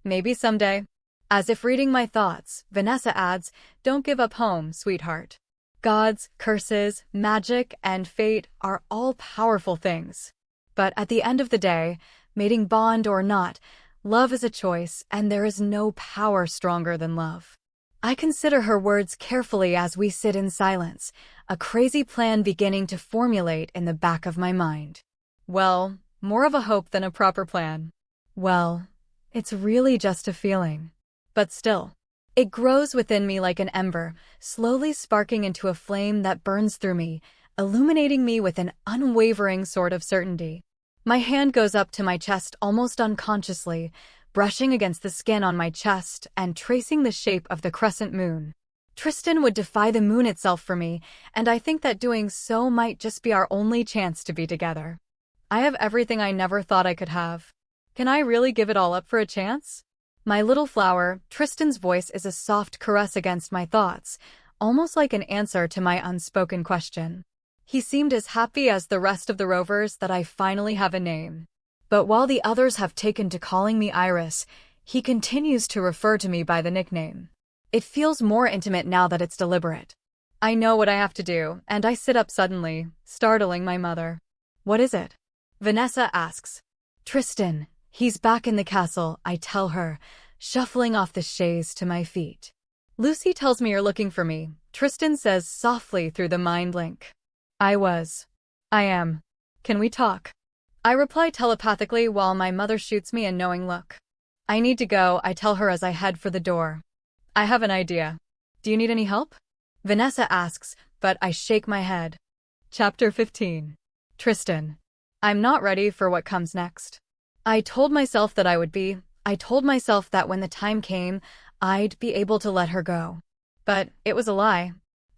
Maybe someday. As if reading my thoughts, Vanessa adds, don't give up home, sweetheart. Gods, curses, magic, and fate are all powerful things. But at the end of the day, mating bond or not, love is a choice, and there is no power stronger than love. I consider her words carefully as we sit in silence, a crazy plan beginning to formulate in the back of my mind. Well, more of a hope than a proper plan. Well, it's really just a feeling. But still, it grows within me like an ember, slowly sparking into a flame that burns through me, illuminating me with an unwavering sort of certainty. My hand goes up to my chest almost unconsciously, brushing against the skin on my chest and tracing the shape of the crescent moon. Tristan would defy the moon itself for me, and I think that doing so might just be our only chance to be together. I have everything I never thought I could have. Can I really give it all up for a chance? My little flower, Tristan's voice is a soft caress against my thoughts, almost like an answer to my unspoken question. He seemed as happy as the rest of the rovers that I finally have a name. But while the others have taken to calling me Iris, he continues to refer to me by the nickname. It feels more intimate now that it's deliberate. I know what I have to do, and I sit up suddenly, startling my mother. What is it? Vanessa asks. Tristan, he's back in the castle, I tell her, shuffling off the chaise to my feet. Lucy tells me you're looking for me, Tristan says softly through the mind link. I am. Can we talk? I reply telepathically while my mother shoots me a knowing look. I need to go, I tell her as I head for the door. I have an idea. Do you need any help? Vanessa asks, but I shake my head. Chapter 15. Tristan. I'm not ready for what comes next. I told myself that I would be. I told myself that when the time came, I'd be able to let her go. But it was a lie.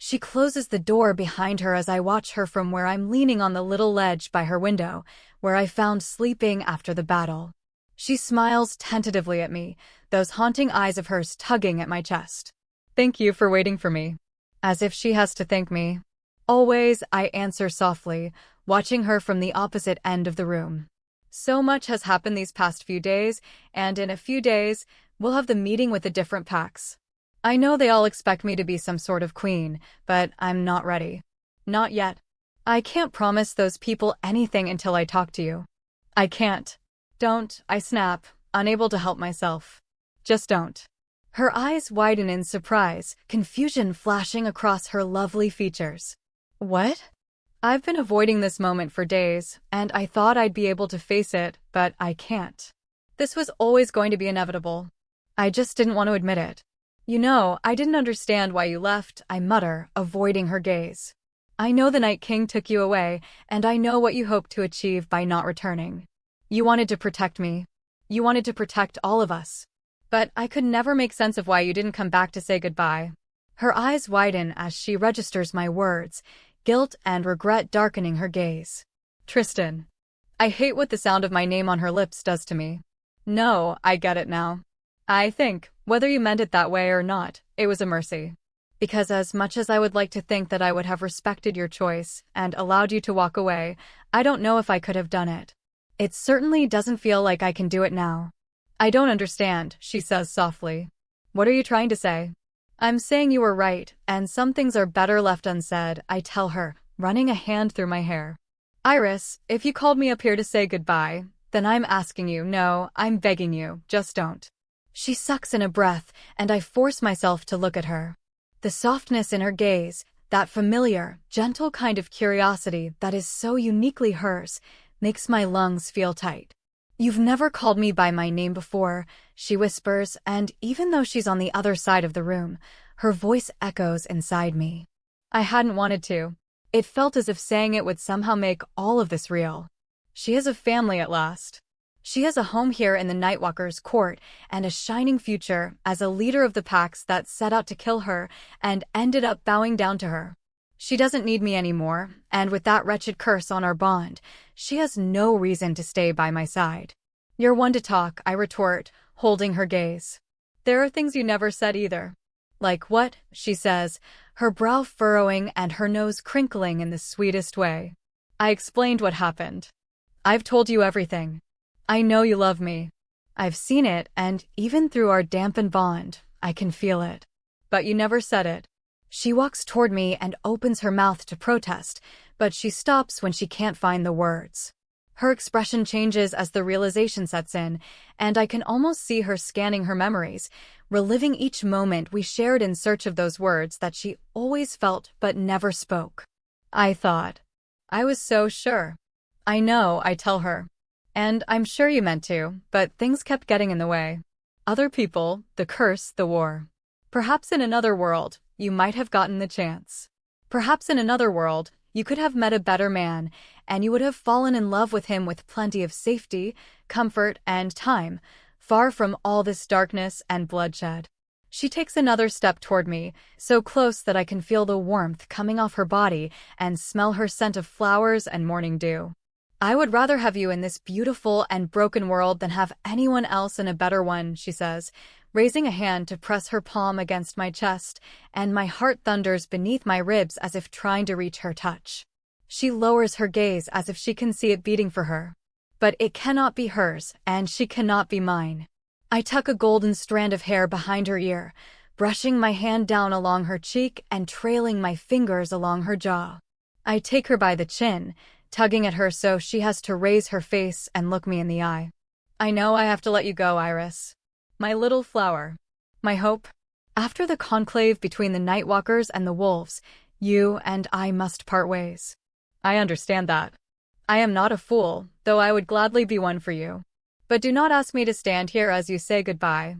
She closes the door behind her as I watch her from where I'm leaning on the little ledge by her window, where I found sleeping after the battle. She smiles tentatively at me, those haunting eyes of hers tugging at my chest. Thank you for waiting for me. As if she has to thank me. Always, I answer softly, watching her from the opposite end of the room. So much has happened these past few days, and in a few days, we'll have the meeting with the different packs. I know they all expect me to be some sort of queen, but I'm not ready. Not yet. I can't promise those people anything until I talk to you. I can't. Don't, I snap, unable to help myself. Just don't. Her eyes widen in surprise, confusion flashing across her lovely features. What? I've been avoiding this moment for days, and I thought I'd be able to face it, but I can't. This was always going to be inevitable. I just didn't want to admit it. You know, I didn't understand why you left, I mutter, avoiding her gaze. I know the Night King took you away, and I know what you hoped to achieve by not returning. You wanted to protect me. You wanted to protect all of us. But I could never make sense of why you didn't come back to say goodbye. Her eyes widen as she registers my words, guilt and regret darkening her gaze. Tristan. I hate what the sound of my name on her lips does to me. No, I get it now. I think, whether you meant it that way or not, it was a mercy. Because as much as I would like to think that I would have respected your choice and allowed you to walk away, I don't know if I could have done it. It certainly doesn't feel like I can do it now. I don't understand, she says softly. What are you trying to say? I'm saying you were right, and some things are better left unsaid, I tell her, running a hand through my hair. Iris, if you called me up here to say goodbye, then I'm asking you, no, I'm begging you, just don't. She sucks in a breath, and I force myself to look at her. The softness in her gaze, that familiar, gentle kind of curiosity that is so uniquely hers, makes my lungs feel tight. You've never called me by my name before, she whispers, and even though she's on the other side of the room, her voice echoes inside me. I hadn't wanted to. It felt as if saying it would somehow make all of this real. She has a family at last. She has a home here in the Nightwalker's court and a shining future as a leader of the packs that set out to kill her and ended up bowing down to her. She doesn't need me anymore, and with that wretched curse on our bond, she has no reason to stay by my side. You're one to talk, I retort, holding her gaze. There are things you never said either. Like what? She says, her brow furrowing and her nose crinkling in the sweetest way. I explained what happened. I've told you everything. I know you love me. I've seen it, and even through our dampened bond, I can feel it. But you never said it. She walks toward me and opens her mouth to protest, but she stops when she can't find the words. Her expression changes as the realization sets in, and I can almost see her scanning her memories, reliving each moment we shared in search of those words that she always felt but never spoke. I thought. I was so sure. I know, I tell her. And I'm sure you meant to, but things kept getting in the way. Other people, the curse, the war. Perhaps in another world, you might have gotten the chance. Perhaps in another world, you could have met a better man, and you would have fallen in love with him with plenty of safety, comfort, and time, far from all this darkness and bloodshed. She takes another step toward me, so close that I can feel the warmth coming off her body and smell her scent of flowers and morning dew. I would rather have you in this beautiful and broken world than have anyone else in a better one, she says, raising a hand to press her palm against my chest, and my heart thunders beneath my ribs as if trying to reach her touch. She lowers her gaze as if she can see it beating for her. But it cannot be hers, and she cannot be mine. I tuck a golden strand of hair behind her ear, brushing my hand down along her cheek and trailing my fingers along her jaw. I take her by the chin, tugging at her so she has to raise her face and look me in the eye. I know I have to let you go, Iris. My little flower. My hope. After the conclave between the Nightwalkers and the wolves, you and I must part ways. I understand that. I am not a fool, though I would gladly be one for you. But do not ask me to stand here as you say goodbye.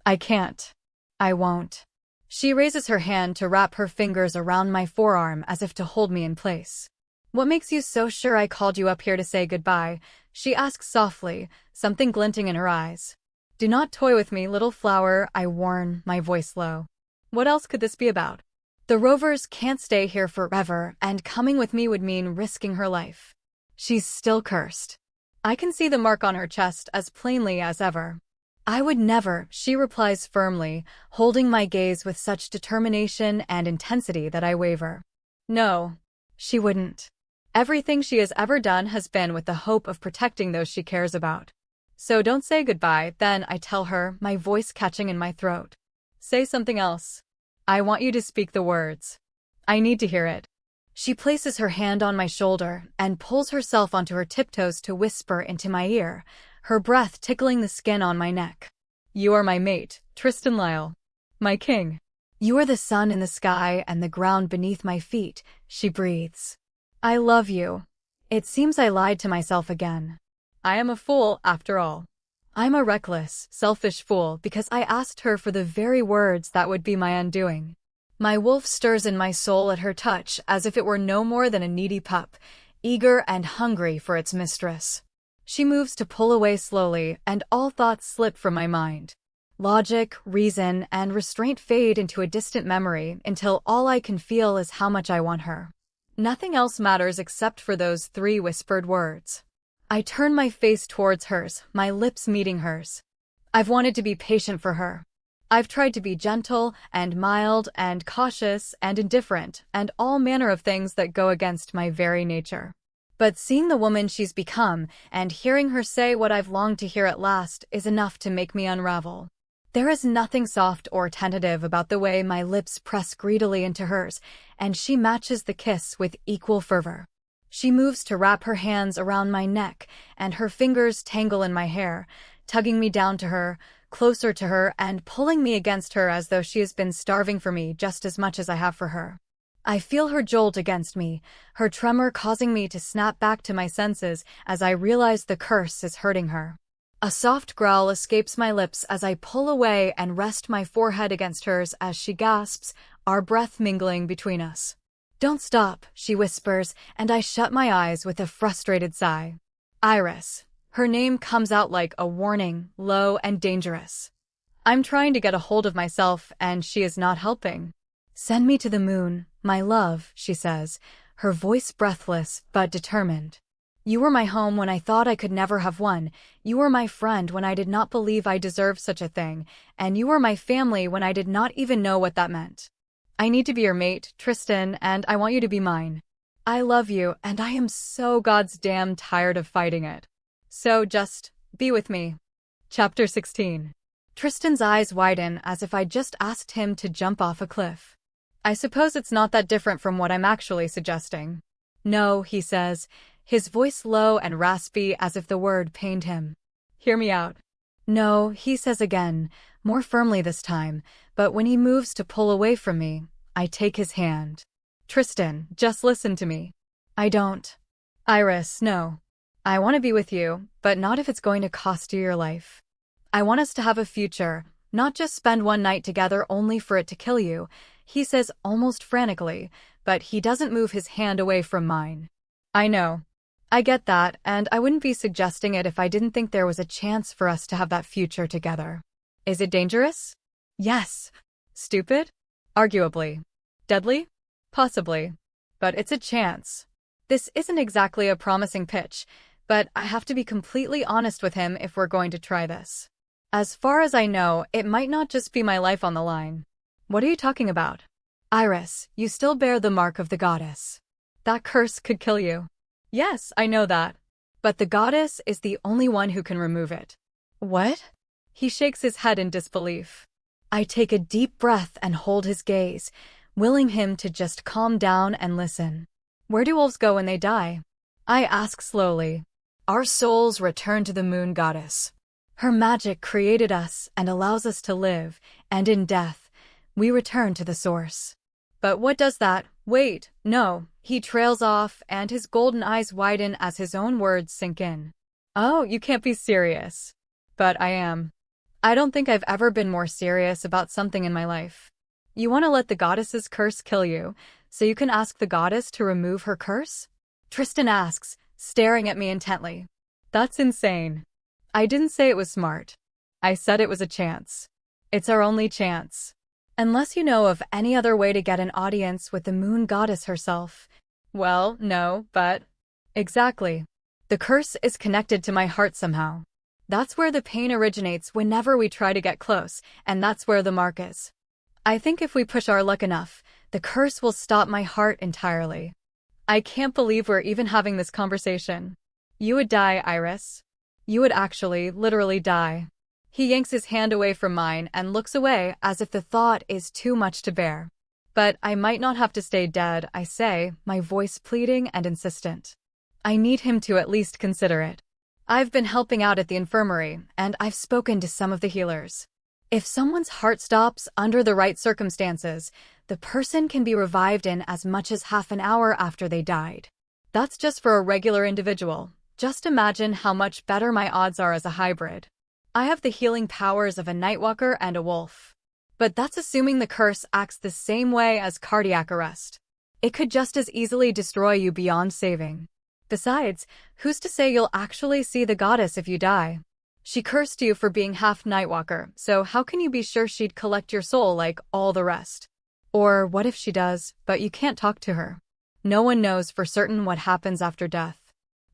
I can't. I won't. She raises her hand to wrap her fingers around my forearm as if to hold me in place. What makes you so sure I called you up here to say goodbye? She asks softly, something glinting in her eyes. Do not toy with me, little flower, I warn, my voice low. What else could this be about? The Rovers can't stay here forever, and coming with me would mean risking her life. She's still cursed. I can see the mark on her chest as plainly as ever. I would never, she replies firmly, holding my gaze with such determination and intensity that I waver. No, she wouldn't. Everything she has ever done has been with the hope of protecting those she cares about. So don't say goodbye, then, I tell her, my voice catching in my throat. Say something else. I want you to speak the words. I need to hear it. She places her hand on my shoulder and pulls herself onto her tiptoes to whisper into my ear, her breath tickling the skin on my neck. You are my mate, Tristan Lyle. My king. You are the sun in the sky and the ground beneath my feet, she breathes. I love you. It seems I lied to myself again. I am a fool, after all. I'm a reckless, selfish fool because I asked her for the very words that would be my undoing. My wolf stirs in my soul at her touch as if it were no more than a needy pup, eager and hungry for its mistress. She moves to pull away slowly, and all thoughts slip from my mind. Logic, reason, and restraint fade into a distant memory until all I can feel is how much I want her. Nothing else matters except for those 3 whispered words. I turn my face towards hers, my lips meeting hers. I've wanted to be patient for her. I've tried to be gentle and mild and cautious and indifferent and all manner of things that go against my very nature. But seeing the woman she's become and hearing her say what I've longed to hear at last is enough to make me unravel. There is nothing soft or tentative about the way my lips press greedily into hers, and she matches the kiss with equal fervor. She moves to wrap her hands around my neck, and her fingers tangle in my hair, tugging me down to her, closer to her, and pulling me against her as though she has been starving for me just as much as I have for her. I feel her jolt against me, her tremor causing me to snap back to my senses as I realize the curse is hurting her. A soft growl escapes my lips as I pull away and rest my forehead against hers as she gasps, our breath mingling between us. "Don't stop," she whispers, and I shut my eyes with a frustrated sigh. Iris. Her name comes out like a warning, low and dangerous. I'm trying to get a hold of myself, and she is not helping. "Send me to the moon, my love," she says, her voice breathless but determined. "You were my home when I thought I could never have one. You were my friend when I did not believe I deserved such a thing, and you were my family when I did not even know what that meant. I need to be your mate, Tristan, and I want you to be mine. I love you, and I am so goddamn tired of fighting it. So just be with me." Chapter 16. Tristan's eyes widen as if I just asked him to jump off a cliff. "I suppose it's not that different from what I'm actually suggesting." "No," he says, his voice low and raspy as if the word pained him. "Hear me out." "No," he says again, more firmly this time, but when he moves to pull away from me, I take his hand. "Tristan, just listen to me." "I don't." "Iris, no. I want to be with you, but not if it's going to cost you your life. I want us to have a future, not just spend one night together only for it to kill you," he says almost frantically, but he doesn't move his hand away from mine. "I know. I get that, and I wouldn't be suggesting it if I didn't think there was a chance for us to have that future together. Is it dangerous? Yes. Stupid? Arguably. Deadly? Possibly. But it's a chance. This isn't exactly a promising pitch, but I have to be completely honest with him if we're going to try this. As far as I know, it might not just be my life on the line." "What are you talking about?" "Iris, you still bear the mark of the goddess. That curse could kill you." "Yes, I know that. But the goddess is the only one who can remove it." "What?" He shakes his head in disbelief. I take a deep breath and hold his gaze, willing him to just calm down and listen. "Where do wolves go when they die?" I ask slowly. "Our souls return to the moon goddess. Her magic created us and allows us to live, and in death, we return to the source." "But what does that—" "Wait, no." He trails off, and his golden eyes widen as his own words sink in. "Oh, you can't be serious." But I am. I don't think I've ever been more serious about something in my life. "You want to let the goddess's curse kill you, so you can ask the goddess to remove her curse?" Tristan asks, staring at me intently. "That's insane." "I didn't say it was smart. I said it was a chance. It's our only chance. Unless you know of any other way to get an audience with the moon goddess herself." "Well, no, but..." "Exactly. The curse is connected to my heart somehow. That's where the pain originates whenever we try to get close, and that's where the mark is. I think if we push our luck enough, the curse will stop my heart entirely." I can't believe we're even having this conversation. "You would die, Iris. You would actually, literally die." He yanks his hand away from mine and looks away as if the thought is too much to bear. "But I might not have to stay dead," I say, my voice pleading and insistent. I need him to at least consider it. I've been helping out at the infirmary, and I've spoken to some of the healers. If someone's heart stops under the right circumstances, the person can be revived in as much as half an hour after they died. That's just for a regular individual. Just imagine how much better my odds are as a hybrid. I have the healing powers of a Nightwalker and a wolf. But that's assuming the curse acts the same way as cardiac arrest. It could just as easily destroy you beyond saving. Besides, who's to say you'll actually see the goddess if you die? She cursed you for being half Nightwalker, so how can you be sure she'd collect your soul like all the rest? Or what if she does, but you can't talk to her? No one knows for certain what happens after death.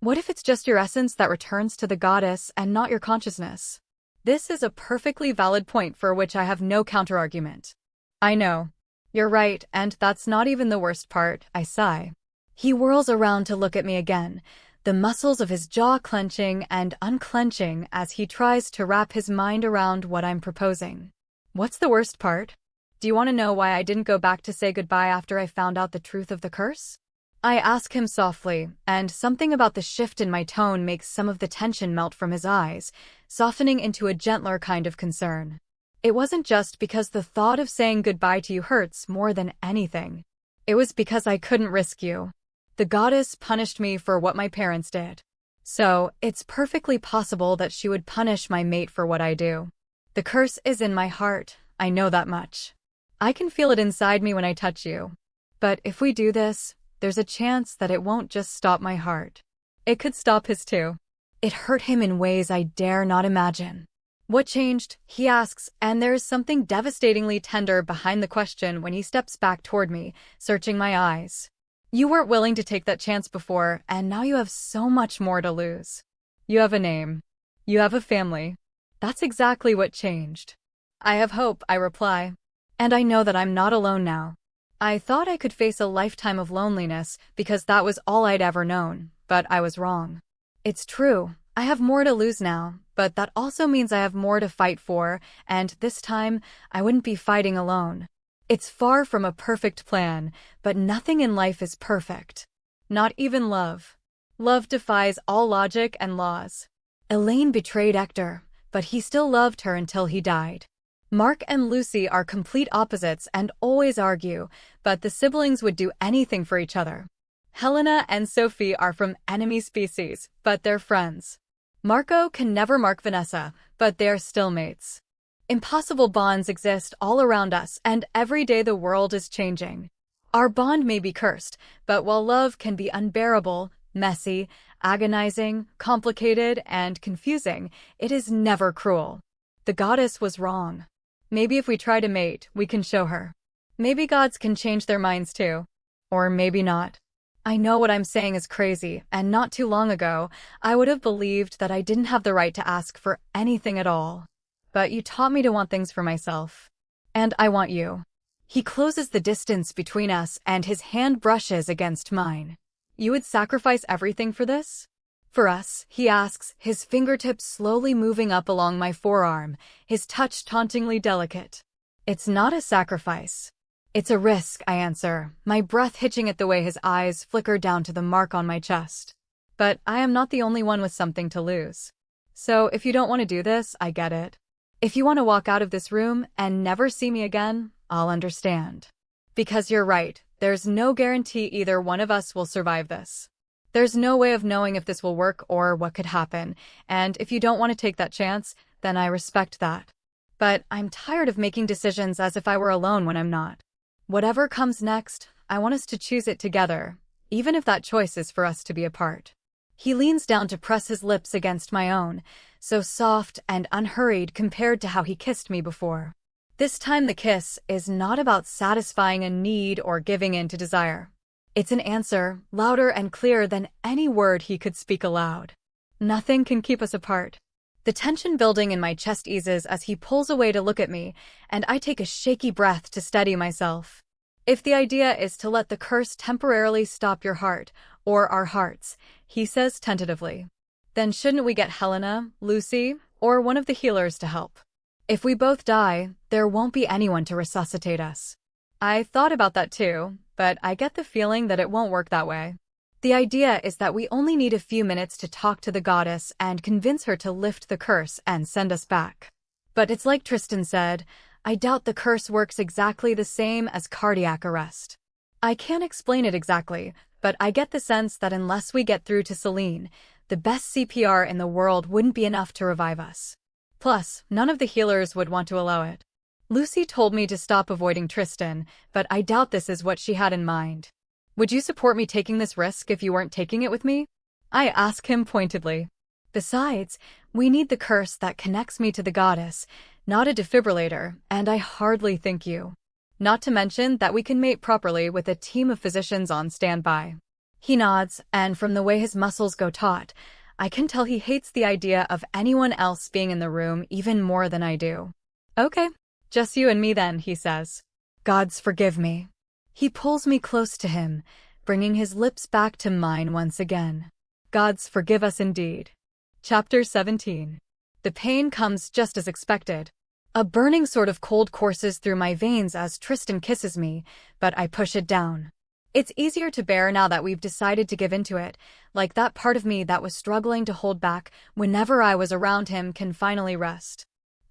What if it's just your essence that returns to the goddess and not your consciousness? This is a perfectly valid point for which I have no counterargument. I know. You're right, and that's not even the worst part, I sigh. He whirls around to look at me again, the muscles of his jaw clenching and unclenching as he tries to wrap his mind around what I'm proposing. What's the worst part? Do you want to know why I didn't go back to say goodbye after I found out the truth of the curse? I ask him softly, and something about the shift in my tone makes some of the tension melt from his eyes, softening into a gentler kind of concern. It wasn't just because the thought of saying goodbye to you hurts more than anything. It was because I couldn't risk you. The goddess punished me for what my parents did. So, it's perfectly possible that she would punish my mate for what I do. The curse is in my heart, I know that much. I can feel it inside me when I touch you. But if we do this, there's a chance that it won't just stop my heart. It could stop his too. It hurt him in ways I dare not imagine. What changed? He asks, and there is something devastatingly tender behind the question when he steps back toward me, searching my eyes. You weren't willing to take that chance before, and now you have so much more to lose. You have a name. You have a family. That's exactly what changed. I have hope, I reply. And I know that I'm not alone now. I thought I could face a lifetime of loneliness because that was all I'd ever known, but I was wrong. It's true, I have more to lose now, but that also means I have more to fight for, and this time, I wouldn't be fighting alone. It's far from a perfect plan, but nothing in life is perfect. Not even love. Love defies all logic and laws. Elaine betrayed Hector, but he still loved her until he died. Mark and Lucy are complete opposites and always argue, but the siblings would do anything for each other. Helena and Sophie are from enemy species, but they're friends. Marco can never mark Vanessa, but they're still mates. Impossible bonds exist all around us, and every day the world is changing. Our bond may be cursed, but while love can be unbearable, messy, agonizing, complicated, and confusing, it is never cruel. The goddess was wrong. Maybe if we try to mate, we can show her. Maybe gods can change their minds too. Or maybe not. I know what I'm saying is crazy, and not too long ago, I would have believed that I didn't have the right to ask for anything at all. But you taught me to want things for myself. And I want you. He closes the distance between us and his hand brushes against mine. You would sacrifice everything for this? For us, he asks, his fingertips slowly moving up along my forearm, his touch tauntingly delicate. It's not a sacrifice. It's a risk, I answer, my breath hitching at the way his eyes flicker down to the mark on my chest. But I am not the only one with something to lose. So if you don't want to do this, I get it. If you want to walk out of this room and never see me again, I'll understand. Because you're right, there's no guarantee either one of us will survive this. There's no way of knowing if this will work or what could happen, and if you don't want to take that chance, then I respect that. But I'm tired of making decisions as if I were alone when I'm not. Whatever comes next, I want us to choose it together, even if that choice is for us to be apart. He leans down to press his lips against my own, so soft and unhurried compared to how he kissed me before. This time the kiss is not about satisfying a need or giving in to desire. It's an answer, louder and clearer than any word he could speak aloud. Nothing can keep us apart. The tension building in my chest eases as he pulls away to look at me, and I take a shaky breath to steady myself. If the idea is to let the curse temporarily stop your heart, or our hearts, he says tentatively, then shouldn't we get Helena, Lucy, or one of the healers to help? If we both die, there won't be anyone to resuscitate us. I thought about that too, but I get the feeling that it won't work that way. The idea is that we only need a few minutes to talk to the goddess and convince her to lift the curse and send us back. But it's like Tristan said, I doubt the curse works exactly the same as cardiac arrest. I can't explain it exactly, but I get the sense that unless we get through to Celine, the best CPR in the world wouldn't be enough to revive us. Plus, none of the healers would want to allow it. Lucy told me to stop avoiding Tristan, but I doubt this is what she had in mind. Would you support me taking this risk if you weren't taking it with me? I ask him pointedly. Besides, we need the curse that connects me to the goddess, not a defibrillator, and I hardly think you Not to mention that we can mate properly with a team of physicians on standby. He nods, and from the way his muscles go taut, I can tell he hates the idea of anyone else being in the room even more than I do. Okay, just you and me then, he says. Gods forgive me. He pulls me close to him, bringing his lips back to mine once again. Gods forgive us indeed. Chapter 17. The pain comes just as expected. A burning sort of cold courses through my veins as Tristan kisses me, but I push it down. It's easier to bear now that we've decided to give into it, like that part of me that was struggling to hold back whenever I was around him can finally rest.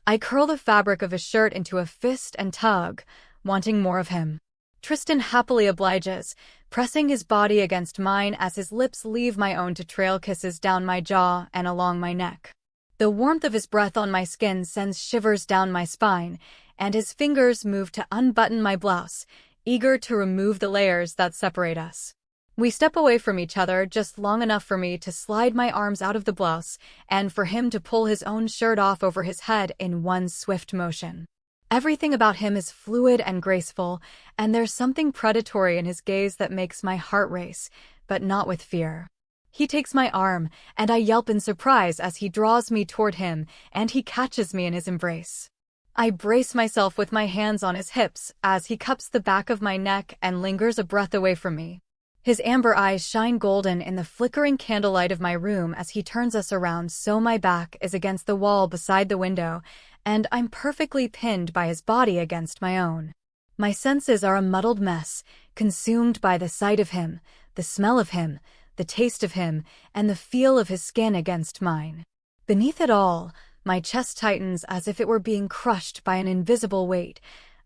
I curl the fabric of his shirt into a fist and tug, wanting more of him. Tristan happily obliges, pressing his body against mine as his lips leave my own to trail kisses down my jaw and along my neck. The warmth of his breath on my skin sends shivers down my spine, and his fingers move to unbutton my blouse, eager to remove the layers that separate us. We step away from each other just long enough for me to slide my arms out of the blouse and for him to pull his own shirt off over his head in one swift motion. Everything about him is fluid and graceful, and there's something predatory in his gaze that makes my heart race, but not with fear. He takes my arm, and I yelp in surprise as he draws me toward him, and he catches me in his embrace. I brace myself with my hands on his hips as he cups the back of my neck and lingers a breath away from me. His amber eyes shine golden in the flickering candlelight of my room as he turns us around so my back is against the wall beside the window, and I'm perfectly pinned by his body against my own. My senses are a muddled mess, consumed by the sight of him, the smell of him, the taste of him, and the feel of his skin against mine. Beneath it all, my chest tightens as if it were being crushed by an invisible weight,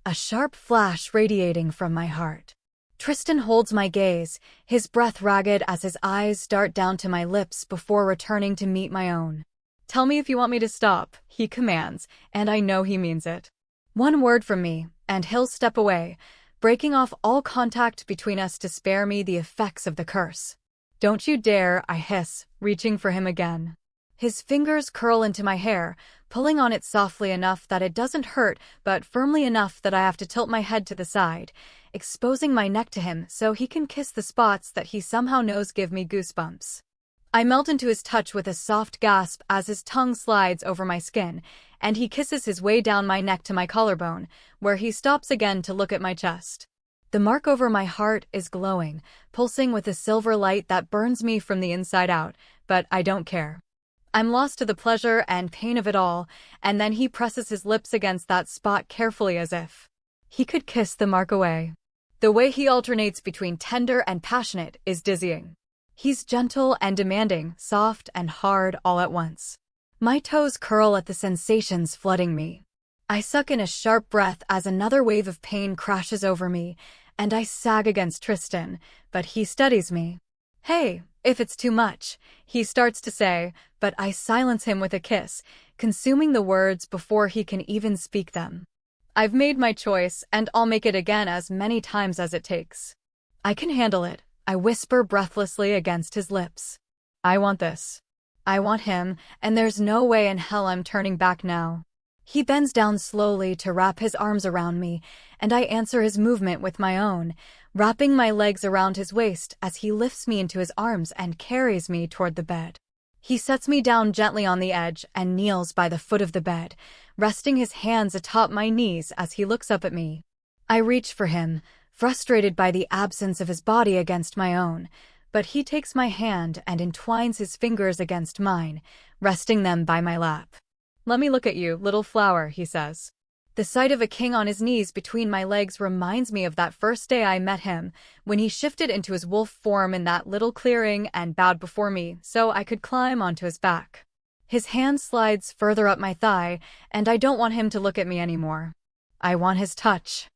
a sharp flash radiating from my heart. Tristan holds my gaze, his breath ragged as his eyes dart down to my lips before returning to meet my own. Tell me if you want me to stop, he commands, and I know he means it. One word from me, and he'll step away, breaking off all contact between us to spare me the effects of the curse. Don't you dare, I hiss, reaching for him again. His fingers curl into my hair, pulling on it softly enough that it doesn't hurt, but firmly enough that I have to tilt my head to the side, exposing my neck to him so he can kiss the spots that he somehow knows give me goosebumps. I melt into his touch with a soft gasp as his tongue slides over my skin, and he kisses his way down my neck to my collarbone, where he stops again to look at my chest. The mark over my heart is glowing, pulsing with a silver light that burns me from the inside out, but I don't care. I'm lost to the pleasure and pain of it all, and then he presses his lips against that spot carefully as if he could kiss the mark away. The way he alternates between tender and passionate is dizzying. He's gentle and demanding, soft and hard all at once. My toes curl at the sensations flooding me. I suck in a sharp breath as another wave of pain crashes over me, and I sag against Tristan, but he steadies me. Hey, if it's too much, he starts to say, but I silence him with a kiss, consuming the words before he can even speak them. I've made my choice, and I'll make it again as many times as it takes. I can handle it, I whisper breathlessly against his lips. I want this. I want him, and there's no way in hell I'm turning back now. He bends down slowly to wrap his arms around me, and I answer his movement with my own, wrapping my legs around his waist as he lifts me into his arms and carries me toward the bed. He sets me down gently on the edge and kneels by the foot of the bed, resting his hands atop my knees as he looks up at me. I reach for him, frustrated by the absence of his body against my own, but he takes my hand and entwines his fingers against mine, resting them by my lap. Let me look at you, little flower, he says. The sight of a king on his knees between my legs reminds me of that first day I met him, when he shifted into his wolf form in that little clearing and bowed before me so I could climb onto his back. His hand slides further up my thigh, and I don't want him to look at me anymore. I want his touch.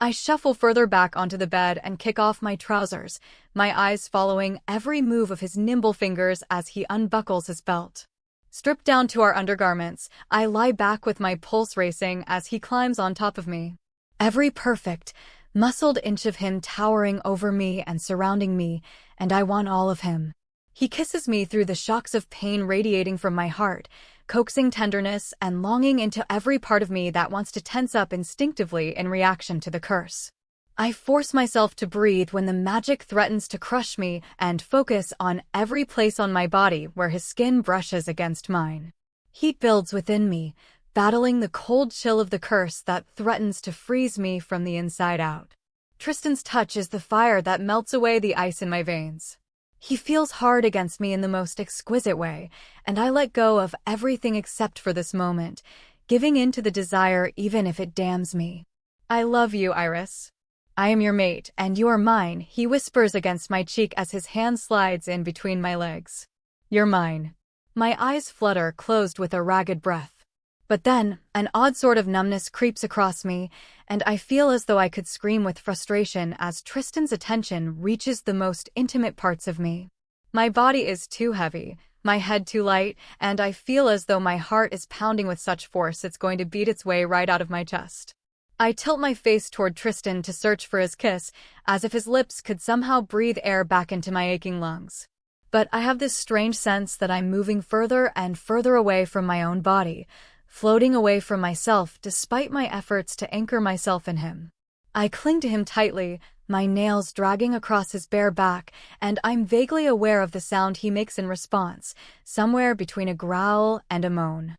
I shuffle further back onto the bed and kick off my trousers, my eyes following every move of his nimble fingers as he unbuckles his belt. Stripped down to our undergarments, I lie back with my pulse racing as he climbs on top of me. Every perfect, muscled inch of him towering over me and surrounding me, and I want all of him. He kisses me through the shocks of pain radiating from my heart, coaxing tenderness and longing into every part of me that wants to tense up instinctively in reaction to the curse. I force myself to breathe when the magic threatens to crush me and focus on every place on my body where his skin brushes against mine. Heat builds within me, battling the cold chill of the curse that threatens to freeze me from the inside out. Tristan's touch is the fire that melts away the ice in my veins. He feels hard against me in the most exquisite way, and I let go of everything except for this moment, giving in to the desire even if it damns me. I love you, Iris. I am your mate, and you are mine, he whispers against my cheek as his hand slides in between my legs. You're mine. My eyes flutter, closed with a ragged breath. But then, an odd sort of numbness creeps across me, and I feel as though I could scream with frustration as Tristan's attention reaches the most intimate parts of me. My body is too heavy, my head too light, and I feel as though my heart is pounding with such force it's going to beat its way right out of my chest. I tilt my face toward Tristan to search for his kiss, as if his lips could somehow breathe air back into my aching lungs. But I have this strange sense that I'm moving further and further away from my own body, floating away from myself despite my efforts to anchor myself in him. I cling to him tightly, my nails dragging across his bare back, and I'm vaguely aware of the sound he makes in response, somewhere between a growl and a moan.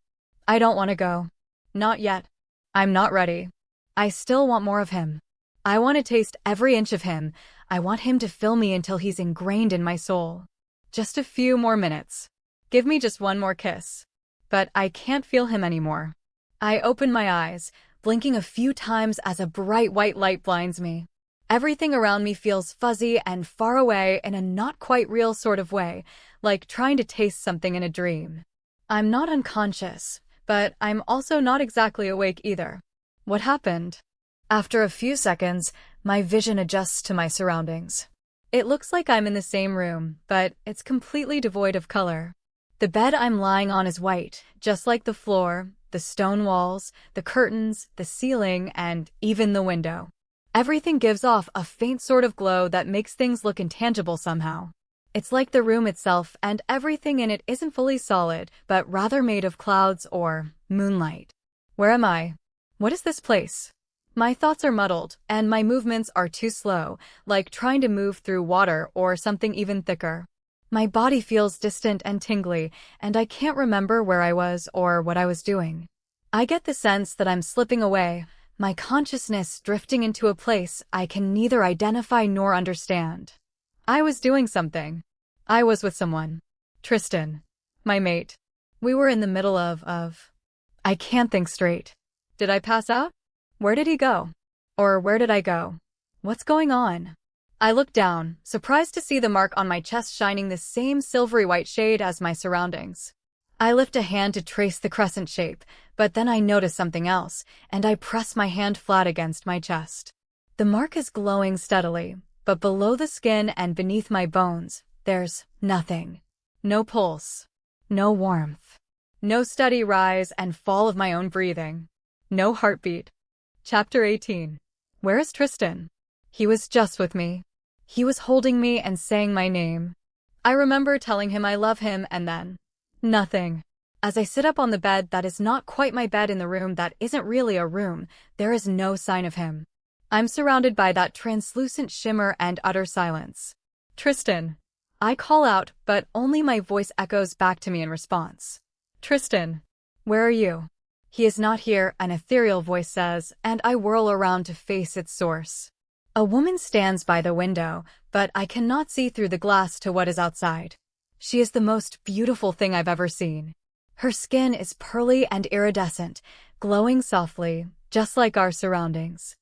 I don't want to go. Not yet. I'm not ready. I still want more of him. I want to taste every inch of him. I want him to fill me until he's ingrained in my soul. Just a few more minutes. Give me just one more kiss. But I can't feel him anymore. I open my eyes, blinking a few times as a bright white light blinds me. Everything around me feels fuzzy and far away in a not quite real sort of way, like trying to taste something in a dream. I'm not unconscious, but I'm also not exactly awake either. What happened? After a few seconds, my vision adjusts to my surroundings. It looks like I'm in the same room, but it's completely devoid of color. The bed I'm lying on is white, just like the floor, the stone walls, the curtains, the ceiling, and even the window. Everything gives off a faint sort of glow that makes things look intangible somehow. It's like the room itself and everything in it isn't fully solid, but rather made of clouds or moonlight. Where am I? What is this place? My thoughts are muddled, and my movements are too slow, like trying to move through water or something even thicker. My body feels distant and tingly, and I can't remember where I was or what I was doing. I get the sense that I'm slipping away, my consciousness drifting into a place I can neither identify nor understand. I was doing something. I was with someone. Tristan. My mate. We were in the middle of. I can't think straight. Did I pass out? Where did he go? Or where did I go? What's going on? I look down, surprised to see the mark on my chest shining the same silvery white shade as my surroundings. I lift a hand to trace the crescent shape, but then I notice something else, and I press my hand flat against my chest. The mark is glowing steadily, but below the skin and beneath my bones, there's nothing. No pulse. No warmth. No steady rise and fall of my own breathing. No heartbeat. Chapter 18. Where is Tristan? He was just with me. He was holding me and saying my name. I remember telling him I love him and then nothing. As I sit up on the bed that is not quite my bed in the room that isn't really a room, there is no sign of him. I'm surrounded by that translucent shimmer and utter silence. Tristan. I call out, but only my voice echoes back to me in response. Tristan. Where are you? He is not here, an ethereal voice says, and I whirl around to face its source. A woman stands by the window, but I cannot see through the glass to what is outside. She is the most beautiful thing I've ever seen. Her skin is pearly and iridescent, glowing softly, just like our surroundings.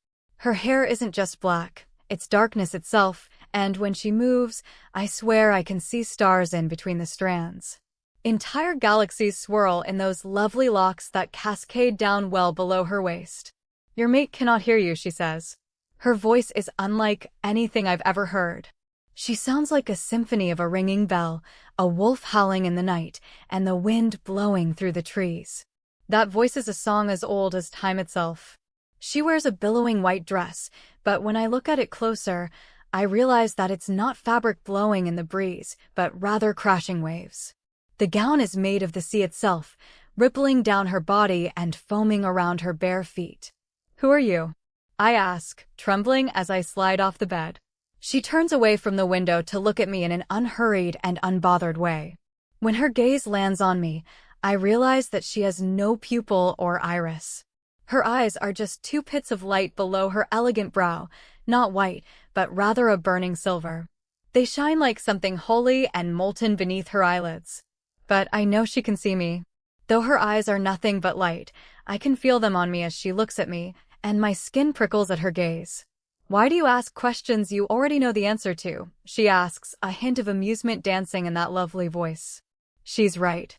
Her hair isn't just black, it's darkness itself, and when she moves, I swear I can see stars in between the strands. Entire galaxies swirl in those lovely locks that cascade down well below her waist. Your mate cannot hear you, she says. Her voice is unlike anything I've ever heard. She sounds like a symphony of a ringing bell, a wolf howling in the night, and the wind blowing through the trees. That voice is a song as old as time itself. She wears a billowing white dress, but when I look at it closer, I realize that it's not fabric blowing in the breeze, but rather crashing waves. The gown is made of the sea itself, rippling down her body and foaming around her bare feet. "Who are you?" I ask, trembling as I slide off the bed. She turns away from the window to look at me in an unhurried and unbothered way. When her gaze lands on me, I realize that she has no pupil or iris. Her eyes are just two pits of light below her elegant brow, not white, but rather a burning silver. They shine like something holy and molten beneath her eyelids. But I know she can see me. Though her eyes are nothing but light, I can feel them on me as she looks at me, and my skin prickles at her gaze. "Why do you ask questions you already know the answer to?" she asks, a hint of amusement dancing in that lovely voice. She's right.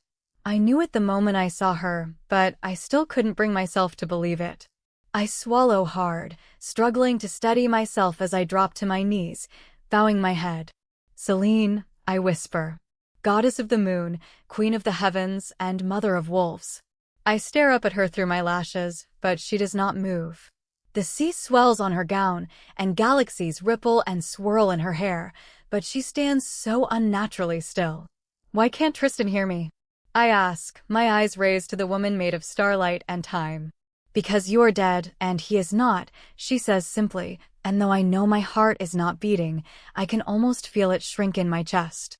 I knew it the moment I saw her, but I still couldn't bring myself to believe it. I swallow hard, struggling to steady myself as I drop to my knees, bowing my head. "Selene," I whisper. "Goddess of the moon, queen of the heavens, and mother of wolves." I stare up at her through my lashes, but she does not move. The sea swells on her gown, and galaxies ripple and swirl in her hair, but she stands so unnaturally still. "Why can't Tristan hear me?" I ask, my eyes raised to the woman made of starlight and time. "Because you are dead, and he is not," she says simply, and though I know my heart is not beating, I can almost feel it shrink in my chest.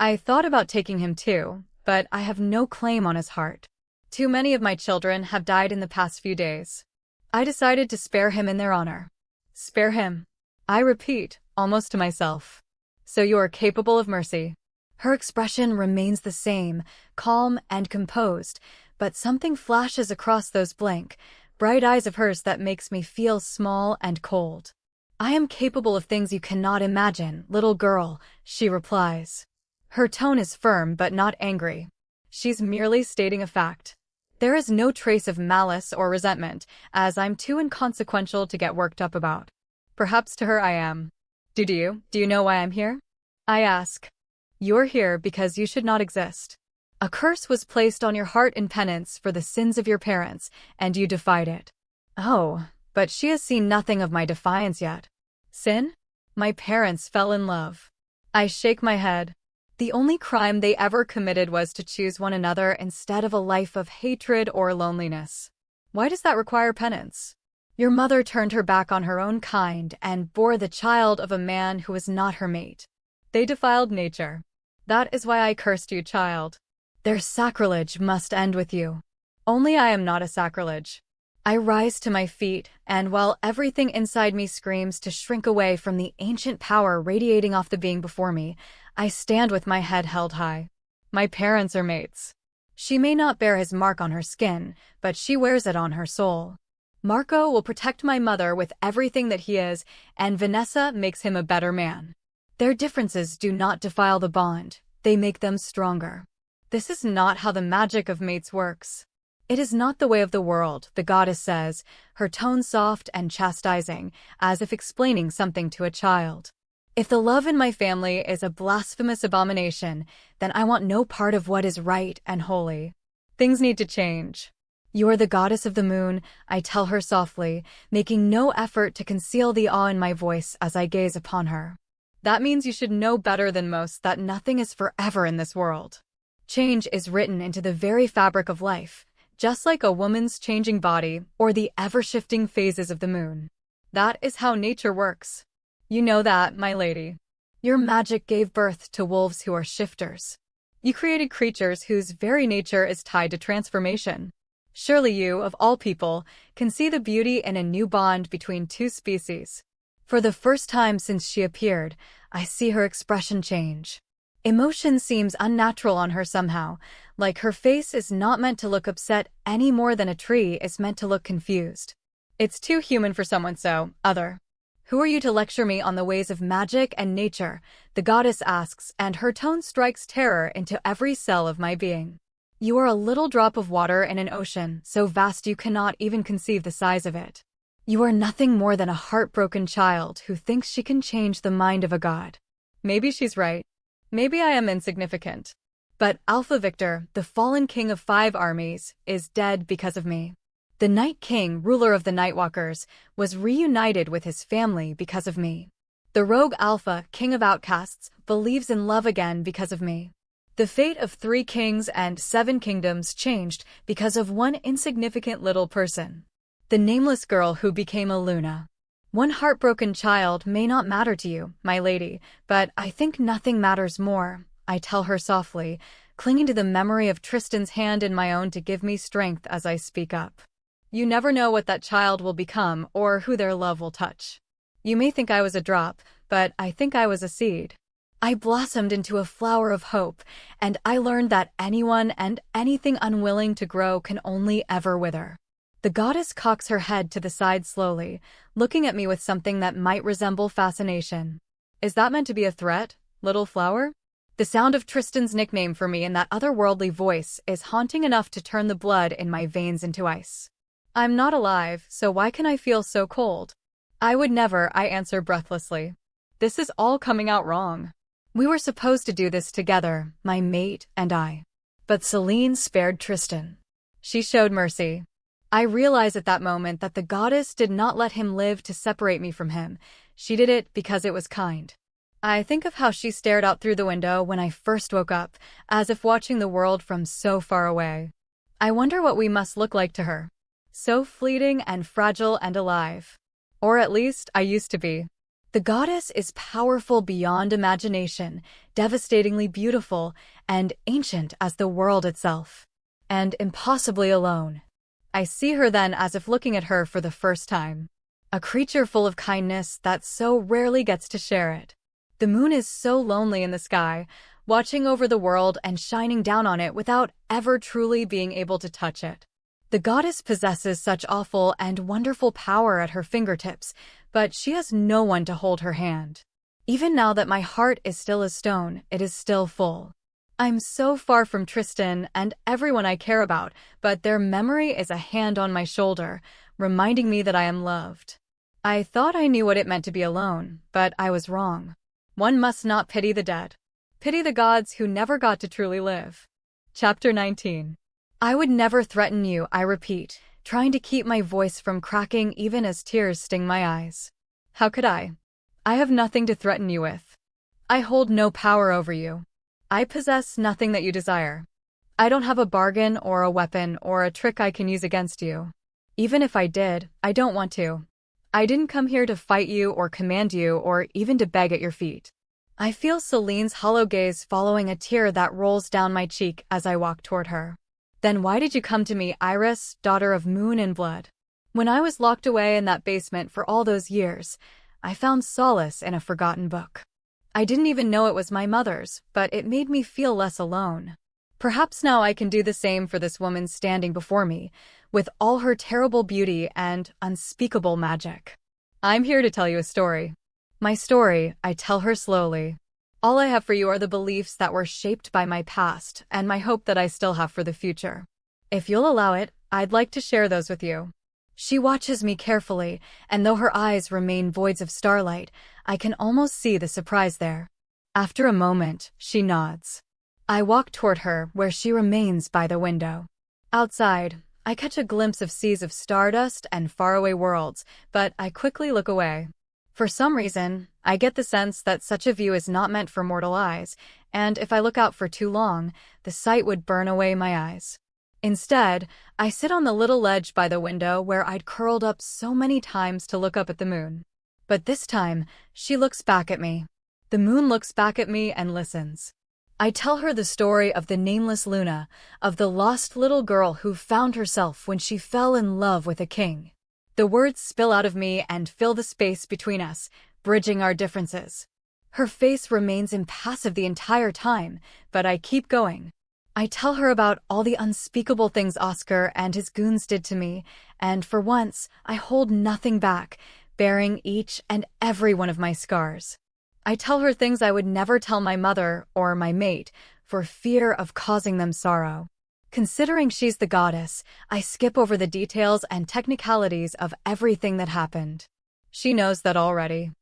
I thought about taking him too, but I have no claim on his heart. Too many of my children have died in the past few days. I decided to spare him in their honor. "Spare him," I repeat, almost to myself. "So you are capable of mercy." Her expression remains the same, calm and composed, but something flashes across those blank, bright eyes of hers that makes me feel small and cold. "I am capable of things you cannot imagine, little girl," she replies. Her tone is firm but not angry. She's merely stating a fact. There is no trace of malice or resentment, as I'm too inconsequential to get worked up about. Perhaps to her I am. Do you know why I'm here?" I ask. "You're here because you should not exist. A curse was placed on your heart in penance for the sins of your parents, and you defied it." "Oh, but she has seen nothing of my defiance yet." "Sin? My parents fell in love." I shake my head. The only crime they ever committed was to choose one another instead of a life of hatred or loneliness. Why does that require penance? Your mother turned her back on her own kind and bore the child of a man who was not her mate. They defiled nature. That is why I cursed you, child. Their sacrilege must end with you. Only I am not a sacrilege. I rise to my feet, and while everything inside me screams to shrink away from the ancient power radiating off the being before me, I stand with my head held high. My parents are mates. She may not bear his mark on her skin, but she wears it on her soul. Marco will protect my mother with everything that he is, and Vanessa makes him a better man. Their differences do not defile the bond, they make them stronger. This is not how the magic of mates works. It is not the way of the world, the goddess says, her tone soft and chastising, as if explaining something to a child. If the love in my family is a blasphemous abomination, then I want no part of what is right and holy. Things need to change. You are the goddess of the moon, I tell her softly, making no effort to conceal the awe in my voice as I gaze upon her. That means you should know better than most that nothing is forever in this world. Change is written into the very fabric of life, just like a woman's changing body or the ever-shifting phases of the moon. That is how nature works. You know that, my lady. Your magic gave birth to wolves who are shifters. You created creatures whose very nature is tied to transformation. Surely you, of all people, can see the beauty in a new bond between two species. For the first time since she appeared, I see her expression change. Emotion seems unnatural on her somehow, like her face is not meant to look upset any more than a tree is meant to look confused. It's too human for someone so other. Who are you to lecture me on the ways of magic and nature? The goddess asks, and her tone strikes terror into every cell of my being. You are a little drop of water in an ocean so vast you cannot even conceive the size of it. You are nothing more than a heartbroken child who thinks she can change the mind of a god. Maybe she's right. Maybe I am insignificant. But Alpha Victor, the fallen king of 5 armies, is dead because of me. The Night King, ruler of the Nightwalkers, was reunited with his family because of me. The rogue Alpha, king of outcasts, believes in love again because of me. The fate of 3 kings and 7 kingdoms changed because of one insignificant little person. The nameless girl who became a Luna. One heartbroken child may not matter to you, my lady, but I think nothing matters more, I tell her softly, clinging to the memory of Tristan's hand in my own to give me strength as I speak up. You never know what that child will become or who their love will touch. You may think I was a drop, but I think I was a seed. I blossomed into a flower of hope, and I learned that anyone and anything unwilling to grow can only ever wither. The goddess cocks her head to the side slowly, looking at me with something that might resemble fascination. Is that meant to be a threat, little flower? The sound of Tristan's nickname for me in that otherworldly voice is haunting enough to turn the blood in my veins into ice. I'm not alive, so why can I feel so cold? I would never, I answer breathlessly. This is all coming out wrong. We were supposed to do this together, my mate and I. But Celine spared Tristan. She showed mercy. I realize at that moment that the goddess did not let him live to separate me from him. She did it because it was kind. I think of how she stared out through the window when I first woke up, as if watching the world from so far away. I wonder what we must look like to her. So fleeting and fragile and alive. Or at least, I used to be. The goddess is powerful beyond imagination, devastatingly beautiful, and ancient as the world itself. And impossibly alone. I see her then as if looking at her for the first time. A creature full of kindness that so rarely gets to share it. The moon is so lonely in the sky, watching over the world and shining down on it without ever truly being able to touch it. The goddess possesses such awful and wonderful power at her fingertips, but she has no one to hold her hand. Even now that my heart is still as stone, it is still full. I'm so far from Tristan and everyone I care about, but their memory is a hand on my shoulder, reminding me that I am loved. I thought I knew what it meant to be alone, but I was wrong. One must not pity the dead. Pity the gods who never got to truly live. Chapter 19. I would never threaten you, I repeat, trying to keep my voice from cracking even as tears sting my eyes. How could I? I have nothing to threaten you with. I hold no power over you. I possess nothing that you desire. I don't have a bargain or a weapon or a trick I can use against you. Even if I did, I don't want to. I didn't come here to fight you or command you or even to beg at your feet. I feel Celine's hollow gaze following a tear that rolls down my cheek as I walk toward her. Then why did you come to me, Iris, daughter of moon and blood? When I was locked away in that basement for all those years, I found solace in a forgotten book. I didn't even know it was my mother's, but it made me feel less alone. Perhaps now I can do the same for this woman standing before me, with all her terrible beauty and unspeakable magic. I'm here to tell you a story. My story, I tell her slowly. All I have for you are the beliefs that were shaped by my past and my hope that I still have for the future. If you'll allow it, I'd like to share those with you. She watches me carefully, and though her eyes remain voids of starlight, I can almost see the surprise there. After a moment, she nods. I walk toward her, where she remains by the window. Outside, I catch a glimpse of seas of stardust and faraway worlds, but I quickly look away. For some reason, I get the sense that such a view is not meant for mortal eyes, and if I look out for too long, the sight would burn away my eyes. Instead, I sit on the little ledge by the window where I'd curled up so many times to look up at the moon. But this time, she looks back at me. The moon looks back at me and listens. I tell her the story of the nameless Luna, of the lost little girl who found herself when she fell in love with a king. The words spill out of me and fill the space between us, bridging our differences. Her face remains impassive the entire time, but I keep going. I tell her about all the unspeakable things Oscar and his goons did to me, and for once, I hold nothing back, bearing each and every one of my scars. I tell her things I would never tell my mother or my mate, for fear of causing them sorrow. Considering she's the goddess, I skip over the details and technicalities of everything that happened. She knows that already.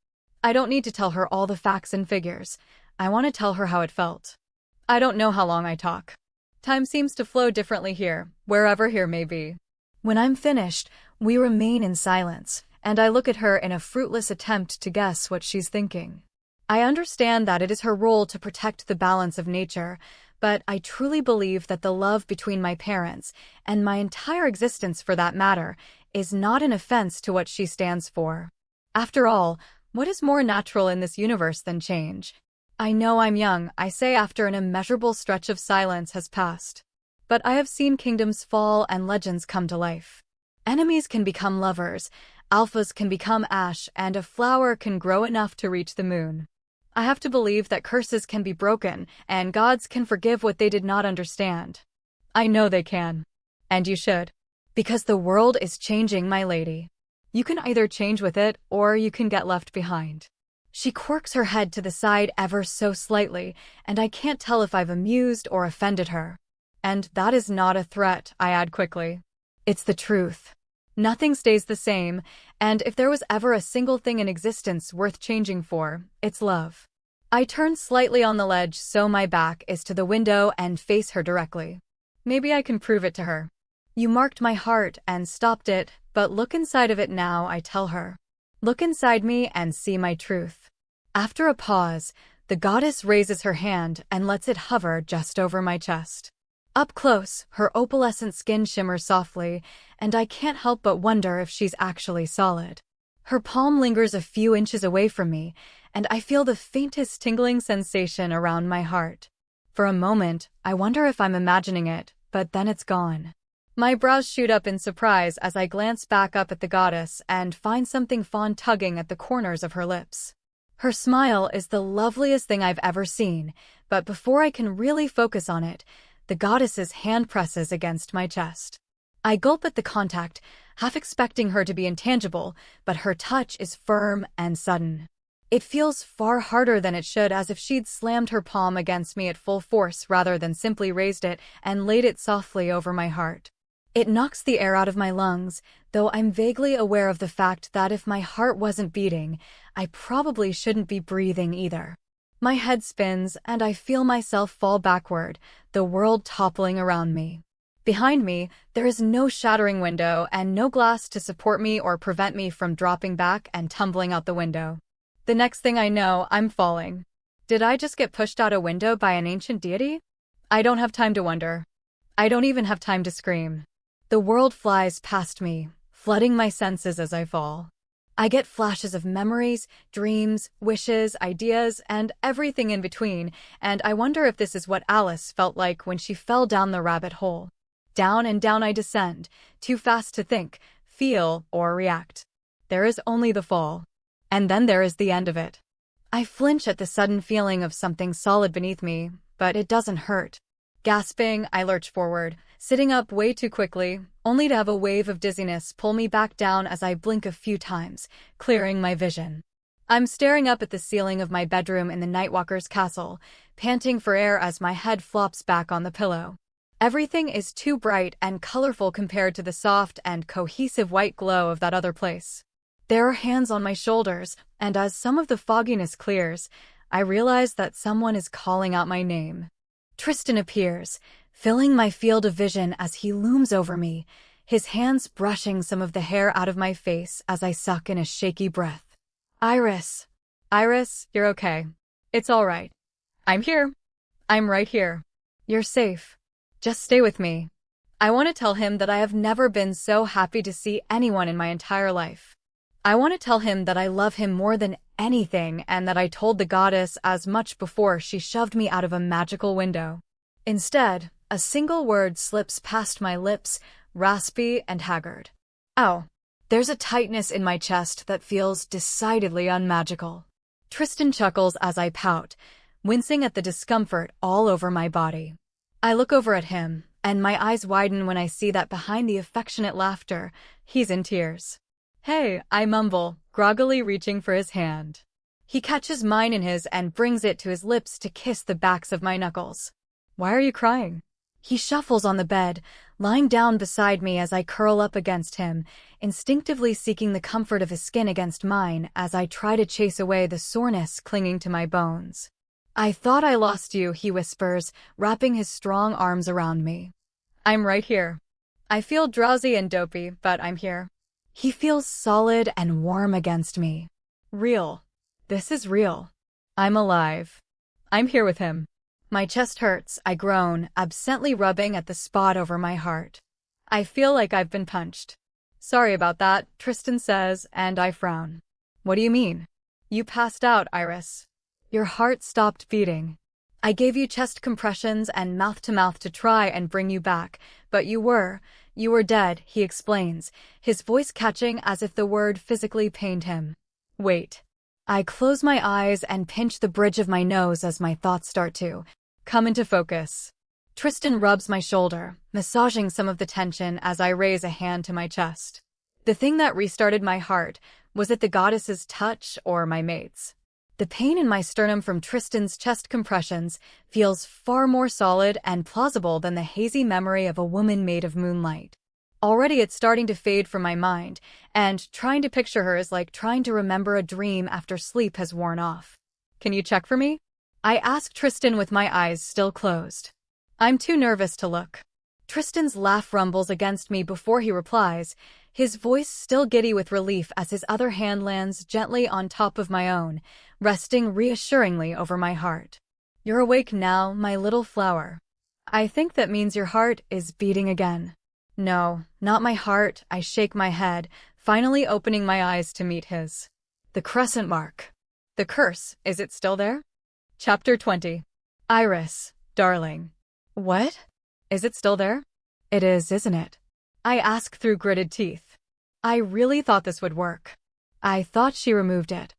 I don't need to tell her all the facts and figures. I want to tell her how it felt. I don't know how long I talk. Time seems to flow differently here, wherever here may be. When I'm finished, we remain in silence, and I look at her in a fruitless attempt to guess what she's thinking. I understand that it is her role to protect the balance of nature, but I truly believe that the love between my parents, and my entire existence for that matter, is not an offense to what she stands for. After all, what is more natural in this universe than change? I know I'm young, I say after an immeasurable stretch of silence has passed. But I have seen kingdoms fall and legends come to life. Enemies can become lovers, alphas can become ash, and a flower can grow enough to reach the moon. I have to believe that curses can be broken, and gods can forgive what they did not understand. I know they can. And you should. Because the world is changing, my lady. You can either change with it, or you can get left behind. She quirks her head to the side ever so slightly, and I can't tell if I've amused or offended her. And that is not a threat, I add quickly. It's the truth. Nothing stays the same, and if there was ever a single thing in existence worth changing for, it's love. I turn slightly on the ledge so my back is to the window and face her directly. Maybe I can prove it to her. You marked my heart and stopped it, but look inside of it now, I tell her. Look inside me and see my truth. After a pause, the goddess raises her hand and lets it hover just over my chest. Up close, her opalescent skin shimmers softly, and I can't help but wonder if she's actually solid. Her palm lingers a few inches away from me, and I feel the faintest tingling sensation around my heart. For a moment, I wonder if I'm imagining it, but then it's gone. My brows shoot up in surprise as I glance back up at the goddess and find something fond tugging at the corners of her lips. Her smile is the loveliest thing I've ever seen, but before I can really focus on it, the goddess's hand presses against my chest. I gulp at the contact, half expecting her to be intangible, but her touch is firm and sudden. It feels far harder than it should, as if she'd slammed her palm against me at full force rather than simply raised it and laid it softly over my heart. It knocks the air out of my lungs, though I'm vaguely aware of the fact that if my heart wasn't beating, I probably shouldn't be breathing either. My head spins, and I feel myself fall backward, the world toppling around me. Behind me, there is no shattering window and no glass to support me or prevent me from dropping back and tumbling out the window. The next thing I know, I'm falling. Did I just get pushed out a window by an ancient deity? I don't have time to wonder. I don't even have time to scream. The world flies past me, flooding my senses as I fall. I get flashes of memories, dreams, wishes, ideas, and everything in between, and I wonder if this is what Alice felt like when she fell down the rabbit hole. Down and down I descend, too fast to think, feel, or react. There is only the fall. And then there is the end of it. I flinch at the sudden feeling of something solid beneath me, but it doesn't hurt. Gasping, I lurch forward, sitting up way too quickly, only to have a wave of dizziness pull me back down as I blink a few times, clearing my vision. I'm staring up at the ceiling of my bedroom in the Nightwalker's castle, panting for air as my head flops back on the pillow. Everything is too bright and colorful compared to the soft and cohesive white glow of that other place. There are hands on my shoulders, and as some of the fogginess clears, I realize that someone is calling out my name. Tristan appears, filling my field of vision as he looms over me, his hands brushing some of the hair out of my face as I suck in a shaky breath. Iris. Iris, you're okay. It's all right. I'm here. I'm right here. You're safe. Just stay with me. I want to tell him that I have never been so happy to see anyone in my entire life. I want to tell him that I love him more than anything and that I told the goddess as much before she shoved me out of a magical window. Instead, a single word slips past my lips, raspy and haggard. Ow. There's a tightness in my chest that feels decidedly unmagical. Tristan chuckles as I pout, wincing at the discomfort all over my body. I look over at him, and my eyes widen when I see that behind the affectionate laughter, he's in tears. Hey, I mumble, groggily reaching for his hand. He catches mine in his and brings it to his lips to kiss the backs of my knuckles. Why are you crying? He shuffles on the bed, lying down beside me as I curl up against him, instinctively seeking the comfort of his skin against mine as I try to chase away the soreness clinging to my bones. I thought I lost you, he whispers, wrapping his strong arms around me. I'm right here. I feel drowsy and dopey, but I'm here. He feels solid and warm against me. Real. This is real. I'm alive. I'm here with him. My chest hurts, I groan, absently rubbing at the spot over my heart. I feel like I've been punched. Sorry about that, Tristan says, and I frown. What do you mean? You passed out, Iris. Your heart stopped beating. I gave you chest compressions and mouth to try and bring you back, but you were dead, he explains, his voice catching as if the word physically pained him. Wait. I close my eyes and pinch the bridge of my nose as my thoughts start to come into focus. Tristan rubs my shoulder, massaging some of the tension as I raise a hand to my chest. The thing that restarted my heart, was it the goddess's touch or my mate's? The pain in my sternum from Tristan's chest compressions feels far more solid and plausible than the hazy memory of a woman made of moonlight. Already it's starting to fade from my mind, and trying to picture her is like trying to remember a dream after sleep has worn off. Can you check for me? I ask Tristan with my eyes still closed. I'm too nervous to look. Tristan's laugh rumbles against me before he replies, his voice still giddy with relief as his other hand lands gently on top of my own, resting reassuringly over my heart. You're awake now, my little flower. I think that means your heart is beating again. No, not my heart, I shake my head, finally opening my eyes to meet his. The crescent mark. The curse, is it still there? Chapter 20. Iris, darling. What? Is it still there? It is, isn't it? I ask through gritted teeth. I really thought this would work. I thought she removed it.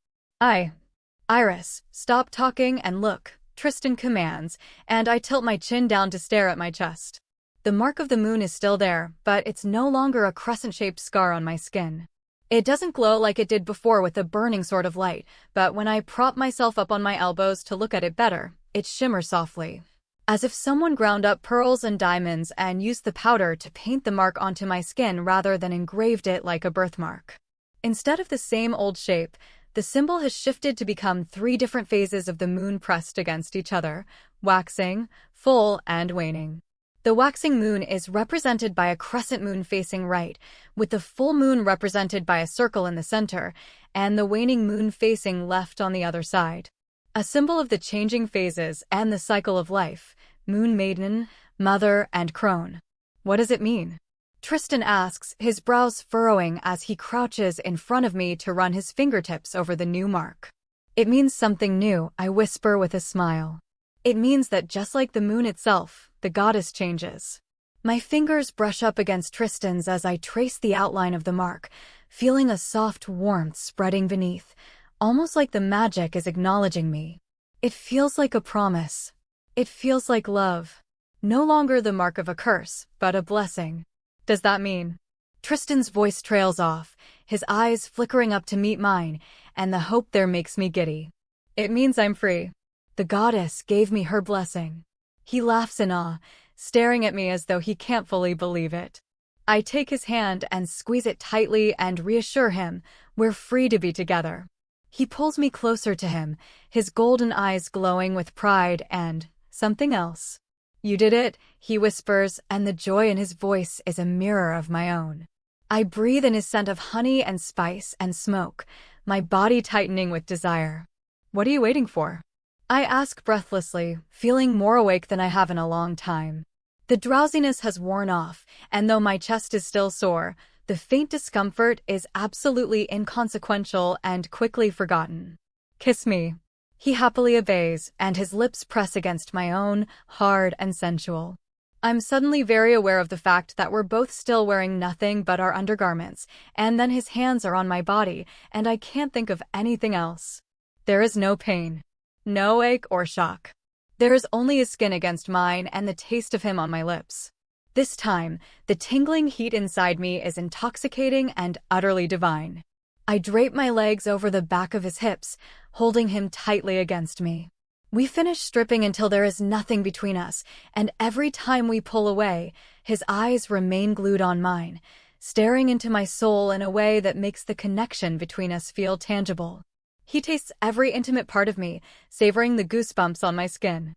Iris, stop talking and look, Tristan commands, and I tilt my chin down to stare at my chest. The mark of the moon is still there, but it's no longer a crescent-shaped scar on my skin. It doesn't glow like it did before with a burning sort of light, but when I prop myself up on my elbows to look at it better, it shimmers softly. As if someone ground up pearls and diamonds and used the powder to paint the mark onto my skin rather than engraved it like a birthmark. Instead of the same old shape, the symbol has shifted to become 3 different phases of the moon pressed against each other, waxing, full, and waning. The waxing moon is represented by a crescent moon facing right, with the full moon represented by a circle in the center, and the waning moon facing left on the other side. A symbol of the changing phases and the cycle of life, moon maiden, mother, and crone. What does it mean? Tristan asks, his brows furrowing as he crouches in front of me to run his fingertips over the new mark. It means something new, I whisper with a smile. It means that just like the moon itself, the goddess changes. My fingers brush up against Tristan's as I trace the outline of the mark, feeling a soft warmth spreading beneath, almost like the magic is acknowledging me. It feels like a promise. It feels like love. No longer the mark of a curse, but a blessing. Does that mean? Tristan's voice trails off, his eyes flickering up to meet mine, and the hope there makes me giddy. It means I'm free. The goddess gave me her blessing. He laughs in awe, staring at me as though he can't fully believe it. I take his hand and squeeze it tightly and reassure him, we're free to be together. He pulls me closer to him, his golden eyes glowing with pride and something else. You did it, he whispers, and the joy in his voice is a mirror of my own. I breathe in his scent of honey and spice and smoke, my body tightening with desire. What are you waiting for? I ask breathlessly, feeling more awake than I have in a long time. The drowsiness has worn off, and though my chest is still sore, the faint discomfort is absolutely inconsequential and quickly forgotten. Kiss me. He happily obeys, and his lips press against my own, hard and sensual. I'm suddenly very aware of the fact that we're both still wearing nothing but our undergarments, and then his hands are on my body, and I can't think of anything else. There is no pain. No ache or shock. There is only his skin against mine and the taste of him on my lips. This time, the tingling heat inside me is intoxicating and utterly divine. I drape my legs over the back of his hips, holding him tightly against me. We finish stripping until there is nothing between us, and every time we pull away, his eyes remain glued on mine, staring into my soul in a way that makes the connection between us feel tangible. He tastes every intimate part of me, savoring the goosebumps on my skin.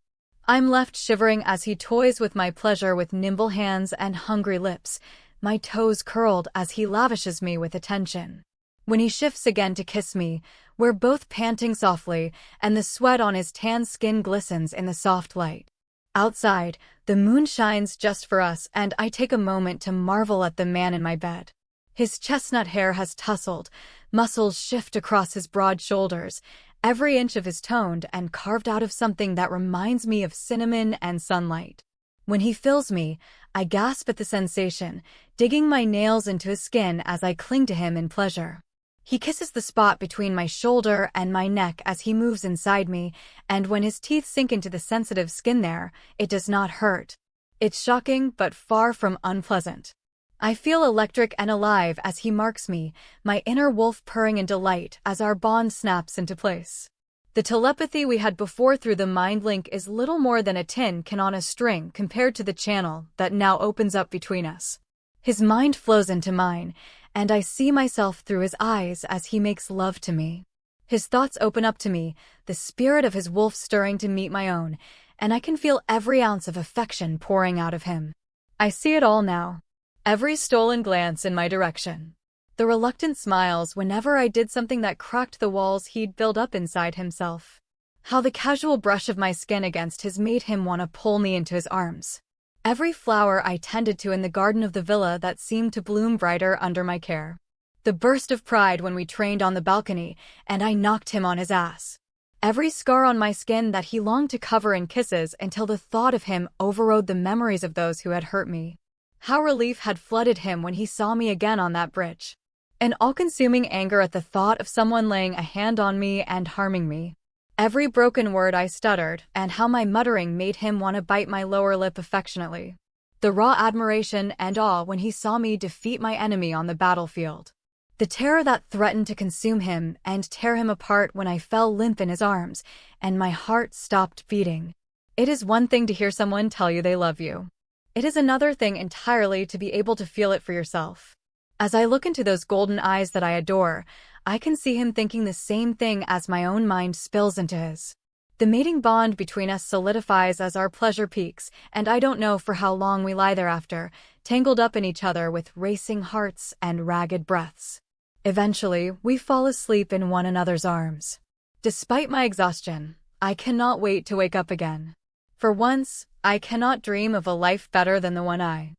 I'm left shivering as he toys with my pleasure with nimble hands and hungry lips, my toes curled as he lavishes me with attention. When he shifts again to kiss me, We're both panting softly, and the sweat on his tan skin glistens in the soft light. Outside, the moon shines just for us, and I take a moment to marvel at the man in my bed. His chestnut hair has tousled, muscles shift across his broad shoulders, every inch of his toned and carved out of something that reminds me of cinnamon and sunlight. When he fills me, I gasp at the sensation, digging my nails into his skin as I cling to him in pleasure. He kisses the spot between my shoulder and my neck as he moves inside me, and when his teeth sink into the sensitive skin there, it does not hurt. It's shocking but far from unpleasant. I feel electric and alive as he marks me, my inner wolf purring in delight as our bond snaps into place. The telepathy we had before through the mind link is little more than a tin can on a string compared to the channel that now opens up between us. His mind flows into mine, and I see myself through his eyes as he makes love to me. His thoughts open up to me, the spirit of his wolf stirring to meet my own, and I can feel every ounce of affection pouring out of him. I see it all now. Every stolen glance in my direction. The reluctant smiles whenever I did something that cracked the walls he'd built up inside himself. How the casual brush of my skin against his made him want to pull me into his arms. Every flower I tended to in the garden of the villa that seemed to bloom brighter under my care. The burst of pride when we trained on the balcony, and I knocked him on his ass. Every scar on my skin that he longed to cover in kisses until the thought of him overrode the memories of those who had hurt me. How relief had flooded him when he saw me again on that bridge. An all-consuming anger at the thought of someone laying a hand on me and harming me. Every broken word I stuttered, and how my muttering made him want to bite my lower lip affectionately. The raw admiration and awe when he saw me defeat my enemy on the battlefield. The terror that threatened to consume him and tear him apart when I fell limp in his arms, and my heart stopped beating. It is one thing to hear someone tell you they love you. It is another thing entirely to be able to feel it for yourself. As I look into those golden eyes that I adore, I can see him thinking the same thing as my own mind spills into his. The mating bond between us solidifies as our pleasure peaks, and I don't know for how long we lie thereafter, tangled up in each other with racing hearts and ragged breaths. Eventually, we fall asleep in one another's arms. Despite my exhaustion, I cannot wait to wake up again. For once, I cannot dream of a life better than the one I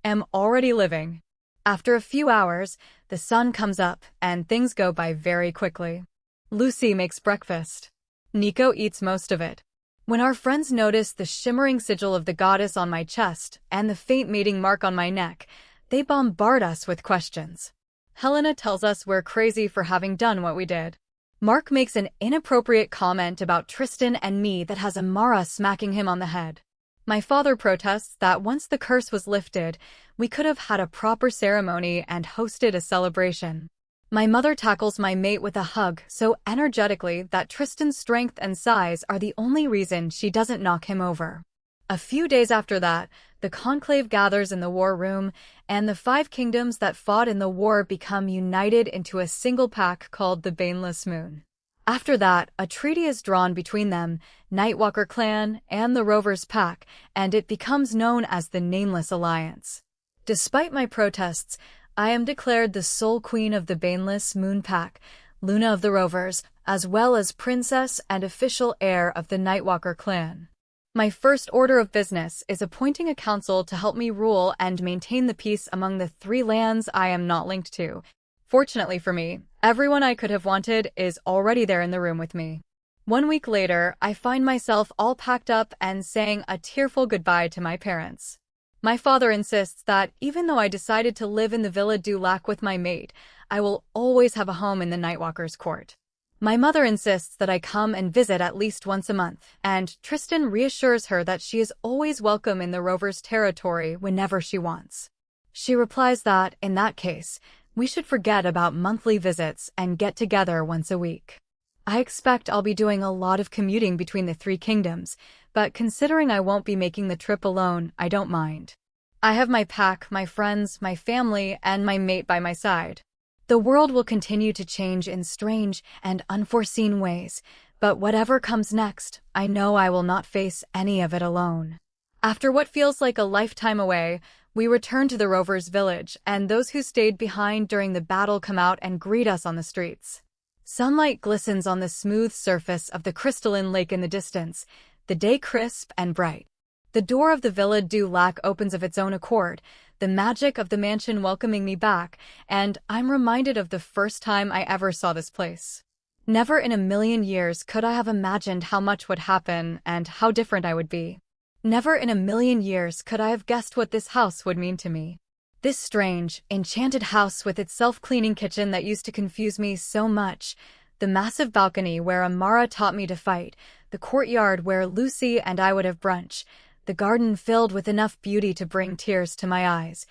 am already living. After a few hours, the sun comes up, and things go by very quickly. Lucy makes breakfast. Nico eats most of it. When our friends notice the shimmering sigil of the goddess on my chest and the faint mating mark on my neck, they bombard us with questions. Helena tells us we're crazy for having done what we did. Mark makes an inappropriate comment about Tristan and me that has Amara smacking him on the head. My father protests that once the curse was lifted, we could have had a proper ceremony and hosted a celebration. My mother tackles my mate with a hug so energetically that Tristan's strength and size are the only reason she doesn't knock him over. A few days after that, the conclave gathers in the war room, and the 5 kingdoms that fought in the war become united into a single pack called the Baneless Moon. After that, a treaty is drawn between them, Nightwalker clan, and the Rovers pack, and it becomes known as the Nameless Alliance. Despite my protests, I am declared the sole queen of the Baneless Moon pack, Luna of the Rovers, as well as princess and official heir of the Nightwalker clan. My first order of business is appointing a council to help me rule and maintain the peace among the 3 lands I am not linked to. Fortunately for me, everyone I could have wanted is already there in the room with me. 1 week later, I find myself all packed up and saying a tearful goodbye to my parents. My father insists that even though I decided to live in the Villa du Lac with my mate, I will always have a home in the Nightwalker's court. My mother insists that I come and visit at least once a month, and Tristan reassures her that she is always welcome in the Rover's territory whenever she wants. She replies that, in that case, we should forget about monthly visits and get together once a week. I expect I'll be doing a lot of commuting between the 3 kingdoms, but considering I won't be making the trip alone, I don't mind. I have my pack, my friends, my family, and my mate by my side. The world will continue to change in strange and unforeseen ways, but whatever comes next, I know I will not face any of it alone. After what feels like a lifetime away, We return to the rovers' village, and those who stayed behind during the battle come out and greet us on the streets. Sunlight glistens on the smooth surface of the crystalline lake in the distance, the day crisp and bright. The door of the Villa du Lac opens of its own accord, the magic of the mansion welcoming me back, and I'm reminded of the first time I ever saw this place. Never in a million years could I have imagined how much would happen and how different I would be. Never in a million years could I have guessed what this house would mean to me. This strange, enchanted house with its self-cleaning kitchen that used to confuse me so much, the massive balcony where Amara taught me to fight, the courtyard where Lucy and I would have brunch, the garden filled with enough beauty to bring tears to my eyes,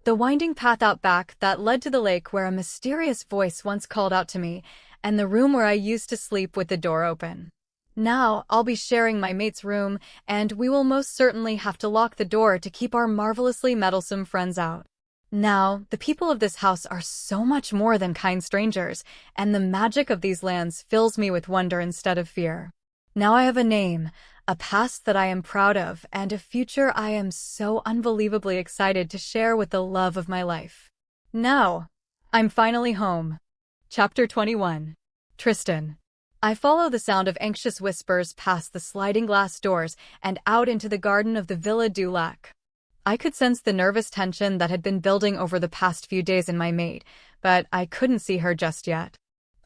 the winding path out back that led to the lake where a mysterious voice once called out to me, and the room where I used to sleep with the door open. Now, I'll be sharing my mate's room, and we will most certainly have to lock the door to keep our marvelously meddlesome friends out. Now, the people of this house are so much more than kind strangers, and the magic of these lands fills me with wonder instead of fear. Now I have a name, a past that I am proud of, and a future I am so unbelievably excited to share with the love of my life. Now, I'm finally home. Chapter 21. Tristan. I follow the sound of anxious whispers past the sliding glass doors and out into the garden of the Villa du Lac. I could sense the nervous tension that had been building over the past few days in my mate, but I couldn't see her just yet.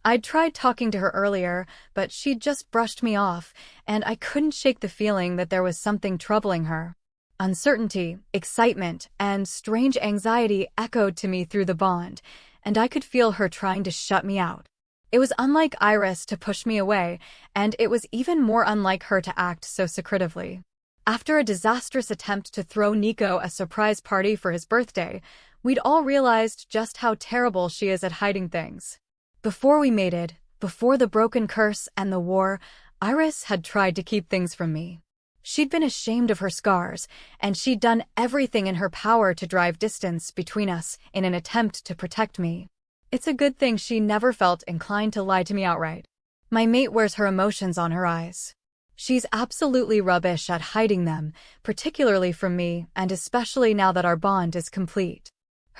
I'd tried talking to her earlier, but she'd just brushed me off, and I couldn't shake the feeling that there was something troubling her. Uncertainty, excitement, and strange anxiety echoed to me through the bond, and I could feel her trying to shut me out. It was unlike Iris to push me away, and it was even more unlike her to act so secretively. After a disastrous attempt to throw Nico a surprise party for his birthday, we'd all realized just how terrible she is at hiding things. Before we mated, before the broken curse and the war, Iris had tried to keep things from me. She'd been ashamed of her scars, and she'd done everything in her power to drive distance between us in an attempt to protect me. It's a good thing she never felt inclined to lie to me outright. My mate wears her emotions on her eyes. She's absolutely rubbish at hiding them, particularly from me, and especially now that our bond is complete.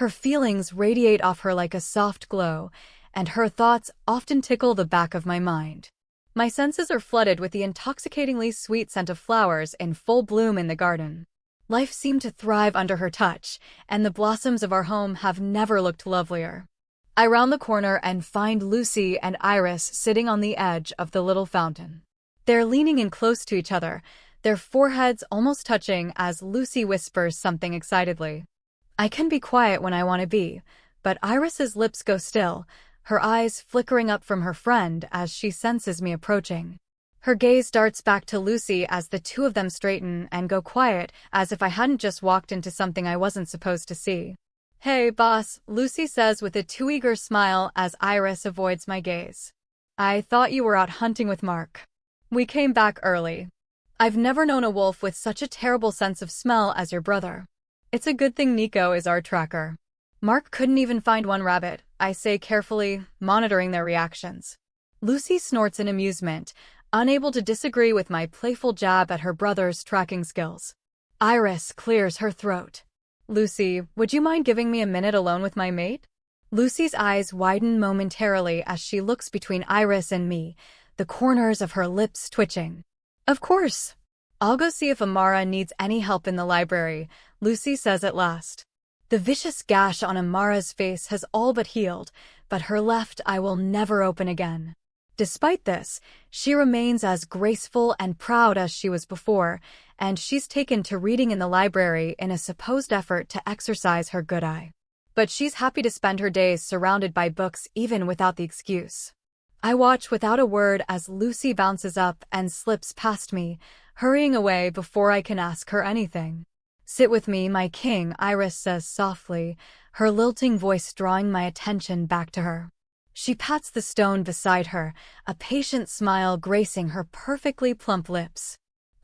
Her feelings radiate off her like a soft glow, and her thoughts often tickle the back of my mind. My senses are flooded with the intoxicatingly sweet scent of flowers in full bloom in the garden. Life seemed to thrive under her touch, and the blossoms of our home have never looked lovelier. I round the corner and find Lucy and Iris sitting on the edge of the little fountain. They're leaning in close to each other, their foreheads almost touching as Lucy whispers something excitedly. I can be quiet when I want to be, but Iris's lips go still, her eyes flickering up from her friend as she senses me approaching. Her gaze darts back to Lucy as the two of them straighten and go quiet, as if I hadn't just walked into something I wasn't supposed to see. "Hey, boss," Lucy says with a too eager smile as Iris avoids my gaze. "I thought you were out hunting with Mark. We came back early. I've never known a wolf with such a terrible sense of smell as your brother. It's a good thing Nico is our tracker." "Mark couldn't even find one rabbit," I say carefully, monitoring their reactions. Lucy snorts in amusement, unable to disagree with my playful jab at her brother's tracking skills. Iris clears her throat. "Lucy, would you mind giving me a minute alone with my mate?" Lucy's eyes widen momentarily as she looks between Iris and me, the corners of her lips twitching. "Of course. I'll go see if Amara needs any help in the library," Lucy says at last. The vicious gash on Amara's face has all but healed, but her left eye will never open again. Despite this, she remains as graceful and proud as she was before, and she's taken to reading in the library in a supposed effort to exercise her good eye. But she's happy to spend her days surrounded by books even without the excuse. I watch without a word as Lucy bounces up and slips past me, hurrying away before I can ask her anything. "Sit with me, my king," Iris says softly, her lilting voice drawing my attention back to her. She pats the stone beside her, a patient smile gracing her perfectly plump lips.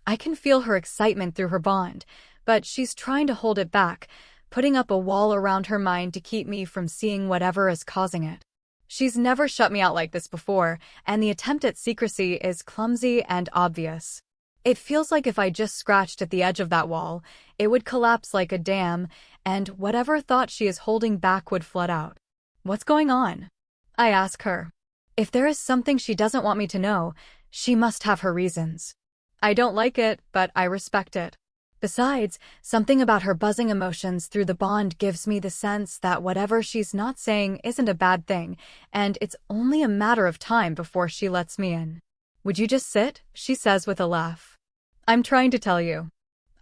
I can feel her excitement through her bond, but she's trying to hold it back, putting up a wall around her mind to keep me from seeing whatever is causing it. She's never shut me out like this before, and the attempt at secrecy is clumsy and obvious. It feels like if I just scratched at the edge of that wall, it would collapse like a dam, and whatever thought she is holding back would flood out. What's going on? I ask her. If there is something she doesn't want me to know, she must have her reasons. I don't like it, but I respect it. Besides, something about her buzzing emotions through the bond gives me the sense that whatever she's not saying isn't a bad thing, and it's only a matter of time before she lets me in. Would you just sit? She says with a laugh. I'm trying to tell you.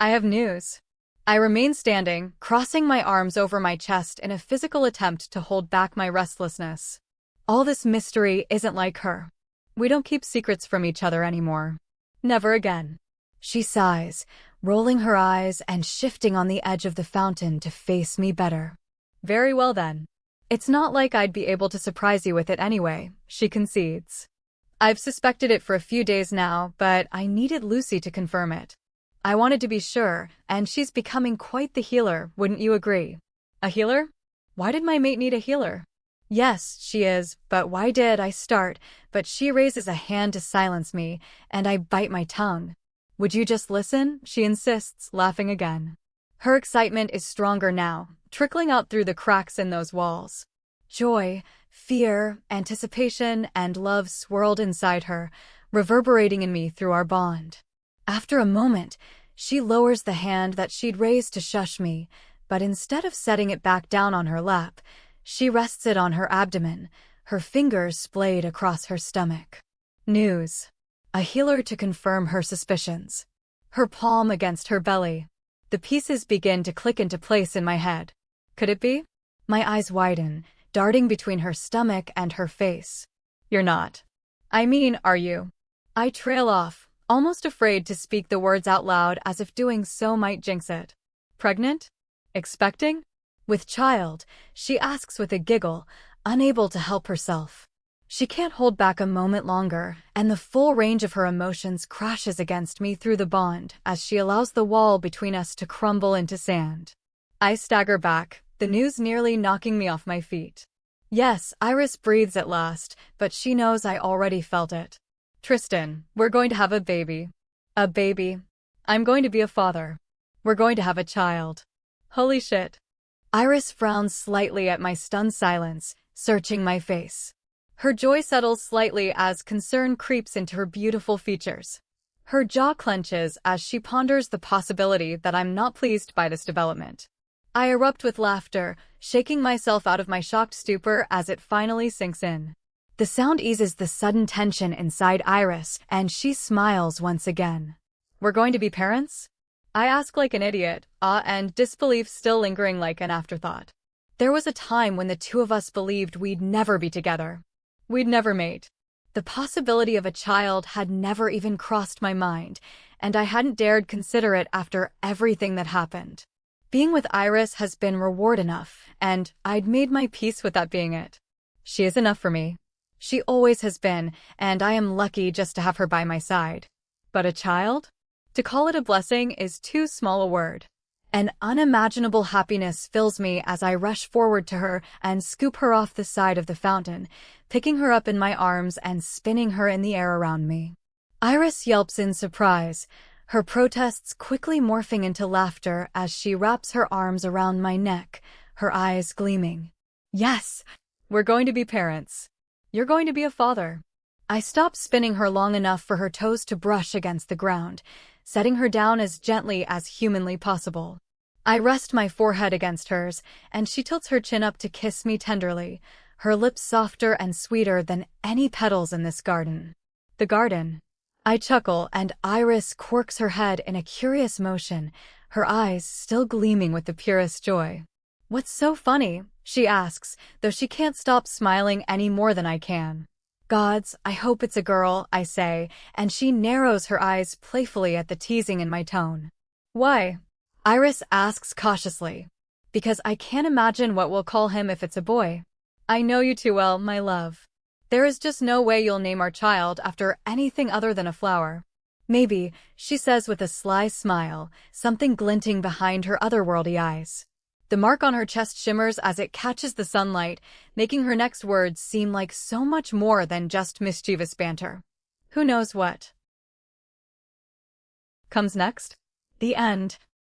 I have news. I remain standing, crossing my arms over my chest in a physical attempt to hold back my restlessness. All this mystery isn't like her. We don't keep secrets from each other anymore. Never again. She sighs, rolling her eyes and shifting on the edge of the fountain to face me better. Very well then. It's not like I'd be able to surprise you with it anyway, she concedes. I've suspected it for a few days now, but I needed Lucy to confirm it. I wanted to be sure, and she's becoming quite the healer, wouldn't you agree? A healer? Why did my mate need a healer? Yes, she is, but why did I start? But she raises a hand to silence me, and I bite my tongue. Would you just listen? She insists, laughing again. Her excitement is stronger now, trickling out through the cracks in those walls. Joy, fear, anticipation, and love swirled inside her, reverberating in me through our bond. After a moment, she lowers the hand that she'd raised to shush me, but instead of setting it back down on her lap, she rests it on her abdomen, her fingers splayed across her stomach. News. A healer to confirm her suspicions. Her palm against her belly. The pieces begin to click into place in my head. Could it be? My eyes widen, darting between her stomach and her face. You're not. I mean, are you? I trail off, almost afraid to speak the words out loud as if doing so might jinx it. Pregnant? Expecting? With child, she asks with a giggle, unable to help herself. She can't hold back a moment longer, and the full range of her emotions crashes against me through the bond as she allows the wall between us to crumble into sand. I stagger back, the news nearly knocking me off my feet. Yes, Iris breathes at last, but she knows I already felt it. Tristan, we're going to have a baby. A baby. I'm going to be a father. We're going to have a child. Holy shit. Iris frowns slightly at my stunned silence, searching my face. Her joy settles slightly as concern creeps into her beautiful features. Her jaw clenches as she ponders the possibility that I'm not pleased by this development. I erupt with laughter, shaking myself out of my shocked stupor as it finally sinks in. The sound eases the sudden tension inside Iris, and she smiles once again. We're going to be parents? I ask like an idiot, awe and disbelief still lingering like an afterthought. There was a time when the two of us believed we'd never be together. We'd never mate. The possibility of a child had never even crossed my mind, and I hadn't dared consider it after everything that happened. Being with Iris has been reward enough, and I'd made my peace with that being it. She is enough for me. She always has been, and I am lucky just to have her by my side. But a child? To call it a blessing is too small a word. An unimaginable happiness fills me as I rush forward to her and scoop her off the side of the fountain, picking her up in my arms and spinning her in the air around me. Iris yelps in surprise, her protests quickly morphing into laughter as she wraps her arms around my neck, her eyes gleaming. Yes, we're going to be parents. You're going to be a father. I stop spinning her long enough for her toes to brush against the ground, setting her down as gently as humanly possible. I rest my forehead against hers, and she tilts her chin up to kiss me tenderly, her lips softer and sweeter than any petals in this garden. The garden. I chuckle, and Iris quirks her head in a curious motion, her eyes still gleaming with the purest joy. What's so funny? She asks, though she can't stop smiling any more than I can. Gods, I hope it's a girl, I say, and she narrows her eyes playfully at the teasing in my tone. Why? Iris asks cautiously. Because I can't imagine what we'll call him if it's a boy. I know you too well, my love. There is just no way you'll name our child after anything other than a flower. Maybe, she says with a sly smile, something glinting behind her otherworldly eyes. The mark on her chest shimmers as it catches the sunlight, making her next words seem like so much more than just mischievous banter. Who knows what comes next? The end.